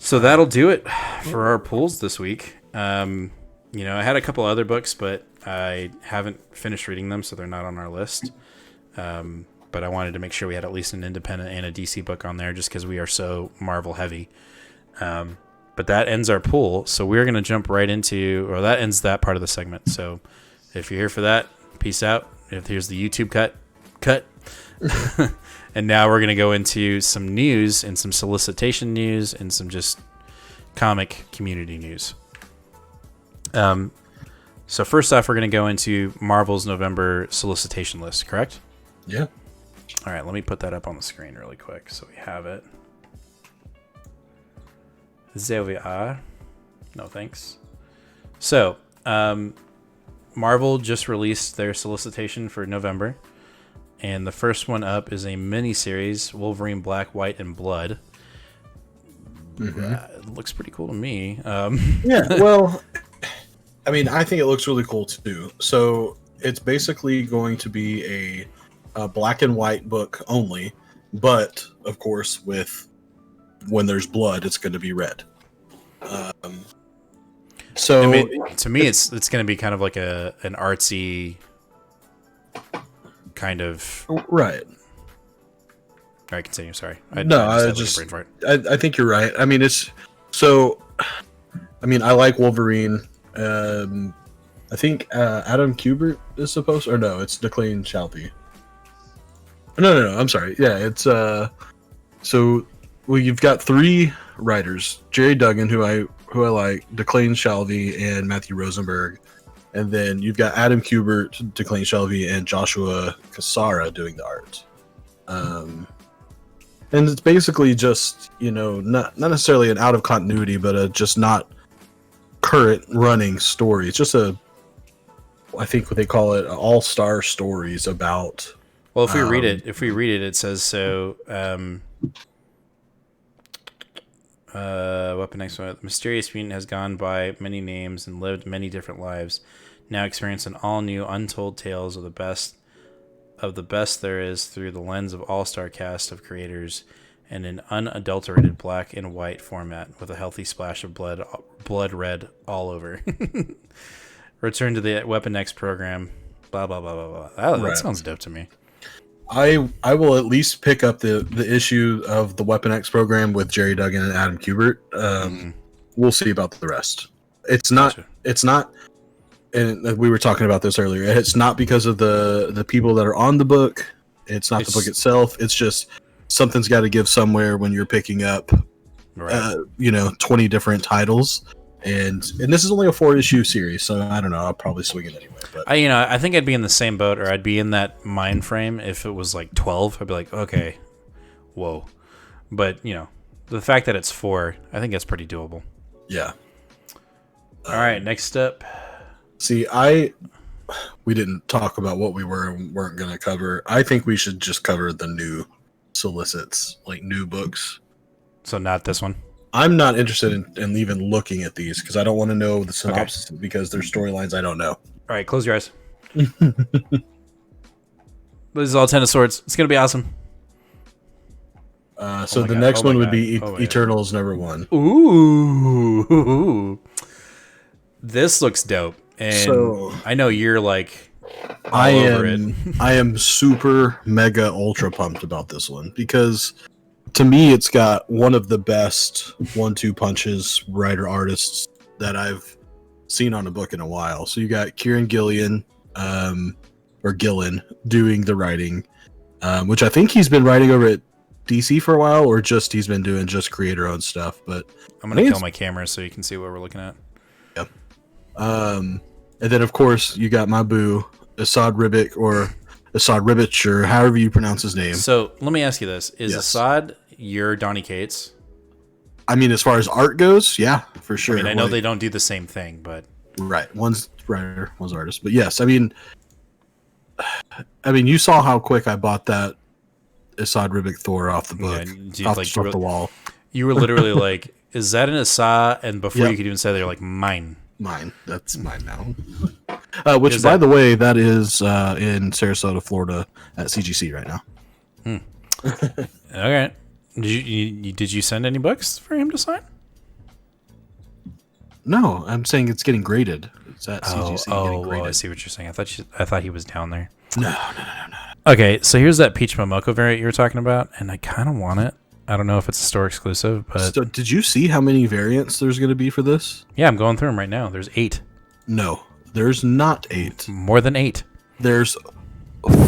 So that'll do it for our pulls this week. I had a couple other books, but I haven't finished reading them, so they're not on our list. But I wanted to make sure we had at least an independent and a DC book on there, just because we are so Marvel heavy. But that ends our pool, so we're going to jump right into, or that ends that part of the segment. So if you're here for that, peace out. If here's the YouTube cut. And now we're going to go into some news and some solicitation news and some just comic community news. So first off, we're going to go into Marvel's November solicitation list, correct? Yeah. All right, let me put that up on the screen really quick so we have it. There we are. No thanks. So, Marvel just released their solicitation for November. And the first one up is a mini-series, Wolverine Black, White, and Blood. It looks pretty cool to me. Yeah, well, I mean, I think it looks really cool too. So it's basically going to be a black and white book only, but of course, when there's blood, it's going to be red. So I mean, to me, it's going to be kind of like an artsy kind of right. All right, continue. Sorry. I think you're right. I mean, I like Wolverine. I think Adam Kubert is supposed, or no, it's Declan Shalvey. No. I'm sorry. Yeah, it's so you've got three writers: Jerry Duggan, who I like, Declan Shalvey, and Matthew Rosenberg, and then you've got Adam Kubert, Declan Shalvey, and Joshua Cassara doing the art. And it's basically just, not necessarily an out of continuity, but a just not current running story. It's just I think what they call it, all-star stories about. Well, if we read it, it says so. Weapon X, the mysterious mutant has gone by many names and lived many different lives. Now experiencing all new, untold tales of the best there is through the lens of all-star cast of creators in an unadulterated black and white format with a healthy splash of blood red all over. Return to the Weapon X program. Blah blah blah blah blah. That sounds dope to me. I will at least pick up the issue of the Weapon X program with Jerry Duggan and Adam Kubert. We'll see about the rest. It's not. Gotcha. It's not. And we were talking about this earlier. It's not because of the people that are on the book. It's not the book itself. It's just something's got to give somewhere when you're picking up, 20 different titles. And this is only a 4-issue series, so I don't know. I'll probably swing it anyway. But I think I'd be in the same boat, or I'd be in that mind frame if it was like 12. I'd be like, okay, whoa. But the fact that it's 4, I think that's pretty doable. Yeah. All right, next up. See, we didn't talk about what we weren't going to cover. I think we should just cover the new solicits, like new books. So not this one. I'm not interested in even looking at these because I don't want to know the synopsis because there's storylines I don't know. All right, close your eyes. This is all 10 of Swords. It's going to be awesome. So the next one would be Eternals number 1. Ooh. This looks dope. And so, I know you're like all over it. I am super mega ultra pumped about this one because to me it's got one of the best 1-2 punches writer artists that I've seen on a book in a while. So you got Kieran Gillen doing the writing, which I think he's been writing over at DC for a while, or just he's been doing just creator owned stuff. But I'm gonna kill my camera so you can see what we're looking at. Yep. And then of course you got my boo Asad Ribic or Asad Ribic or however you pronounce his name. So let me ask you this: Is Asad your Donny Cates? I mean, as far as art goes, yeah, for sure. I know they don't do the same thing, but right, one's writer, one's artist. But yes, I mean, you saw how quick I bought that Asad Ribic Thor off the book, off the wall. You were literally like, "Is that an Asad?" And before you could even say that, you're like, "Mine." That's mine now. Which, by the way, that is in Sarasota, Florida, at CGC right now. Okay. Did you send any books for him to sign? No, I'm saying it's getting graded. It's at CGC getting graded. I see what you're saying. I thought he was down there. No. Okay, so here's that Peach Momoko variant you were talking about, and I kind of want it. I don't know if it's a store exclusive, but... So did you see how many variants there's going to be for this? Yeah, I'm going through them right now. There's 8. No, there's not 8. More than 8. There's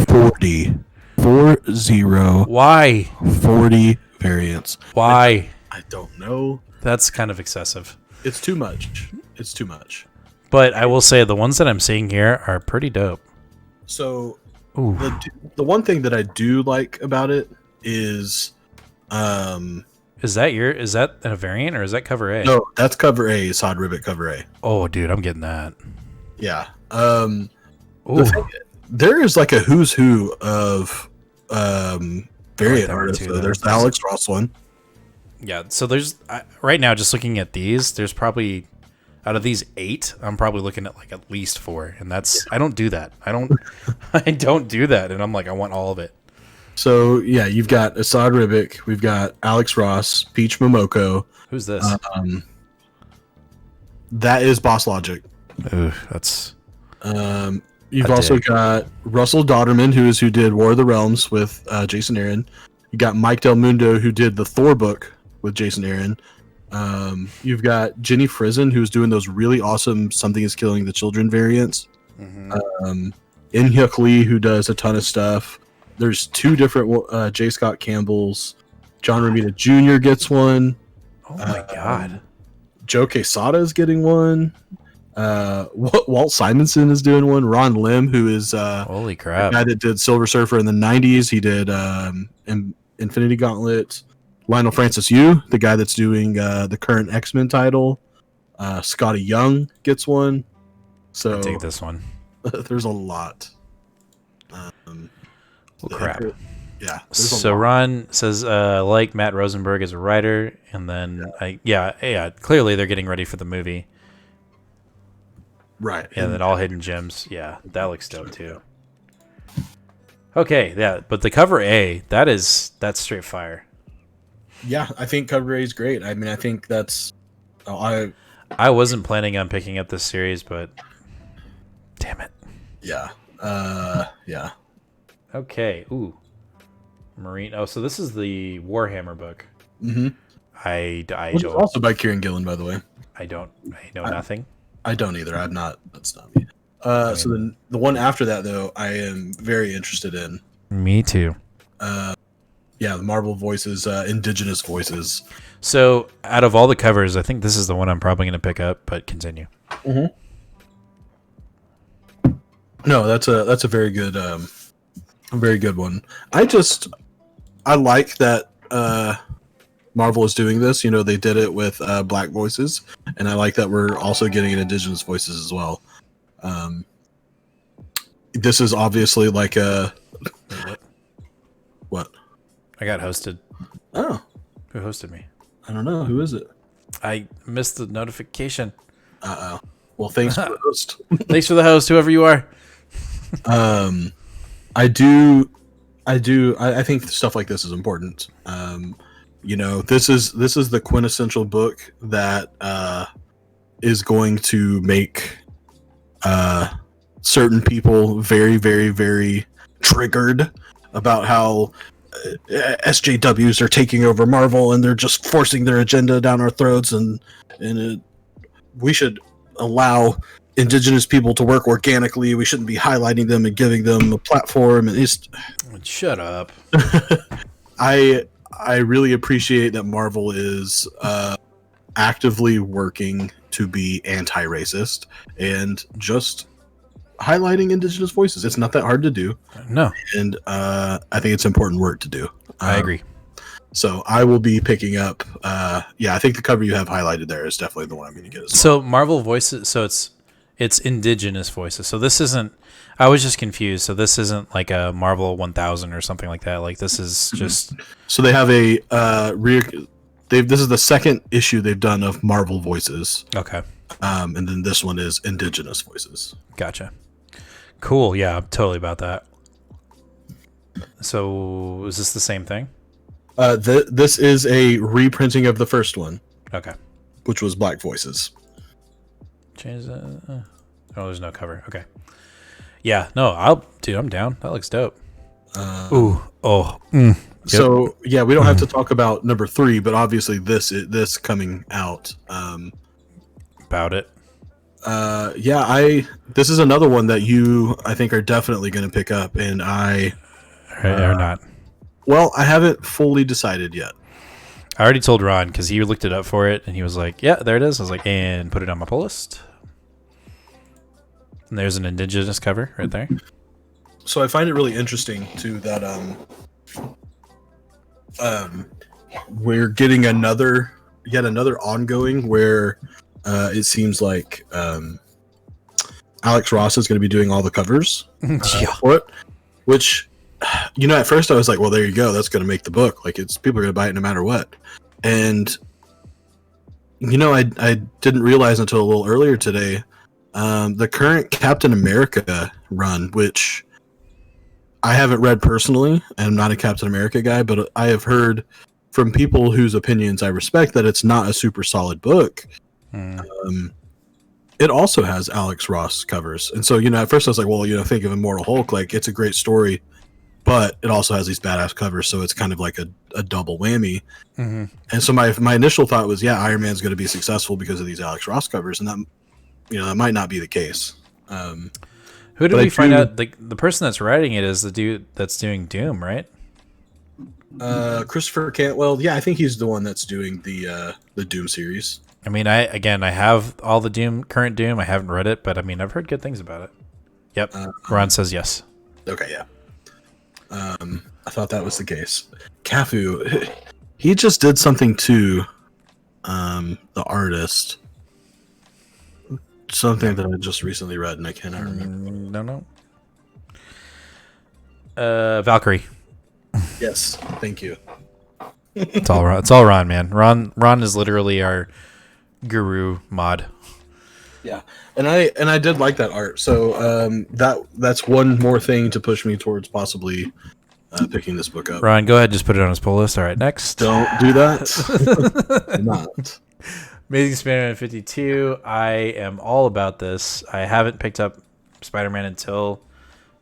40. 40. Why? 40 variants. Why? I don't know. That's kind of excessive. It's too much. But I will say the ones that I'm seeing here are pretty dope. So the one thing that I do like about it is... Is that a variant or is that cover A? No, that's cover A. Asad Ribic cover A. Oh, dude, I'm getting that. Yeah. There is like a who's who of variant artists. So there's the Alex Ross one. Yeah. So there's right now, just looking at these, there's probably out of these 8, I'm probably looking at like at least 4, and that's I don't do that. I don't do that, and I'm like I want all of it. So, yeah, you've got Asad Ribic, we've got Alex Ross, Peach Momoko. Who's this? That is Boss Logic. Ooh, that's... You've also got Russell Dodderman, who did War of the Realms with Jason Aaron. You got Mike Del Mundo, who did the Thor book with Jason Aaron. You've got Jenny Frizen, who's doing those really awesome Something is Killing the Children variants. In Hyuk Lee, who does a ton of stuff. There's 2 different J. Scott Campbells. John Romita Jr. gets one. Oh my god. Joe Quesada is getting one. Walt Simonson is doing one. Ron Lim, who is holy crap, the guy that did Silver Surfer in the 90s. He did Infinity Gauntlet. Lionel Francis Yu, the guy that's doing the current X-Men title. Scotty Young gets one. So I take this one. There's a lot. Crap. Yeah. So Ron says, like Matt Rosenberg as a writer, and then clearly they're getting ready for the movie. Right. Yeah, and then all hidden gems. Yeah, that looks dope too. Okay, yeah, but the cover A, that's straight fire. Yeah, I think cover A is great. I mean, I think that's I wasn't planning on picking up this series, but damn it. Yeah. Yeah. Okay. Ooh. Marine. Oh, so this is the Warhammer book. Mm-hmm. I Which is don't. also by Kieran Gillen, by the way. I know nothing. I don't either. I'm not. That's not me. So then the one after that, though, I am very interested in. Me too. Yeah, the Marvel voices, indigenous voices. So out of all the covers, I think this is the one I'm probably going to pick up. But continue. Mm-hmm. No, that's a very good one. I like that Marvel is doing this. You know, they did it with black voices, and I like that we're also getting indigenous voices as well. This is obviously like a what? I got hosted. Oh, Who hosted me? I don't know. Who is it? I missed the notification. Uh oh. Well, thanks for the host. Thanks for the host, whoever you are. I think stuff like this is important. You know, this is the quintessential book that is going to make certain people very, very, very triggered about how SJWs are taking over Marvel and they're just forcing their agenda down our throats, and we should allow indigenous people to work organically. We shouldn't be highlighting them and giving them a platform. And Shut up. I really appreciate that Marvel is actively working to be anti-racist and just highlighting indigenous voices. It's not that hard to do. No. And I think it's important work to do. I agree. So I will be picking up. I think the cover you have highlighted there is definitely the one I'm going to get. So Marvel voices. So it's indigenous voices. So this isn't. I was just confused. So this isn't like a Marvel 1000 or something like that. Like this is just. So they have a This is the second issue they've done of Marvel voices. Okay. And then this one is indigenous voices. Gotcha. Cool. Yeah, I'm totally about that. So is this the same thing? This is a reprinting of the first one. Okay. Which was black voices. Change that. Oh, there's no cover. Okay. Yeah. No. I'm down. That looks dope. Ooh. Oh. Yep. So yeah, we don't have to talk about number 3, but obviously this coming out. About it. This is another one that I think are definitely going to pick up, and Or not. Well, I haven't fully decided yet. I already told Ron because he looked it up for it and he was like, "Yeah, there it is." I was like, "And put it on my pull list." And there's an indigenous cover right there. So I find it really interesting too that we're getting yet another ongoing where it seems like Alex Ross is going to be doing all the covers for it, which, you know, at first I was like, well, there you go, that's going to make the book, like, people are going to buy it no matter what. And you know, I didn't realize until a little earlier today, the current Captain America run, which I haven't read personally, and I'm not a Captain America guy, but I have heard from people whose opinions I respect that it's not a super solid book. It also has Alex Ross covers. And so, you know, at first I was like, well, you know, think of Immortal Hulk, like, it's a great story, but it also has these badass covers, so it's kind of like a double whammy. And so my initial thought was, yeah, Iron Man's going to be successful because of these Alex Ross covers, and that, you know, that might not be the case. Who did we find out? The person that's writing it is the dude that's doing Doom, right? Christopher Cantwell. Yeah, I think he's the one that's doing the Doom series. I mean, I have all the current Doom. I haven't read it, but I mean, I've heard good things about it. Yep. Ron says yes. Okay, yeah. I thought that was the case. Cafu, he just did something to the artist. Something that I just recently read and I cannot remember. No. Valkyrie. Yes, thank you. It's all Ron. It's all Ron, man. Ron is literally our guru mod. Yeah, and I did like that art. So that's one more thing to push me towards possibly picking this book up. Ron, go ahead, just put it on his pull list. All right, next. Don't do that. Do not. Amazing Spider-Man 52. I am all about this. I haven't picked up Spider-Man until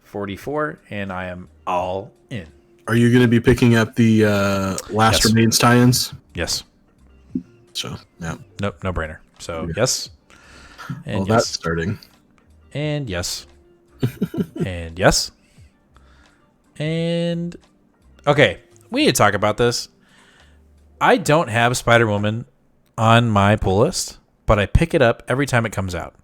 44, and I am all in. Are you going to be picking up the Last Yes. Remains tie-ins? Yes. So, yeah. Nope, no brainer. So, Yeah. yes. And Well, yes. that's starting. And yes. And yes. And okay, we need to talk about this. I don't have Spider-Woman on my pull list, but I pick it up every time it comes out.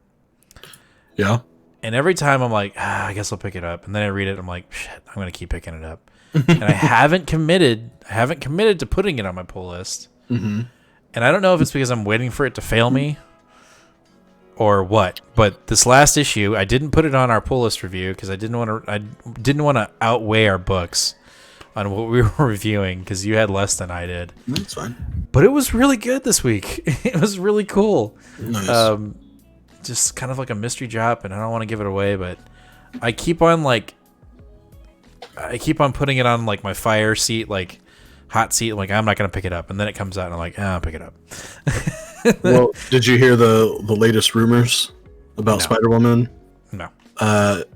Yeah. And every time I'm like, I guess I'll pick it up. And then I read it, I'm like, shit, I'm going to keep picking it up. And I haven't committed to putting it on my pull list. Mm-hmm. And I don't know if it's because I'm waiting for it to fail me or what. But this last issue, I didn't put it on our pull list review because I didn't want to outweigh our books on what we were reviewing because you had less than I did. That's fine. But it was really good this week. It was really cool. Nice. Just kind of like a mystery drop, and I don't want to give it away, but I keep on putting it on like my fire seat, like hot seat. Like I'm not gonna pick it up, and then it comes out, and I'm like, I'll pick it up. Well, did you hear the latest rumors about No. Spider-Woman? No.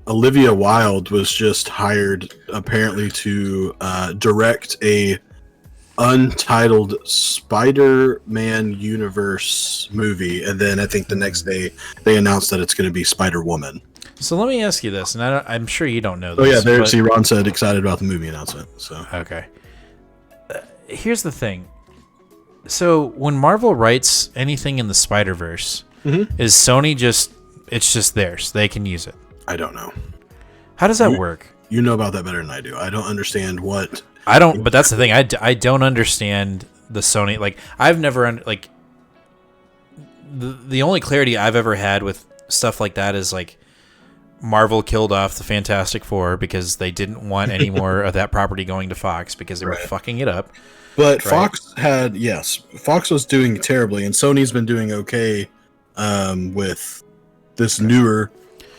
Olivia Wilde was just hired apparently to direct a Untitled Spider-Man universe movie, and then I think the next day they announced that it's going to be Spider-Woman. So let me ask you this, and I'm sure you don't know Oh this. yeah, but- see, Ron said excited about the movie announcement. So Okay. Here's the thing. So when Marvel writes anything in the Spider-Verse, is Sony it's just theirs. They can use it. I don't know. How does that work? You know about that better than I do. I don't understand what. I don't, but that's the thing. I don't understand the Sony. Like, I've never, the only clarity I've ever had with stuff like that is, like, Marvel killed off the Fantastic Four because they didn't want any more of that property going to Fox because they were fucking it up. But Right. Fox was doing terribly, and Sony's been doing okay with this newer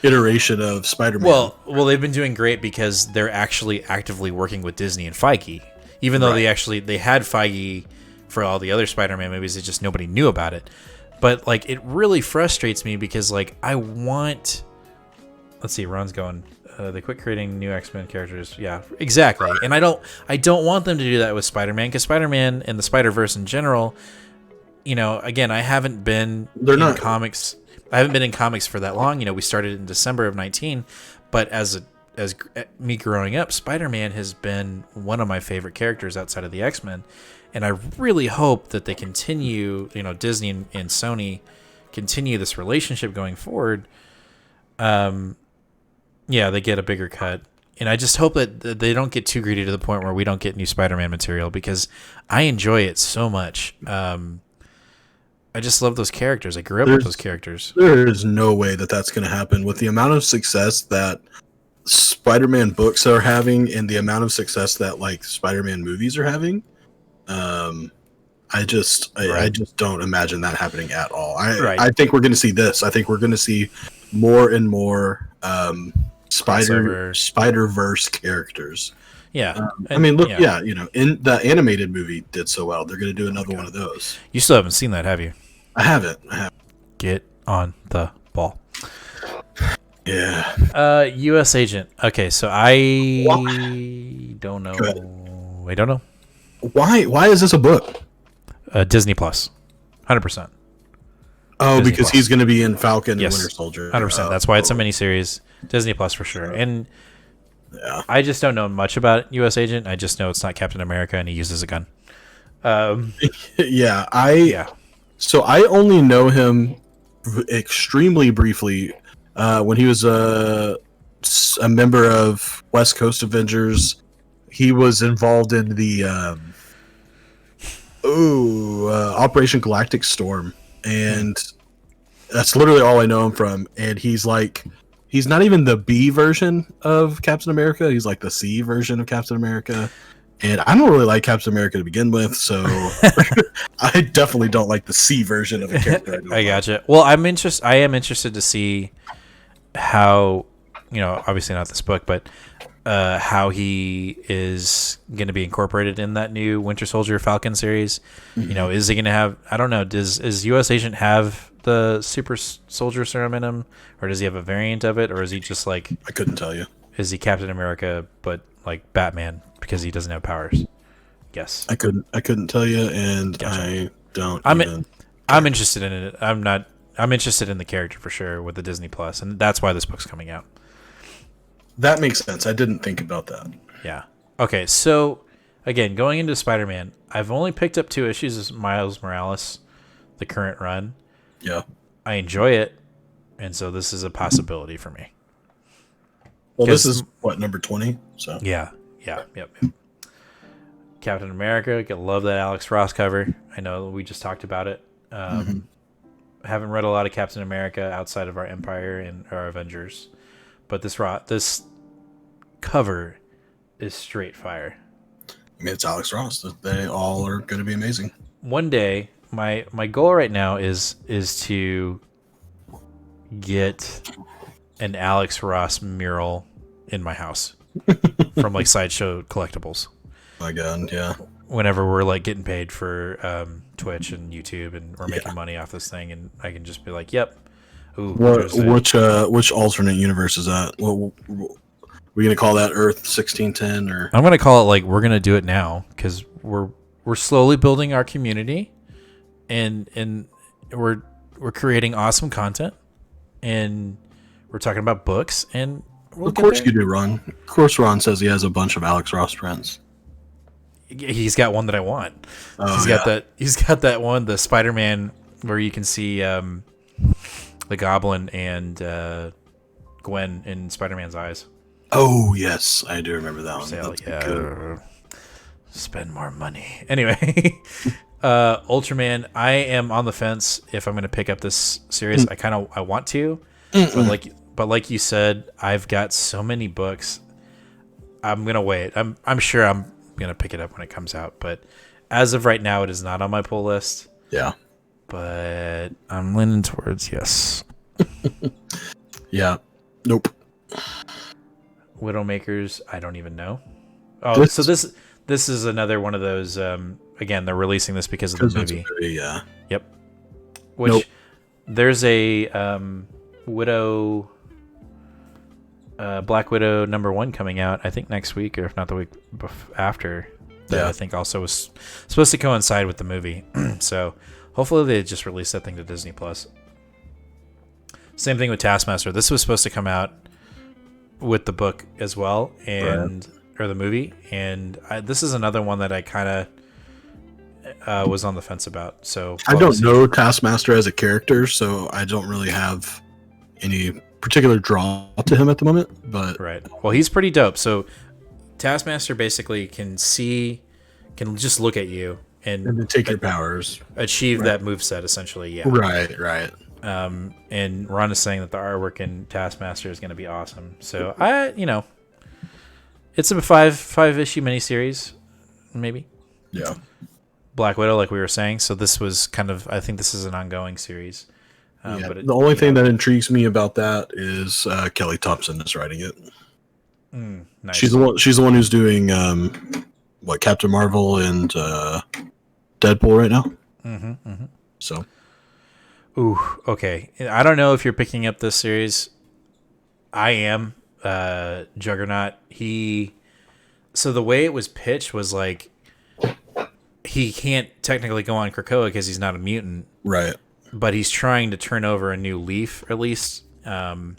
iteration of Spider-Man. Well, they've been doing great because they're actually actively working with Disney and Feige. Even though they had Feige for all the other Spider-Man movies, it's just nobody knew about it. But like, it really frustrates me because like I want. Let's see, Ron's going. They quit creating new X-Men characters. Yeah, exactly. And I don't want them to do that with Spider-Man because Spider-Man and the Spider-Verse in general. You know, again, I haven't been in comics. I haven't been in comics for that long. You know, we started in December of 2019, but as me growing up, Spider-Man has been one of my favorite characters outside of the X-Men, and I really hope that they continue. You know, Disney and Sony continue this relationship going forward. Yeah, they get a bigger cut. And I just hope that they don't get too greedy to the point where we don't get new Spider-Man material because I enjoy it so much. I just love those characters. I grew up with those characters. There is no way that that's going to happen with the amount of success that Spider-Man books are having and the amount of success that like Spider-Man movies are having. I just don't imagine that happening at all. I think we're going to see this. I think we're going to see more and more Spider-Verse characters. Yeah. I mean, look, you know, in the animated movie did so well. They're going to do another one of those. You still haven't seen that, have you? I haven't. Get on the ball. Yeah. U.S. Agent. Okay, so I don't know. I don't know. Why is this a book? Disney Plus. 100%. Oh, Disney because Plus. he's going to be in Falcon and Winter Soldier. 100%. That's why it's a miniseries. Disney Plus for sure. And I just don't know much about U.S. Agent. I just know it's not Captain America and he uses a gun. So I only know him extremely briefly when he was a member of West Coast Avengers. He was involved in the Operation Galactic Storm, and that's literally all I know him from. And he's not even the B version of Captain America. He's like the C version of Captain America. And I don't really like Captain America to begin with, so I definitely don't like the C version of a character. I gotcha. Well, I am interested to see how, you know, obviously not this book, but how he is going to be incorporated in that new Winter Soldier Falcon series. Mm-hmm. You know, is he going to have? I don't know. Is U.S. Agent have the super soldier serum in him, or does he have a variant of it, or is he just like? I couldn't tell you. Is he Captain America, but like Batman because he doesn't have powers? Yes. I couldn't tell you, and Gotcha. I don't. I'm interested in it. I'm interested in the character for sure with the Disney Plus, and that's why this book's coming out. That makes sense. I didn't think about that. Yeah. Okay. So again, going into Spider-Man, I've only picked up 2 issues of Miles Morales, the current run. Yeah. I enjoy it, and so this is a possibility for me. Well, this is what, number 20? So Yeah. Yep. Captain America, I love that Alex Ross cover. I know we just talked about it. I haven't read a lot of Captain America outside of our Empire and our Avengers, but this cover is straight fire. I mean, it's Alex Ross. They all are going to be amazing. One day, my goal right now is to get an Alex Ross mural in my house from like Sideshow Collectibles. My God, yeah. Whenever we're like getting paid for Twitch and YouTube, and we're making money off this thing, and I can just be like, "Yep." Ooh, which alternate universe is that? What we gonna call that? Earth 1610 or? I'm gonna call it like we're gonna do it now because we're slowly building our community, and we're creating awesome content, and we're talking about books, and of course you do, Ron. Of course, Ron says he has a bunch of Alex Ross prints. He's got one that I want. Oh, He's got that one, the Spider-Man, where you can see the Goblin and Gwen in Spider-Man's eyes. Oh yes, I do remember that one. So, yeah, spend more money. Anyway, Ultraman. I am on the fence if I'm going to pick up this series. I want to, but like you said, I've got so many books. I'm gonna wait. I'm sure I'm gonna pick it up when it comes out, but as of right now, it is not on my pull list. Yeah, but I'm leaning towards yes. Yeah. Nope. Widowmakers, I don't even know. Oh, so this is another one of those. Again, they're releasing this because of the movie. Yeah. Yep. Which there's a Black Widow #1 coming out, I think next week, or if not the week after. That I think also was supposed to coincide with the movie. So hopefully they just release that thing to Disney Plus. Same thing with Taskmaster. This was supposed to come out with the book as well, or the movie, and this is another one that I kind of was on the fence about. So I don't know Taskmaster as a character, so I don't really have any particular draw to him at the moment. But right, well, he's pretty dope. So Taskmaster basically can just look at you and then take your powers, achieve that moveset essentially. Yeah, right. And Ron is saying that the artwork in Taskmaster is going to be awesome. So it's a five issue miniseries, maybe. Yeah. Black Widow, like we were saying. So this was I think this is an ongoing series. But the only thing that intrigues me about that is Kelly Thompson is writing it. Nice. She's the one who's doing Captain Marvel and Deadpool right now. Mm-hmm. So. Ooh, okay. I don't know if you're picking up this series. I am. Juggernaut. So the way it was pitched was like he can't technically go on Krakoa because he's not a mutant. Right. But he's trying to turn over a new leaf, at least. So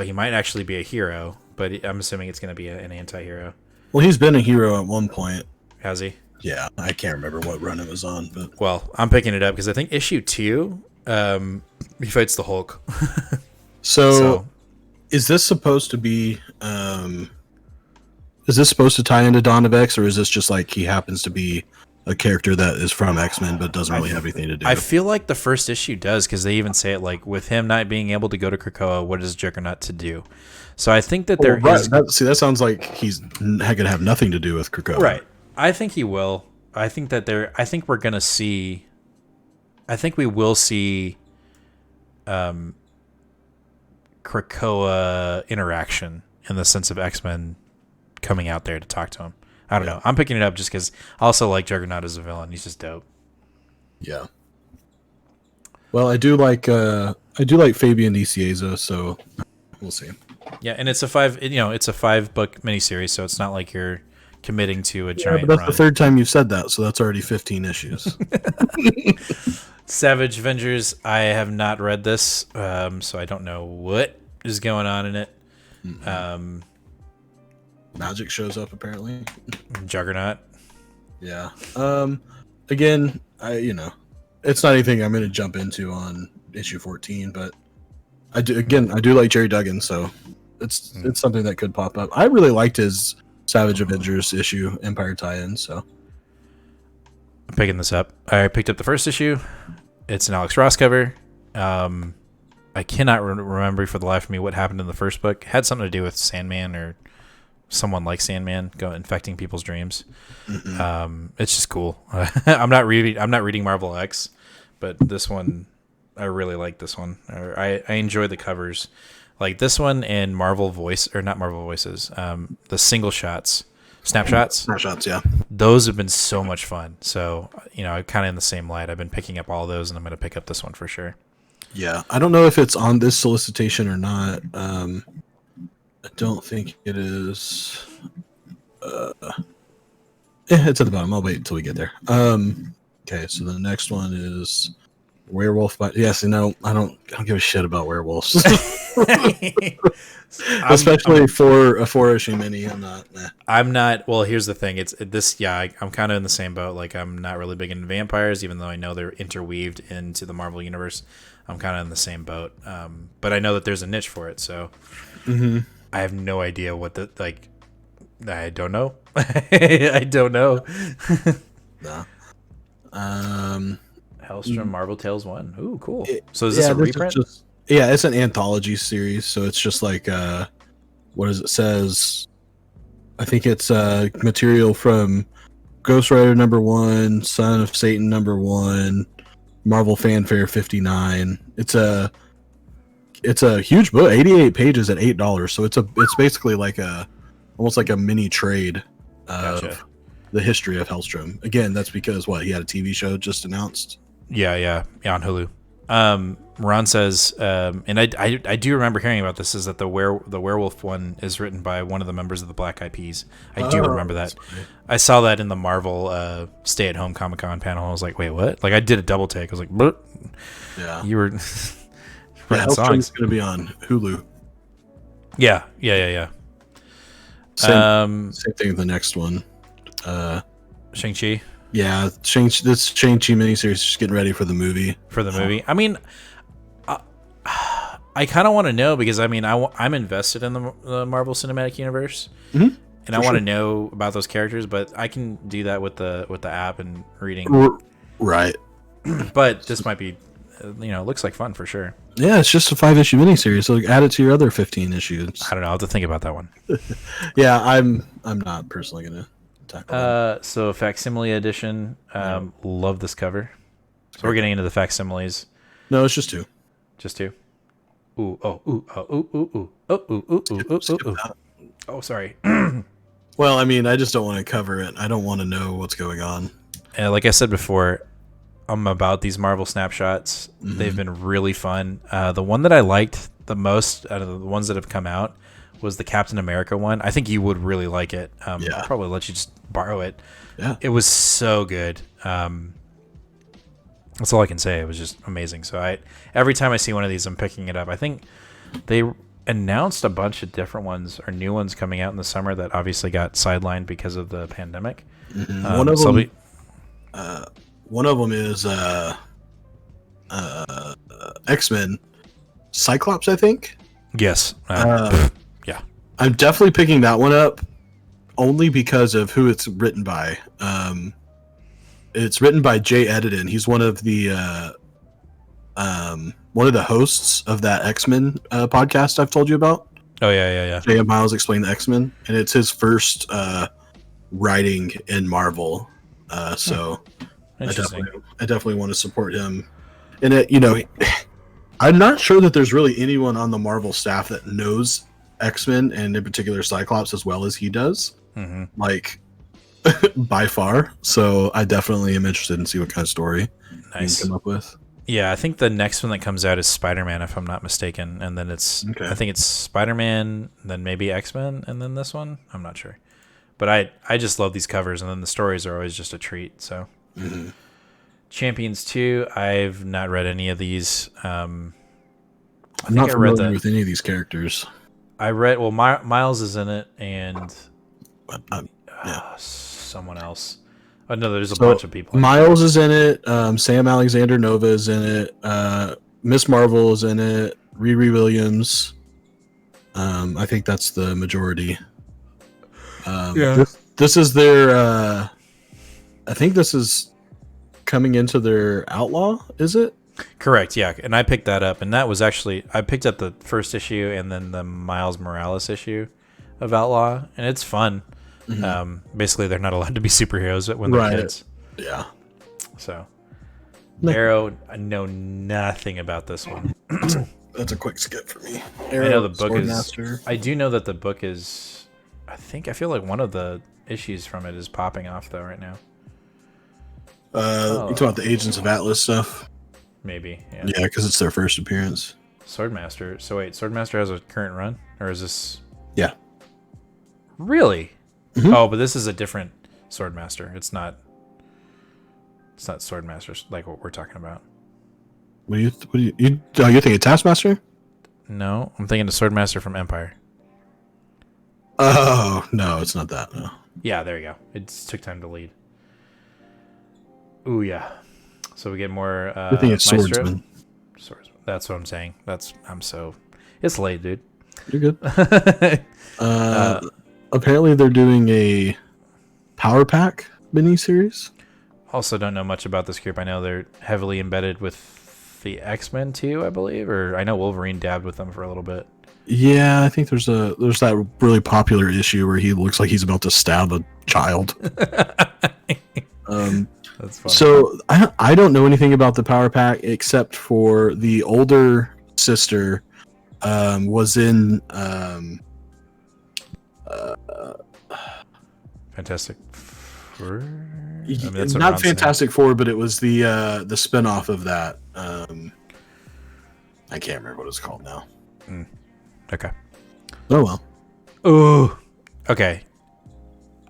he might actually be a hero, but I'm assuming it's going to be an anti-hero. Well, he's been a hero at one point. Has he? Yeah, I can't remember what run it was on, but well, I'm picking it up because I think issue 2, he fights the Hulk. So, is this supposed to be? Is this supposed to tie into Dawn of X, or is this just like he happens to be a character that is from X-Men but doesn't really have anything to do? I feel like the first issue does, because they even say it like with him not being able to go to Krakoa, what is Juggernaut to do? So I think that that sounds like he's gonna have nothing to do with Krakoa. Right. I think he will. I think we're gonna see. I think we will see. Krakoa interaction in the sense of X-Men coming out there to talk to him. I don't know. I'm picking it up just because I also like Juggernaut as a villain. He's just dope. Yeah. Well, I do like Fabian DiCiesa, so we'll see. Yeah, and it's a 5-book miniseries, so it's not like you're committing to a giant but that's run. the third time you've said that, so that's already 15 issues. Savage Avengers, I have not read this, so I don't know what is going on in it. Magic shows up apparently. Juggernaut. Yeah. Again, it's not anything I'm going to jump into on issue 14, but I do like Jerry Duggan, so it's something that could pop up. I really liked his Savage Avengers issue, Empire tie-in, so I'm picking this up. I picked up the first issue. It's an Alex Ross cover. I cannot remember for the life of me what happened in the first book. It had something to do with Sandman or someone like Sandman infecting people's dreams. It's just cool. I'm not reading Marvel X, but this one, I really like this one. I enjoy the covers, like this one and Marvel Voices. The single shots, snapshots, yeah. Those have been so much fun. So kind of in the same light. I've been picking up all those, and I'm going to pick up this one for sure. Yeah, I don't know if it's on this solicitation or not. I don't think it is. It's at the bottom. I'll wait until we get there. Okay, so the next one is Werewolf. Yes, no, I don't give a shit about werewolves. Especially for a 4-issue mini. I'm not. Well, here's the thing. I'm kind of in the same boat. Like, I'm not really big into vampires, even though I know they're interweaved into the Marvel universe. I'm kind of in the same boat. But I know that there's a niche for it, so I have no idea what I don't know. I don't know. No. Hellstrom Marvel Tales 1. Ooh, cool. So is this a reprint? It's an anthology series, so it's just like what does it says? I think it's material from Ghost Rider number 1, Son of Satan number 1, Marvel Fanfare 59. It's a huge book, 88 pages at $8. So it's basically like almost like a mini trade of the history of Hellstrom. Again, that's because he had a TV show just announced. Yeah, on Hulu. Ron says, and I do remember hearing about this, is that the werewolf one is written by one of the members of the Black Eyed Peas. I do remember that. I saw that in the Marvel Stay at Home Comic-Con panel. I was like, wait, what? Like, I did a double take. I was like, "Bleh." Yeah, you were writing songs. Hellstrom's going to be on Hulu. Yeah. Same thing with the next one. Shang-Chi. Yeah, this Shang-Chi miniseries is just getting ready for the movie. I mean, I kind of want to know because I'm invested in the Marvel Cinematic Universe, and I want to know about those characters. But I can do that with the app and reading. Right. But this might be, looks like fun for sure. Yeah, it's just a 5-issue miniseries, so add it to your other 15 issues. I don't know. I'll have to think about that one. Yeah, I'm not personally gonna tackle that. So facsimile edition. Love this cover. So we're getting into the facsimiles. No, it's just 2. Just 2. Ooh, ooh. Oh, sorry. Well, I just don't want to cover it. I don't want to know what's going on. Like I said before, I'm about these Marvel snapshots. They've been really fun. The one that I liked the most out of the ones that have come out was the Captain America one. I think you would really like it. I'll probably let you just borrow it. Yeah. It was so good. That's all I can say. It was just amazing. So every time I see one of these, I'm picking it up. I think they announced a bunch of different ones or new ones coming out in the summer that obviously got sidelined because of the pandemic. One of them is X-Men Cyclops, I think. Yes. Yeah. I'm definitely picking that one up only because of who it's written by. It's written by Jay Edidin. He's one of the hosts of that X-Men podcast I've told you about. Oh yeah. Jay and Miles Explain the X-Men, and it's his first writing in Marvel. So I definitely want to support him. And I'm not sure that there's really anyone on the Marvel staff that knows X-Men and in particular Cyclops as well as he does. Like by far. So I definitely am interested in see what kind of story he can come up with. Yeah, I think the next one that comes out is Spider-Man, if I'm not mistaken, and then I think it's Spider-Man, then maybe X-Men, and then this one. I'm not sure, but I just love these covers, and then the stories are always just a treat. So, Champions 2, I've not read any of these. I'm not familiar with any of these characters. I read Miles is in it, and someone else. Oh, no, there's a bunch of people. Miles is in it. Sam Alexander Nova is in it. Miss Marvel is in it. Riri Williams. I think that's the majority. This is their. I think this is coming into their Outlaw. Is it? Correct. Yeah, and I picked that up, and that was actually I picked up the first issue and then the Miles Morales issue of Outlaw, and it's fun. Basically, they're not allowed to be superheroes when they're kids. Yeah. So, Arrow, I know nothing about this one. That's a quick skip for me. Arrow, I know the book is. I do know that the book is. I feel like one of the issues from it is popping off though right now. You talking about the Agents of Atlas stuff? Maybe. Yeah. Yeah, because it's their first appearance. Swordmaster. So wait, Swordmaster has a current run, or is this? Yeah. Really? Oh, but this is a different Swordmaster. It's not Swordmaster like what we're talking about. You're thinking Taskmaster? No, I'm thinking of Swordmaster from Empire. Oh, no, it's not that. No. Yeah, there you go. It just took time to lead. Ooh, yeah. So we get more I think it's Swordsman. Swordsman. That's what I'm saying. It's late, dude. You're good. Apparently they're doing a Power Pack mini-series. Also don't know much about this group. I know they're heavily embedded with the X-Men too, I believe. Or I know Wolverine dabbed with them for a little bit. Yeah, I think there's that really popular issue where he looks like he's about to stab a child. That's funny. So I don't know anything about the Power Pack except for the older sister was in Fantastic Four? Not Fantastic Four, but it was the spin-off of that. I can't remember what it's called now. Okay. Oh well. Ooh. Okay.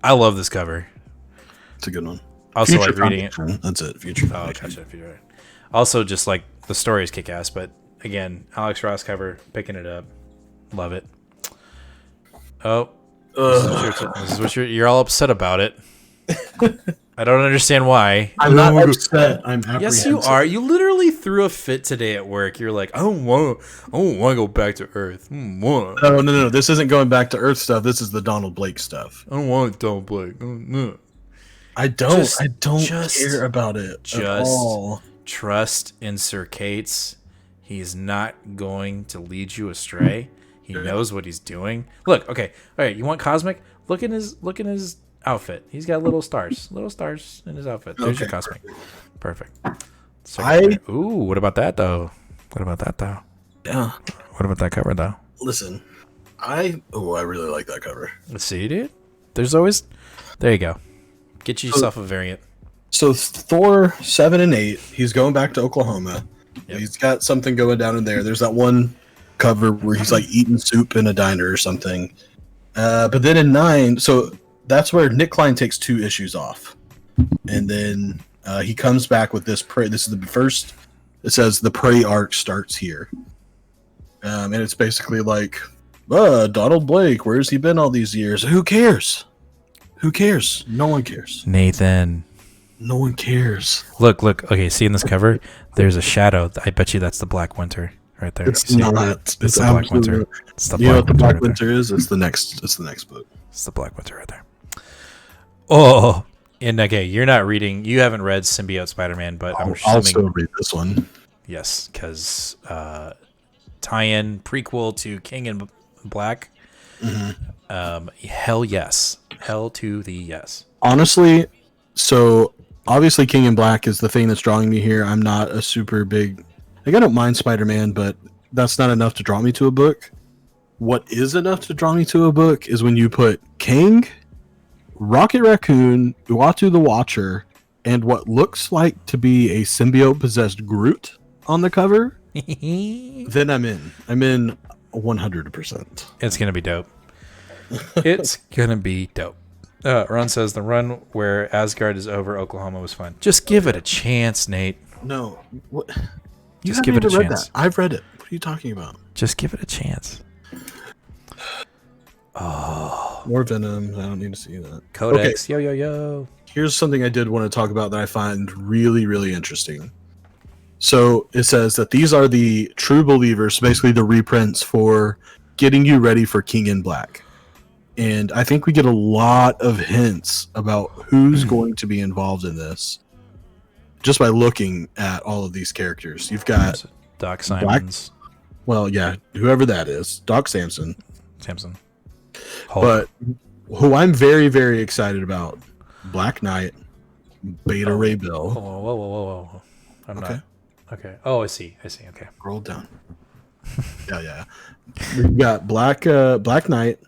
I love this cover. It's a good one. Also like reading it. That's it. Future. Oh, gotcha. Future. Also, just like the story is kick-ass, but again, Alex Ross cover, picking it up, love it. Oh, this is what you're all upset about it. I don't understand why. I'm not upset. I'm apprehensive. Yes, you are. You literally threw a fit today at work. You're like, I don't want to go back to Earth. No. This isn't going back to Earth stuff. This is the Donald Blake stuff. I don't want Donald Blake. No. I don't care about it at all. Trust in Sir Cates. He's not going to lead you astray. He knows what he's doing. Look, okay, all right. You want cosmic? Look in his outfit. He's got little stars in his outfit. There's your cosmic. Perfect. What about that though? Yeah. What about that cover though? Listen, I really like that cover. Let's see, dude. There you go. Get yourself a variant. So Thor 7 and 8, he's going back to Oklahoma. Yep. He's got something going down in there. There's that one cover where he's like eating soup in a diner or something. But then in 9, so that's where Nick Klein takes 2 issues off. And then he comes back with this Prey. This is the first. It says the Prey arc starts here. And it's basically like, Donald Blake, where's he been all these years? Who cares? No one cares. Nathan. No one cares. Look. Okay, see in this cover, there's a shadow. I bet you that's the Black Winter right there. It's not. It's the Black Winter. It's the Black Winter. You know what the Black Winter is? It's the next book. It's the Black Winter right there. Oh, and okay, you're not reading. You haven't read Symbiote Spider-Man, but I'll still read this one. Yes, because tie-in prequel to King in Black. Mm-hmm. Hell to the yes. Honestly, so obviously King in Black is the thing that's drawing me here. I'm not a super big, I don't mind Spider-Man, but that's not enough to draw me to a book. What is enough to draw me to a book is when you put King, Rocket Raccoon, Uatu the Watcher, and what looks like to be a symbiote possessed Groot on the cover, then I'm in. I'm in 100%. It's gonna be dope. It's gonna be dope. Ron says the run where Asgard is over Oklahoma was fun. Just give it a chance, Nate. No, what? Just give it a chance. I've read it. What are you talking about? Just give it a chance. Oh, more Venom. I don't need to see that. Codex, okay. Yo. Here's something I did want to talk about that I find really, really interesting. So it says that these are the true believers, basically the reprints for getting you ready for King in Black. And I think we get a lot of hints about who's going to be involved in this just by looking at all of these characters. You've got Doc Simons. Well, yeah, whoever that is. Doc Samson. Hulk. But who I'm very, very excited about, Black Knight, Beta Ray Bill. Whoa. I'm not. Okay. Oh, I see. Okay. Roll down. Yeah. We've got Black Knight.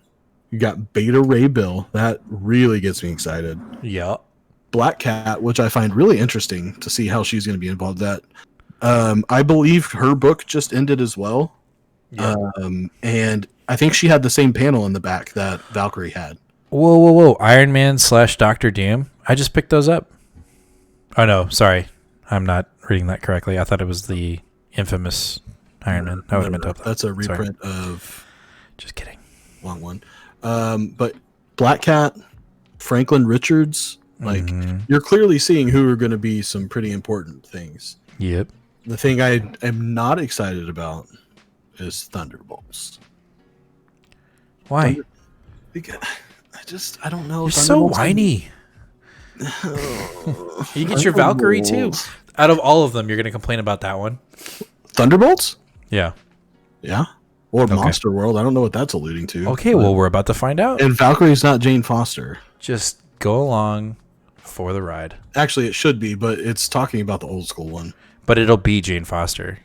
You got Beta Ray Bill. That really gets me excited. Yeah. Black Cat, which I find really interesting to see how she's going to be involved in that. I believe her book just ended as well. Yeah. And I think she had the same panel in the back that Valkyrie had. Whoa. Iron Man / Dr. Doom. I just picked those up. Oh, no. Sorry. I'm not reading that correctly. I thought it was the infamous Iron Man. I would have meant to. That's a reprint of... Just kidding. Long one. But Black Cat, Franklin Richards, you're clearly seeing who are going to be some pretty important things. Yep. The thing I am not excited about is Thunderbolts. Why? Because I don't know. You're so whiny. You get your Valkyrie too. Out of all of them, you're going to complain about that one. Thunderbolts? Yeah. Or Monster World. I don't know what that's alluding to. Okay, well, we're about to find out. And Valkyrie's not Jane Foster. Just go along for the ride. Actually, it should be, but it's talking about the old school one. But it'll be Jane Foster.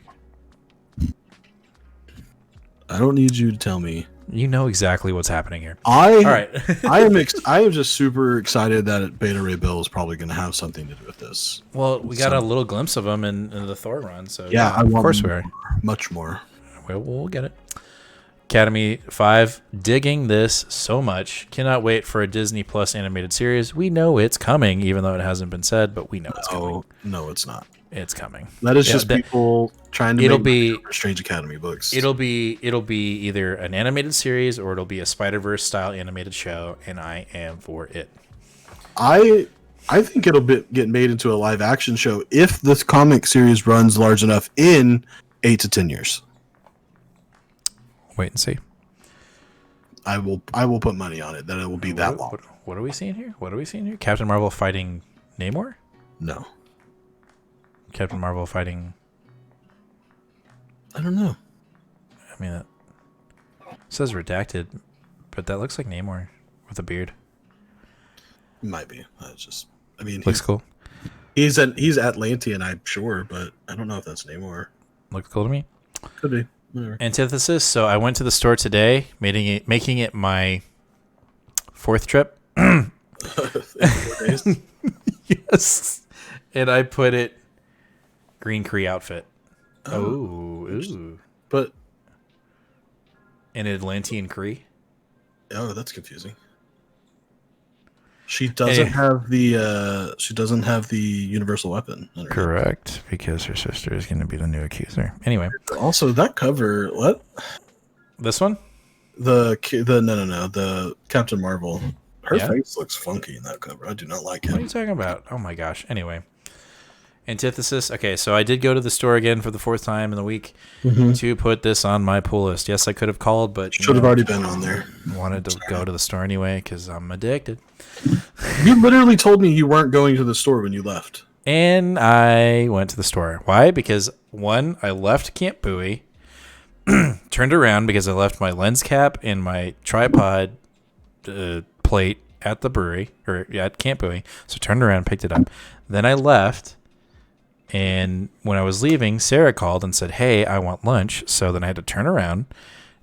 I don't need you to tell me. You know exactly what's happening here. All right. I am just super excited that Beta Ray Bill is probably going to have something to do with this. Well, we got a little glimpse of him in the Thor run, so yeah, of course we are. Much more. We'll get it. Academy 5, digging this so much. Cannot wait for a Disney Plus animated series. We know it's coming, even though it hasn't been said, but we know it's coming. No, it's not. It's coming. That is just people trying to make Strange Academy books. It'll be either an animated series or it'll be a Spider-Verse style animated show, and I am for it. I think it'll get made into a live action show if this comic series runs large enough in 8 to 10 years. Wait and see. I will put money on it that it will be that long. What are we seeing here? Captain Marvel fighting Namor? No. Captain Marvel fighting... I don't know. I mean, it says redacted, but that looks like Namor with a beard. Might be. Looks cool. He's Atlantean, I'm sure, but I don't know if that's Namor. Looks cool to me. Could be. Whatever. Antithesis. So I went to the store today, making it my 4th trip. 4 days? Yes. And I put it Green Kree outfit. Ooh. But an Atlantean Kree. Oh, that's confusing. She doesn't have the universal weapon. Correct, because her sister is going to be the new accuser. Anyway. Also, that cover, what? This one? The Captain Marvel. Her face looks funky in that cover. I do not like it. What are you talking about? Oh my gosh. Anyway. Antithesis. Okay, so I did go to the store again for the 4th time in the week to put this on my pull list. Yes, I could have called, but should have already been on there. Wanted to go to the store anyway because I'm addicted. You literally told me you weren't going to the store when you left. And I went to the store. Why? Because 1, I left Camp Bowie, turned around because I left my lens cap and my tripod plate at the brewery, or at Camp Bowie. So turned around, picked it up. Then I left. And when I was leaving, Sarah called and said, "Hey, I want lunch." So then I had to turn around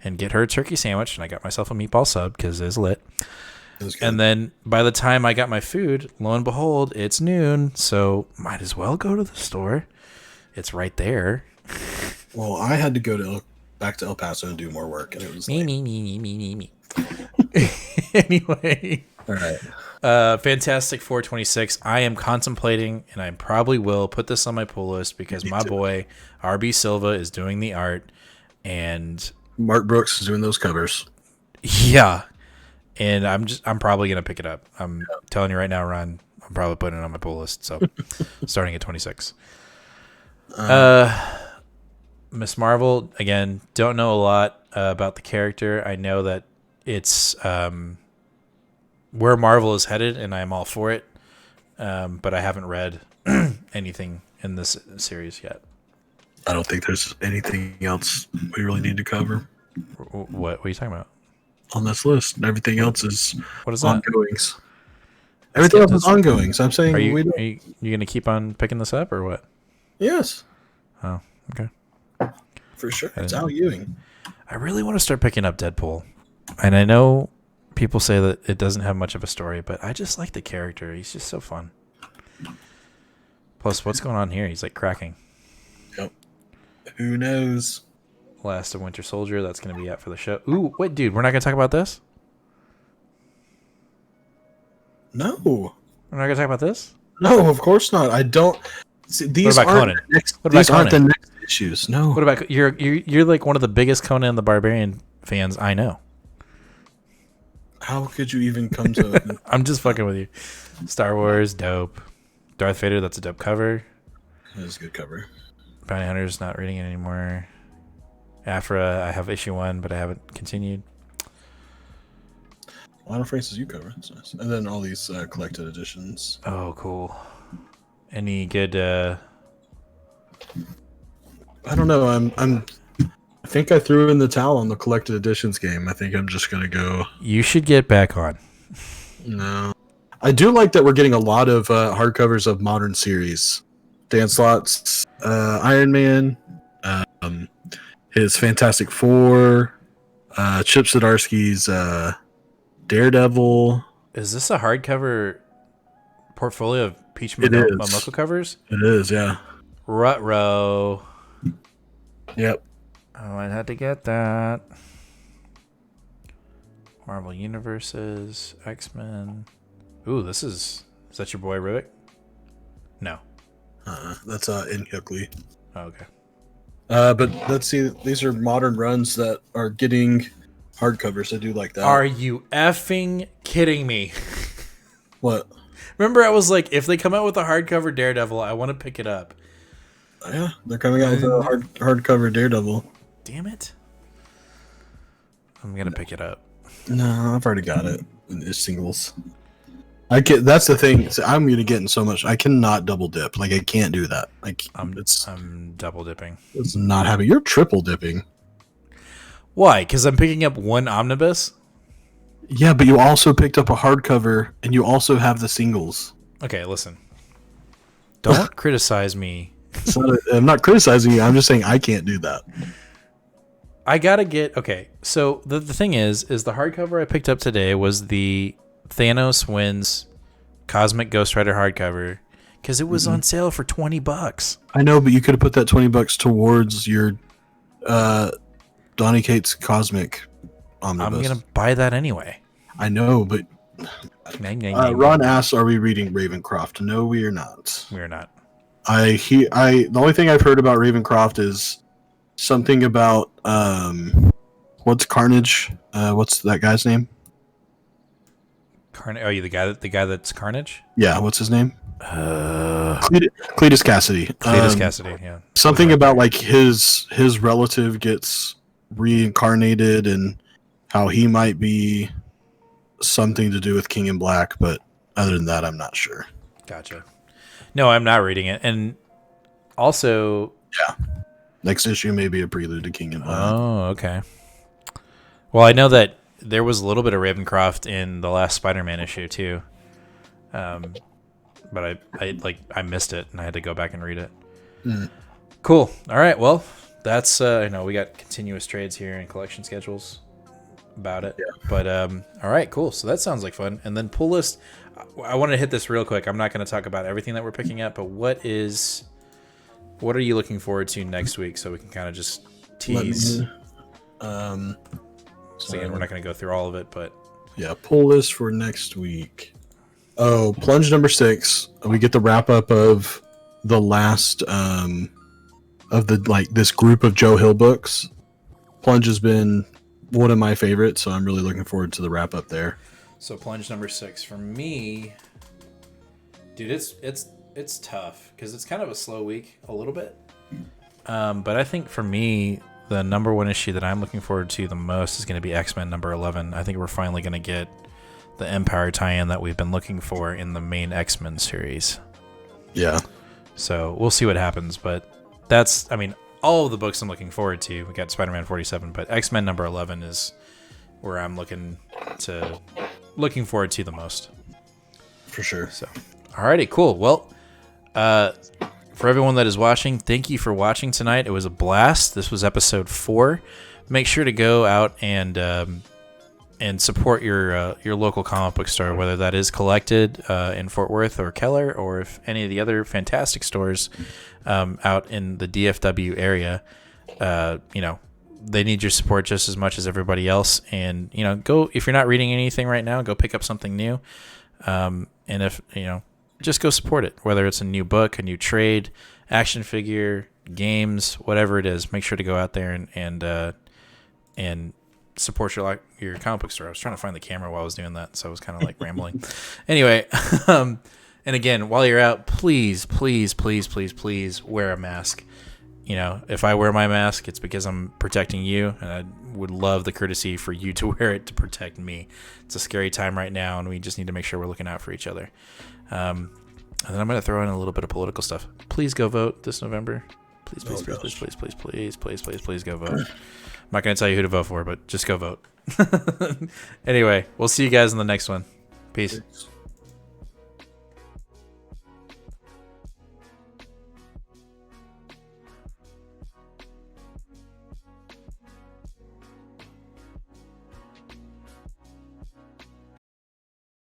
and get her a turkey sandwich, and I got myself a meatball sub because it's lit. And then by the time I got my food, lo and behold, it's noon. So might as well go to the store. It's right there. Well, I had to go back to El Paso and do more work, and it was late. Me. Anyway. All right. Fantastic 426. I am contemplating, and I probably will put this on my pull list because my boy RB Silva is doing the art, and Mark Brooks is doing those covers. yeah, and I'm probably gonna pick it up. I'm telling you right now, Ron. I'm probably putting it on my pull list. So starting at 26. Miss Marvel, again, don't know a lot about the character. I know that it's where Marvel is headed, and I'm all for it. But I haven't read anything in this series yet. I don't think there's anything else we really need to cover. What are you talking about? On this list, everything else is What is that? ongoings. Everything else is ongoings. I'm saying Are you we don't. you going to keep on picking this up or what? Yes, Oh, okay. for sure. It's Al Ewing. I really want to start picking up Deadpool. And I know people say that it doesn't have much of a story, but I just like the character. He's just so fun. Plus, what's going on here? He's like cracking. Yep. Who knows? Last of Winter Soldier. That's going to be out for the show. Ooh, wait, dude. We're not going to talk about this? No. We're not going to talk about this? No, of course not. I don't. See, these What about aren't Conan? the next, What about these aren't the Conan? next issues. No. What about you're like one of the biggest Conan the Barbarian fans I know. How could you even come to? I'm just fucking with you. Star Wars, dope. Darth Vader, that's a dope cover. That is a good cover. Bounty Hunter's not reading it anymore. Aphra, I have issue 1, but I haven't continued. Lionel Francis, you cover. It's nice. And then all these collected editions. Oh, cool. Any good? I don't know. I think I threw in the towel on the collected editions game. I think I'm just gonna go. You should get back on. No, I do like that we're getting a lot of hardcovers of modern series. Dan Slott's Iron Man, his Fantastic Four, Chip Zdarsky's Daredevil. Is this a hardcover portfolio of Peach It is. Momoko covers? It is, yeah. Ruh-roh. Yep. Oh, I had to get that. Marvel Universes, X-Men. Ooh, is that your boy Rivik? No. That's in Hookley. Oh, okay. But let's see. These are modern runs that are getting hardcovers. I do like that. Are you effing kidding me? What? Remember, I was like, if they come out with a hardcover Daredevil, I want to pick it up. Yeah, they're coming out with a hardcover Daredevil. Damn it. I'm going to pick it up. No, I've already got it. It's singles. That's the thing. I'm gonna get in so much. I cannot double dip. Like I can't do that. Like I'm double dipping. It's not happening. You're triple dipping. Why? Because I'm picking up one omnibus. Yeah, but you also picked up a hardcover, and you also have the singles. Okay, listen. Don't criticize me. I'm not criticizing you. I'm just saying I can't do that. I gotta get okay. So the thing is the hardcover I picked up today was the Thanos Wins Cosmic Ghost Rider hardcover because it was on sale for $20. I know, but you could have put that $20 towards your Donny Cates Cosmic omnibus. I'm gonna buy that anyway. I know, but Ron asks, "Are we reading Ravencroft?" No, we are not. We're not. The only thing I've heard about Ravencroft is something about what's Carnage? What's that guy's name? Oh, you the guy that's Carnage? Yeah, what's his name? Cletus Cassidy. Cletus Cassidy, yeah. Something about like his relative gets reincarnated and how he might be something to do with King in Black, but other than that, I'm not sure. Gotcha. No, I'm not reading it, and also, yeah, next issue may be a prelude to King in Black. Oh, okay. Well, I know that there was a little bit of Ravencroft in the last Spider-Man issue too, but I missed it and I had to go back and read it. Cool. All right. Well, that's we got continuous trades here and collection schedules about it. Yeah. But all right, cool. So that sounds like fun. And then pull list. I want to hit this real quick. I'm not going to talk about everything that we're picking up, but what is what are you looking forward to next week so we can kind of just tease? So again, we're not going to go through all of it, but yeah, pull list for next week. Oh, Plunge number 6. We get the wrap up of the last of the this group of Joe Hill books. Plunge has been one of my favorites, so I'm really looking forward to the wrap up there. So Plunge number 6 for me, dude, it's tough because it's kind of a slow week a little bit. But I think for me, the number one issue that I'm looking forward to the most is going to be X-Men number 11. I think we're finally going to get the Empire tie-in that we've been looking for in the main X-Men series. Yeah. So we'll see what happens, but that's, I mean, all of the books I'm looking forward to. We got Spider-Man 47, but X-Men number 11 is where I'm looking forward to the most. For sure. So, alrighty, cool. Well, for everyone that is watching, thank you for watching tonight. It was a blast. This was episode 4. Make sure to go out and support your local comic book store, whether that is Collected in Fort Worth or Keller, or if any of the other fantastic stores out in the DFW area. They need your support just as much as everybody else. And go, if you're not reading anything right now, go pick up something new. And if just go support it, whether it's a new book, a new trade, action figure, games, whatever it is. Make sure to go out there and support your comic book store. I was trying to find the camera while I was doing that, so I was kind of like rambling. Anyway, and again, while you're out, please wear a mask. If I wear my mask, it's because I'm protecting you, and I would love the courtesy for you to wear it to protect me. It's a scary time right now, and we just need to make sure we're looking out for each other. And then I'm going to throw in a little bit of political stuff. Please go vote this November. Please go vote. I'm not going to tell you who to vote for, but just go vote. Anyway, we'll see you guys in the next one. Peace.